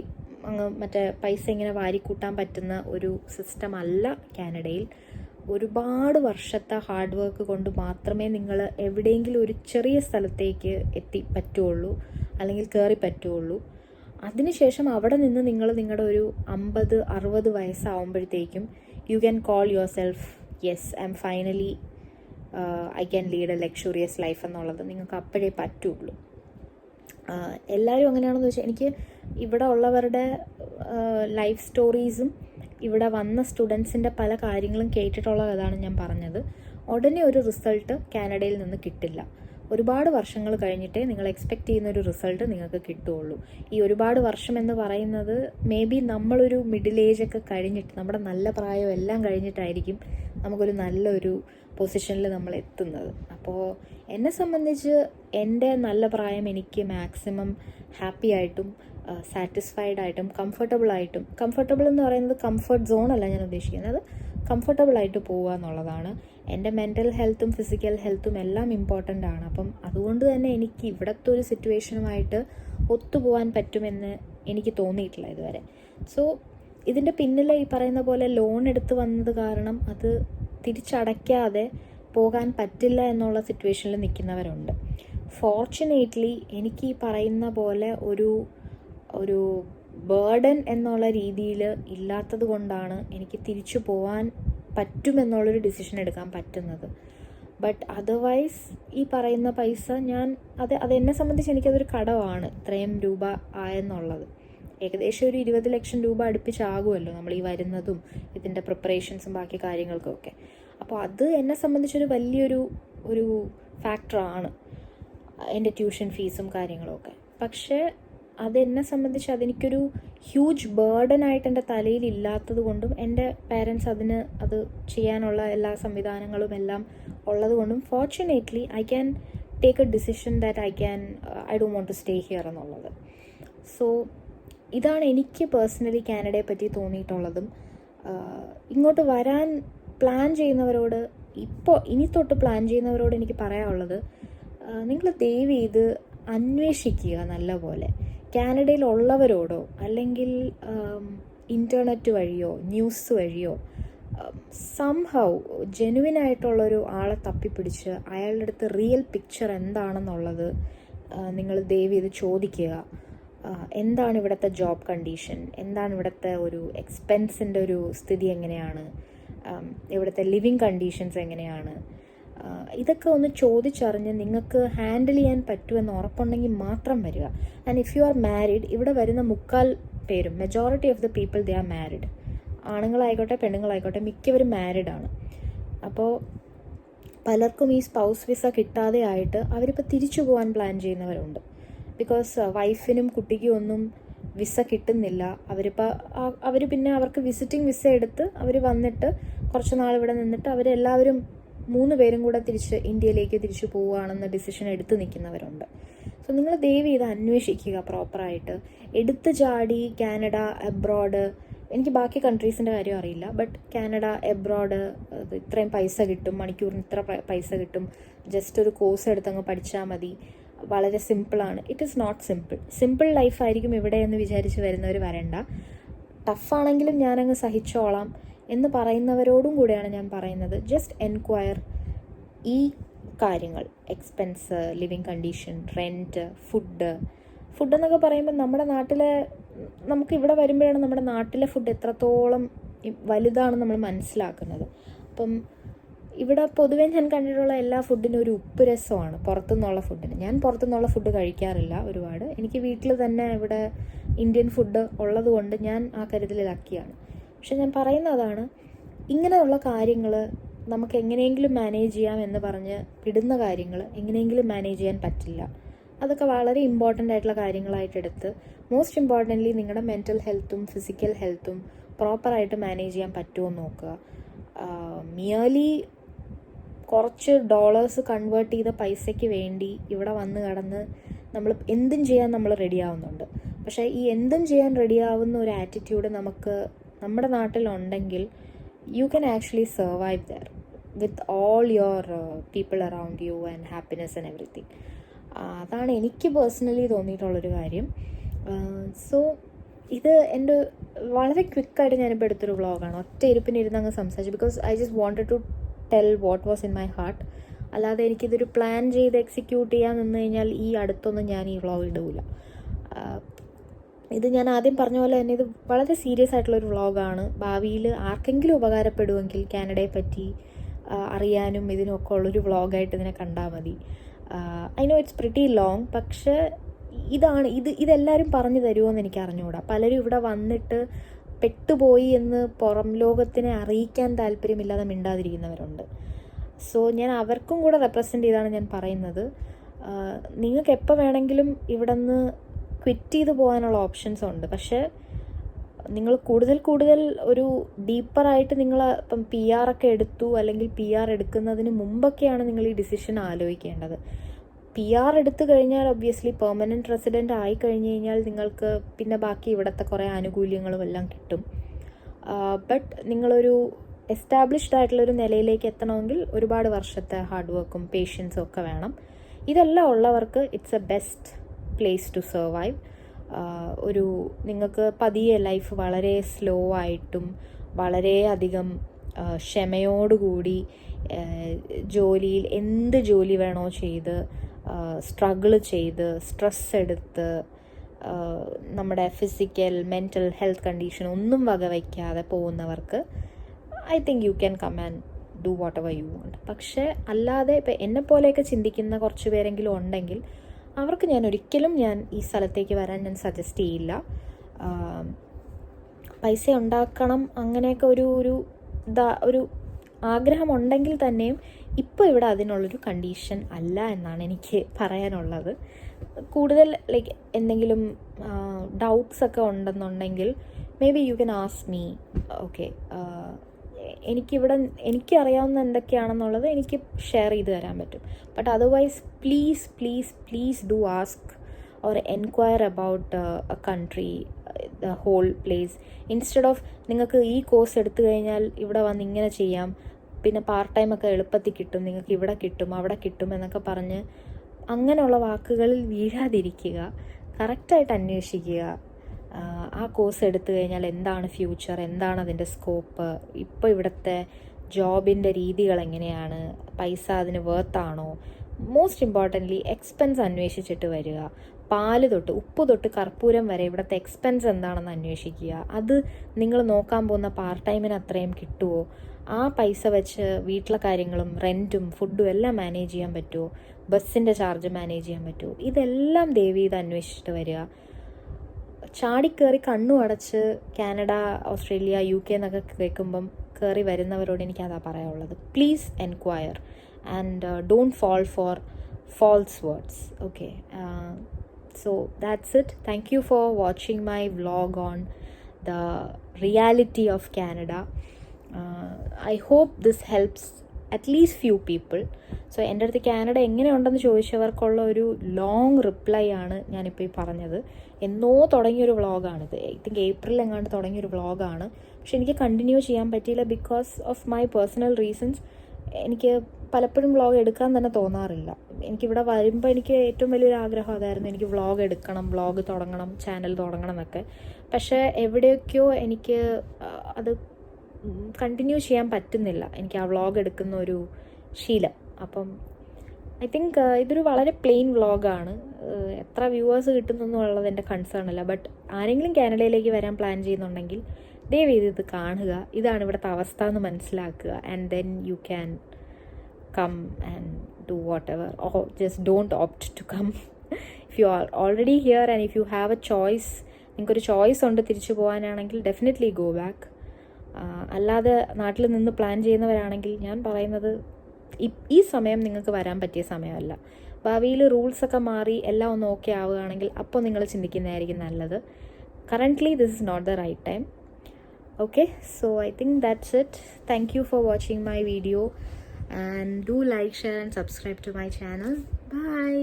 മറ്റേ പൈസ ഇങ്ങനെ വാരിക്കൂട്ടാൻ പറ്റുന്ന ഒരു സിസ്റ്റം അല്ല കാനഡയിൽ. ഒരുപാട് വർഷത്തെ ഹാർഡ് വർക്ക് കൊണ്ട് മാത്രമേ നിങ്ങൾ എവിടെയെങ്കിലും ഒരു ചെറിയ സ്ഥലത്തേക്ക് എത്തി പറ്റുള്ളൂ അല്ലെങ്കിൽ കയറി പറ്റുള്ളൂ. അതിനുശേഷം അവിടെ നിന്ന് നിങ്ങൾ നിങ്ങളുടെ ഒരു 50-60 വയസ്സാവുമ്പോഴത്തേക്കും you can call yourself yes I'm finally I can lead a luxurious life എന്നുള്ളത് നിങ്ങൾക്ക് അപ്പോഴേ പറ്റുള്ളൂ. എല്ലാവരും അങ്ങനെയാണെന്ന് വെച്ചാൽ എനിക്ക് ഇവിടെ ഉള്ളവരുടെ ലൈഫ് സ്റ്റോറീസും ഇവിടെ വന്ന സ്റ്റുഡൻസിൻ്റെ പല കാര്യങ്ങളും കേട്ടിട്ടുള്ളതാണ് ഞാൻ പറഞ്ഞത്. ഉടനെ ഒരു റിസൾട്ട് കാനഡയിൽ നിന്ന് കിട്ടില്ല. ഒരുപാട് വർഷങ്ങൾ കഴിഞ്ഞിട്ടേ നിങ്ങൾ എക്സ്പെക്റ്റ് ചെയ്യുന്ന ഒരു റിസൾട്ട് നിങ്ങൾക്ക് കിട്ടുകയുള്ളൂ. ഈ ഒരുപാട് വർഷം എന്ന് പറയുന്നത് മേ ബി നമ്മളൊരു മിഡിൽ ഏജ് ഒക്കെ കഴിഞ്ഞിട്ട് നമ്മുടെ നല്ല പ്രായം എല്ലാം കഴിഞ്ഞിട്ടായിരിക്കും നമുക്കൊരു നല്ലൊരു പൊസിഷനിൽ നമ്മൾ എത്തുന്നത്. അപ്പോൾ എന്നെ സംബന്ധിച്ച് എൻ്റെ നല്ല പ്രായം എനിക്ക് മാക്സിമം ഹാപ്പി ആയിട്ടും സാറ്റിസ്ഫൈഡ് ആയിട്ടും കംഫർട്ടബിൾ എന്ന് പറയുന്നത് കംഫർട്ട് സോൺ അല്ല ഞാൻ ഉദ്ദേശിക്കുന്നത്, കംഫർട്ടബിളായിട്ട് പോവുക എന്നുള്ളതാണ്. എൻ്റെ മെൻ്റൽ ഹെൽത്തും ഫിസിക്കൽ ഹെൽത്തും എല്ലാം ഇമ്പോർട്ടൻ്റ് ആണ്. അപ്പം അതുകൊണ്ട് തന്നെ എനിക്ക് ഇവിടുത്തെ ഒരു സിറ്റുവേഷനുമായിട്ട് ഒത്തുപോകാൻ പറ്റുമെന്ന് എനിക്ക് തോന്നിയിട്ടില്ല ഇതുവരെ. സോ ഇതിൻ്റെ പിന്നിൽ ഈ പറയുന്ന പോലെ ലോൺ എടുത്ത് വന്നത് കാരണം അത് തിരിച്ചടയ്ക്കാതെ പോകാൻ പറ്റില്ല എന്നുള്ള സിറ്റുവേഷനിൽ നിൽക്കുന്നവരുണ്ട്. ഫോർച്ചുനേറ്റ്ലി എനിക്ക് ഈ പറയുന്ന പോലെ ഒരു ബേർഡൻ എന്നുള്ള രീതിയിൽ ഇല്ലാത്തത് കൊണ്ടാണ് എനിക്ക് തിരിച്ചു പോകാൻ പറ്റുമെന്നുള്ളൊരു ഡിസിഷൻ എടുക്കാൻ പറ്റുന്നത്. ബട്ട് അതർവൈസ് ഈ പറയുന്ന പൈസ അതെന്നെ സംബന്ധിച്ച് എനിക്കതൊരു കടമാണ്. ഇത്രയും രൂപ ആയെന്നുള്ളത് ഏകദേശം ഒരു 20 ലക്ഷം രൂപ അടുപ്പിച്ചാകുമല്ലോ നമ്മൾ ഈ വരുന്നതും ഇതിൻ്റെ പ്രിപ്പറേഷൻസും ബാക്കി കാര്യങ്ങൾക്കൊക്കെ. അപ്പോൾ അത് എന്നെ സംബന്ധിച്ചൊരു വലിയൊരു ഫാക്ടറാണ്, എൻ്റെ ട്യൂഷൻ ഫീസും കാര്യങ്ങളുമൊക്കെ. പക്ഷേ അതെന്നെ സംബന്ധിച്ച് അതെനിക്കൊരു ഹ്യൂജ് ബേർഡനായിട്ട് എൻ്റെ തലയിൽ ഇല്ലാത്തത് കൊണ്ടും എൻ്റെ പേരൻസ് അത് ചെയ്യാനുള്ള എല്ലാ സംവിധാനങ്ങളും എല്ലാം ഉള്ളത് കൊണ്ടും fortunately I can take a decision that I don't want to stay here എന്നുള്ളത്. സോ ഇതാണ് എനിക്ക് പേഴ്സണലി കാനഡയെ പറ്റി തോന്നിയിട്ടുള്ളതും. ഇങ്ങോട്ട് വരാൻ പ്ലാൻ ചെയ്യുന്നവരോട് ഇനി തൊട്ട് പ്ലാൻ ചെയ്യുന്നവരോട് എനിക്ക് പറയാനുള്ളത്, നിങ്ങൾ ദയവ് ചെയ്ത് അന്വേഷിക്കുക നല്ലപോലെ. കാനഡയിലുള്ളവരോടോ അല്ലെങ്കിൽ ഇൻ്റർനെറ്റ് വഴിയോ ന്യൂസ് വഴിയോ സംഹൗ ജെനുവിനായിട്ടുള്ളൊരു ആളെ തപ്പിപ്പിടിച്ച് അയാളുടെ അടുത്ത് റിയൽ പിക്ചർ എന്താണെന്നുള്ളത് നിങ്ങൾ ദയവ് ചെയ്ത് ചോദിക്കുക. എന്താണ് ഇവിടുത്തെ ജോബ് കണ്ടീഷൻ, എന്താണ് ഇവിടുത്തെ ഒരു എക്സ്പെൻസിൻ്റെ ഒരു സ്ഥിതി എങ്ങനെയാണ്, ഇവിടുത്തെ ലിവിങ് കണ്ടീഷൻസ് എങ്ങനെയാണ്, ഇതൊക്കെ ഒന്ന് ചോദിച്ചറിഞ്ഞ് നിങ്ങൾക്ക് ഹാൻഡിൽ ചെയ്യാൻ പറ്റുമെന്ന് ഉറപ്പുണ്ടെങ്കിൽ മാത്രം വരിക. And if you are married, ഇവിടെ വരുന്ന 3/4 പേരും majority of the people they are married. ആണുങ്ങളായിക്കോട്ടെ പെണ്ണുങ്ങളായിക്കോട്ടെ മിക്കവരും മാരിഡാണ്. അപ്പോൾ പലർക്കും ഈ സ്പൗസ് വിസ കിട്ടാതെ ആയിട്ട് അവരിപ്പോൾ തിരിച്ചു പോകാൻ പ്ലാൻ ചെയ്യുന്നവരുണ്ട്. ബിക്കോസ് വൈഫിനും കുട്ടിക്കും ഒന്നും വിസ കിട്ടുന്നില്ല. അവർ പിന്നെ അവർക്ക് വിസിറ്റിംഗ് വിസ എടുത്ത് അവർ വന്നിട്ട് കുറച്ച് നാൾ ഇവിടെ നിന്നിട്ട് അവരെല്ലാവരും 3 പേരും കൂടെ തിരിച്ച് ഇന്ത്യയിലേക്ക് തിരിച്ചു പോവുകയാണെന്ന് ഡിസിഷൻ എടുത്ത് നിൽക്കുന്നവരുണ്ട്. സോ നിങ്ങൾ ദയവ് ഇത് അന്വേഷിക്കുക പ്രോപ്പറായിട്ട്. എടുത്ത് ചാടി കാനഡ, എബ്രോഡ്, എനിക്ക് ബാക്കി കൺട്രീസിൻ്റെ കാര്യം അറിയില്ല, ബട്ട് കാനഡ, എബ്രോഡ് ഇത്രയും പൈസ കിട്ടും, മണിക്കൂറിന് ഇത്ര പൈസ കിട്ടും, ജസ്റ്റ് ഒരു കോഴ്സ് എടുത്തങ്ങ് പഠിച്ചാൽ മതി, വളരെ സിമ്പിളാണ്. ഇറ്റ് ഈസ് നോട്ട് സിമ്പിൾ ലൈഫായിരിക്കും ഇവിടെ എന്ന് വിചാരിച്ച് വരുന്നവർ വരണ്ട. ടഫാണെങ്കിലും ഞാനങ്ങ് സഹിച്ചോളാം എന്ന് പറയുന്നവരോടും കൂടെയാണ് ഞാൻ പറയുന്നത്, ജസ്റ്റ് എൻക്വയർ ഈ കാര്യങ്ങൾ. Expense, living condition, rent, food എന്നൊക്കെ പറയുമ്പോൾ നമ്മുടെ നാട്ടിലെ, നമുക്ക് ഇവിടെ വരുമ്പോഴാണ് നമ്മുടെ നാട്ടിലെ ഫുഡ് എത്രത്തോളം വലുതാണെന്ന് നമ്മൾ മനസ്സിലാക്കുന്നത്. അപ്പം ഇവിടെ പൊതുവേ ഞാൻ കണ്ടിട്ടുള്ള എല്ലാ ഫുഡിനും ഒരു ഉപ്പ് രസമാണ് പുറത്തുനിന്നുള്ള ഫുഡിന്. ഞാൻ പുറത്തുനിന്നുള്ള ഫുഡ് കഴിക്കാറില്ല ഒരുപാട്. എനിക്ക് വീട്ടിൽ തന്നെ ഇവിടെ ഇന്ത്യൻ ഫുഡ് ഉള്ളത് കൊണ്ട് ഞാൻ ആ കാര്യത്തിൽ ലക്കിയാണ്. പക്ഷെ ഞാൻ പറയുന്നതാണ്, ഇങ്ങനെയുള്ള കാര്യങ്ങൾ നമുക്ക് എങ്ങനെയെങ്കിലും മാനേജ് ചെയ്യാം എന്ന് പറഞ്ഞ് വിടുന്ന കാര്യങ്ങൾ എങ്ങനെയെങ്കിലും മാനേജ് ചെയ്യാൻ പറ്റില്ല. അതൊക്കെ വളരെ ഇമ്പോർട്ടൻ്റ് ആയിട്ടുള്ള കാര്യങ്ങളായിട്ടെടുത്ത് മോസ്റ്റ് ഇമ്പോർട്ടൻ്റ്ലി നിങ്ങളുടെ മെൻ്റൽ ഹെൽത്തും ഫിസിക്കൽ ഹെൽത്തും പ്രോപ്പറായിട്ട് മാനേജ് ചെയ്യാൻ പറ്റുമോ എന്ന് നോക്കുക. മിയർലി കുറച്ച് ഡോളേഴ്സ് കൺവേർട്ട് ചെയ്ത പൈസയ്ക്ക് വേണ്ടി ഇവിടെ വന്ന് കടന്ന് നമ്മൾ എന്തും ചെയ്യാൻ നമ്മൾ റെഡിയാവുന്നുണ്ട്. പക്ഷേ ഈ എന്തും ചെയ്യാൻ റെഡിയാവുന്ന ഒരു ആറ്റിറ്റ്യൂഡ് നമുക്ക് നമ്മുടെ നാട്ടിലുണ്ടെങ്കിൽ you can actually survive there with all your people around you and happiness and everything. അതാണ് എനിക്ക് പേഴ്സണലി തോന്നിയിട്ടുള്ളൊരു കാര്യം. സോ ഇത് എൻ്റെ വളരെ ക്വിക്കായിട്ട് ഞാനിപ്പോൾ എടുത്തൊരു വ്ളോഗാണ്. ഒറ്റ ഇരുപ്പിനിരുന്ന് അങ്ങ് സംസാരിച്ചു, because I just wanted to tell what was in my heart. അല്ലാതെ എനിക്കിതൊരു പ്ലാൻ ചെയ്ത് എക്സിക്യൂട്ട് ചെയ്യാൻ നിന്ന് കഴിഞ്ഞാൽ ഈ അടുത്തൊന്നും ഞാൻ ഈ വ്ളോഗ് ഇടില്ല. ഇത് ഞാൻ ആദ്യം പറഞ്ഞ പോലെ തന്നെ ഇത് വളരെ സീരിയസ് ആയിട്ടുള്ളൊരു വ്ളോഗാണ്. ഭാവിയിൽ ആർക്കെങ്കിലും ഉപകാരപ്പെടുമെങ്കിൽ കാനഡയെ പറ്റി അറിയാനും ഇതിനൊക്കെ ഉള്ളൊരു വ്ളോഗായിട്ട് ഇതിനെ കണ്ടാൽ മതി. I know it's pretty long, പക്ഷേ ഇതെല്ലാവരും പറഞ്ഞു തരുമോ എന്ന് എനിക്ക് അറിഞ്ഞുകൂടാ. പലരും ഇവിടെ വന്നിട്ട് പെട്ടുപോയി എന്ന് പുറം ലോകത്തിനെ അറിയിക്കാൻ താല്പര്യമില്ലാതെ മിണ്ടാതിരിക്കുന്നവരുണ്ട്. സോ ഞാൻ അവർക്കും കൂടെ റെപ്രസെൻ്റ് ചെയ്താണ് ഞാൻ പറയുന്നത്. നിങ്ങൾക്ക് എപ്പോൾ വേണമെങ്കിലും ഇവിടെ നിന്ന് ക്വിറ്റ് ചെയ്ത് പോകാനുള്ള ഓപ്ഷൻസ് ഉണ്ട്. പക്ഷേ നിങ്ങൾ കൂടുതൽ ഒരു ഡീപ്പറായിട്ട് നിങ്ങൾ ഇപ്പം PR ഒക്കെ എടുത്തു, അല്ലെങ്കിൽ PR എടുക്കുന്നതിന് മുമ്പൊക്കെയാണ് നിങ്ങൾ ഈ ഡിസിഷൻ ആലോചിക്കേണ്ടത്. PR എടുത്തു കഴിഞ്ഞാൽ ഒബ്വിയസ്ലി പെർമനൻറ്റ് റെസിഡൻ്റ് ആയി കഴിഞ്ഞ് കഴിഞ്ഞാൽ നിങ്ങൾക്ക് പിന്നെ ബാക്കി ഇവിടുത്തെ കുറേ ആനുകൂല്യങ്ങളും എല്ലാം കിട്ടും. ബട്ട് നിങ്ങളൊരു എസ്റ്റാബ്ലിഷ്ഡ് ആയിട്ടുള്ളൊരു നിലയിലേക്ക് എത്തണമെങ്കിൽ ഒരുപാട് വർഷത്തെ ഹാർഡ് വർക്കും പേഷ്യൻസും ഒക്കെ വേണം. ഇതെല്ലാം ഉള്ളവർക്ക് it's a best place to survive. നിങ്ങൾക്ക് പതിയെ ലൈഫ് വളരെ സ്ലോ ആയിട്ടും വളരെയധികം ക്ഷമയോടുകൂടി ജോലിയിൽ എന്ത് ജോലി വേണോ ചെയ്ത് സ്ട്രഗിൾ ചെയ്ത് സ്ട്രെസ് എടുത്ത് നമ്മുടെ ഫിസിക്കൽ മെൻ്റൽ ഹെൽത്ത് കണ്ടീഷൻ ഒന്നും വകവയ്ക്കാതെ പോകുന്നവർക്ക് I think you can come and do whatever you want. പക്ഷേ അല്ലാതെ ഇപ്പം എന്നെപ്പോലെയൊക്കെ ചിന്തിക്കുന്ന കുറച്ച് പേരെങ്കിലും ഉണ്ടെങ്കിൽ അവർക്ക് ഞാൻ ഈ സ്ഥലത്തേക്ക് വരാൻ ഞാൻ സജസ്റ്റ് ചെയ്യില്ല. പൈസ ഉണ്ടാക്കണം അങ്ങനെയൊക്കെ ഒരു ആഗ്രഹമുണ്ടെങ്കിൽ തന്നെയും ഇപ്പോൾ ഇവിടെ അതിനുള്ളൊരു കണ്ടീഷൻ അല്ല എന്നാണ് എനിക്ക് പറയാനുള്ളത്. കൂടുതൽ ലൈക്ക് എന്തെങ്കിലും ഡൗട്ട്സ് ഒക്കെ ഉണ്ടെന്നുണ്ടെങ്കിൽ maybe you can ask me. Okay, എനിക്കറിയാവുന്ന എന്തൊക്കെയാണെന്നുള്ളത് എനിക്ക് ഷെയർ ചെയ്ത് തരാൻ പറ്റും. But otherwise please do ask or enquire about a country, the whole place. Instead of നിങ്ങൾക്ക് ഈ കോഴ്സ് എടുത്തു കഴിഞ്ഞാൽ ഇവിടെ വന്ന് ഇങ്ങനെ ചെയ്യാം, പിന്നെ പാർട്ട് ടൈം ഒക്കെ എളുപ്പത്തിൽ കിട്ടും, നിങ്ങൾക്ക് ഇവിടെ കിട്ടും അവിടെ കിട്ടും എന്നൊക്കെ പറഞ്ഞ് അങ്ങനെയുള്ള വാക്കുകളിൽ വീഴാതിരിക്കുക. കറക്റ്റായിട്ട് അന്വേഷിക്കുക. ആ കോഴ്സ് എടുത്തു കഴിഞ്ഞാൽ എന്താണ് ഫ്യൂച്ചർ, എന്താണ് അതിൻ്റെ സ്കോപ്പ്, ഇപ്പോൾ ഇവിടുത്തെ ജോബിൻ്റെ രീതികൾ എങ്ങനെയാണ്, പൈസ അതിന് വേർത്താണോ. മോസ്റ്റ് ഇമ്പോർട്ടൻ്റ്ലി എക്സ്പെൻസ് അന്വേഷിച്ചിട്ട് വരിക. പാല് തൊട്ട് ഉപ്പ് തൊട്ട് കർപ്പൂരം വരെ ഇവിടുത്തെ എക്സ്പെൻസ് എന്താണെന്ന് അന്വേഷിക്കുക. അത് നിങ്ങൾ നോക്കാൻ പോകുന്ന പാർട്ട് ടൈമിന് അത്രയും കിട്ടുമോ, ആ പൈസ വെച്ച് വീട്ടിലെ കാര്യങ്ങളും റെൻറ്റും ഫുഡും എല്ലാം മാനേജ് ചെയ്യാൻ പറ്റുമോ, ബസ്സിൻ്റെ ചാർജ് മാനേജ് ചെയ്യാൻ പറ്റുമോ, ഇതെല്ലാം ദയവ് ചെയ്ത് അന്വേഷിച്ചിട്ട് വരിക. ചാടിക്കേറി കണ്ണു അടച്ച് കാനഡ, ഓസ്ട്രേലിയ, UK എന്നൊക്കെ കേൾക്കുമ്പം കയറി വരുന്നവരോട് എനിക്കതാ പറയാനുള്ളത്. Please enquire and don't fall for false words. Okay, So that's it. Thank you for watching my vlog on the reality of Canada. I hope this helps at least few people. So എൻ്റെ അടുത്ത് Canada എങ്ങനെയുണ്ടെന്ന് ചോദിച്ചവർക്കുള്ള ഒരു long reply ആണ് ഞാനിപ്പോൾ ഈ പറഞ്ഞത്. എന്നോ തുടങ്ങിയൊരു വ്ളോഗാണിത്. I think April എങ്ങാണ്ട് തുടങ്ങിയൊരു വ്ളോഗാണ്. പക്ഷെ എനിക്ക് കണ്ടിന്യൂ ചെയ്യാൻ പറ്റിയില്ല because of my personal reasons. എനിക്ക് പലപ്പോഴും വ്ളോഗ് എടുക്കാൻ തന്നെ തോന്നാറില്ല. എനിക്കിവിടെ വരുമ്പോൾ എനിക്ക് ഏറ്റവും വലിയൊരു ആഗ്രഹം അതായിരുന്നു, എനിക്ക് വ്ളോഗ് എടുക്കണം, വ്ളോഗ് തുടങ്ങണം, ചാനൽ തുടങ്ങണം എന്നൊക്കെ. പക്ഷേ എവിടെയൊക്കെയോ എനിക്ക് അത് കണ്ടിന്യൂ ചെയ്യാൻ പറ്റുന്നില്ല, എനിക്ക് ആ വ്ളോഗ് എടുക്കുന്ന ഒരു ശീലം. അപ്പം ഐ തിങ്ക് ഇതൊരു വളരെ പ്ലെയിൻ വ്ളോഗാണ്. എത്ര വ്യൂവേഴ്സ് കിട്ടുന്നൊന്നുള്ളത് എൻ്റെ കൺസേൺ അല്ല. ബട്ട് ആരെങ്കിലും കാനഡയിലേക്ക് വരാൻ പ്ലാൻ ചെയ്യുന്നുണ്ടെങ്കിൽ ദയവ് ചെയ്ത് ഇത് കാണുക, ഇതാണ് ഇവിടുത്തെ അവസ്ഥ എന്ന് മനസ്സിലാക്കുക. And then you can come and do whatever, or just don't opt to come. If you are already here and if you have a choice, നിങ്ങൾക്കൊരു ചോയ്സ് ഉണ്ട് തിരിച്ചു പോകാനാണെങ്കിൽ ഡെഫിനറ്റ്ലി ഗോ ബാക്ക്. അല്ലാതെ നാട്ടിൽ നിന്ന് പ്ലാൻ ചെയ്യുന്നവരാണെങ്കിൽ ഞാൻ പറയുന്നത് ഈ സമയം നിങ്ങൾക്ക് വരാൻ പറ്റിയ സമയമല്ല. ഭാവിയിൽ റൂൾസൊക്കെ മാറി എല്ലാം ഒന്ന് ഓക്കെ ആവുകയാണെങ്കിൽ അപ്പോൾ നിങ്ങൾ ചിന്തിക്കുന്നതായിരിക്കും നല്ലത്. Currently this is not the right time. Okay, so I think that's it. Thank you for watching my video and do like, share and subscribe to my channel. Bye.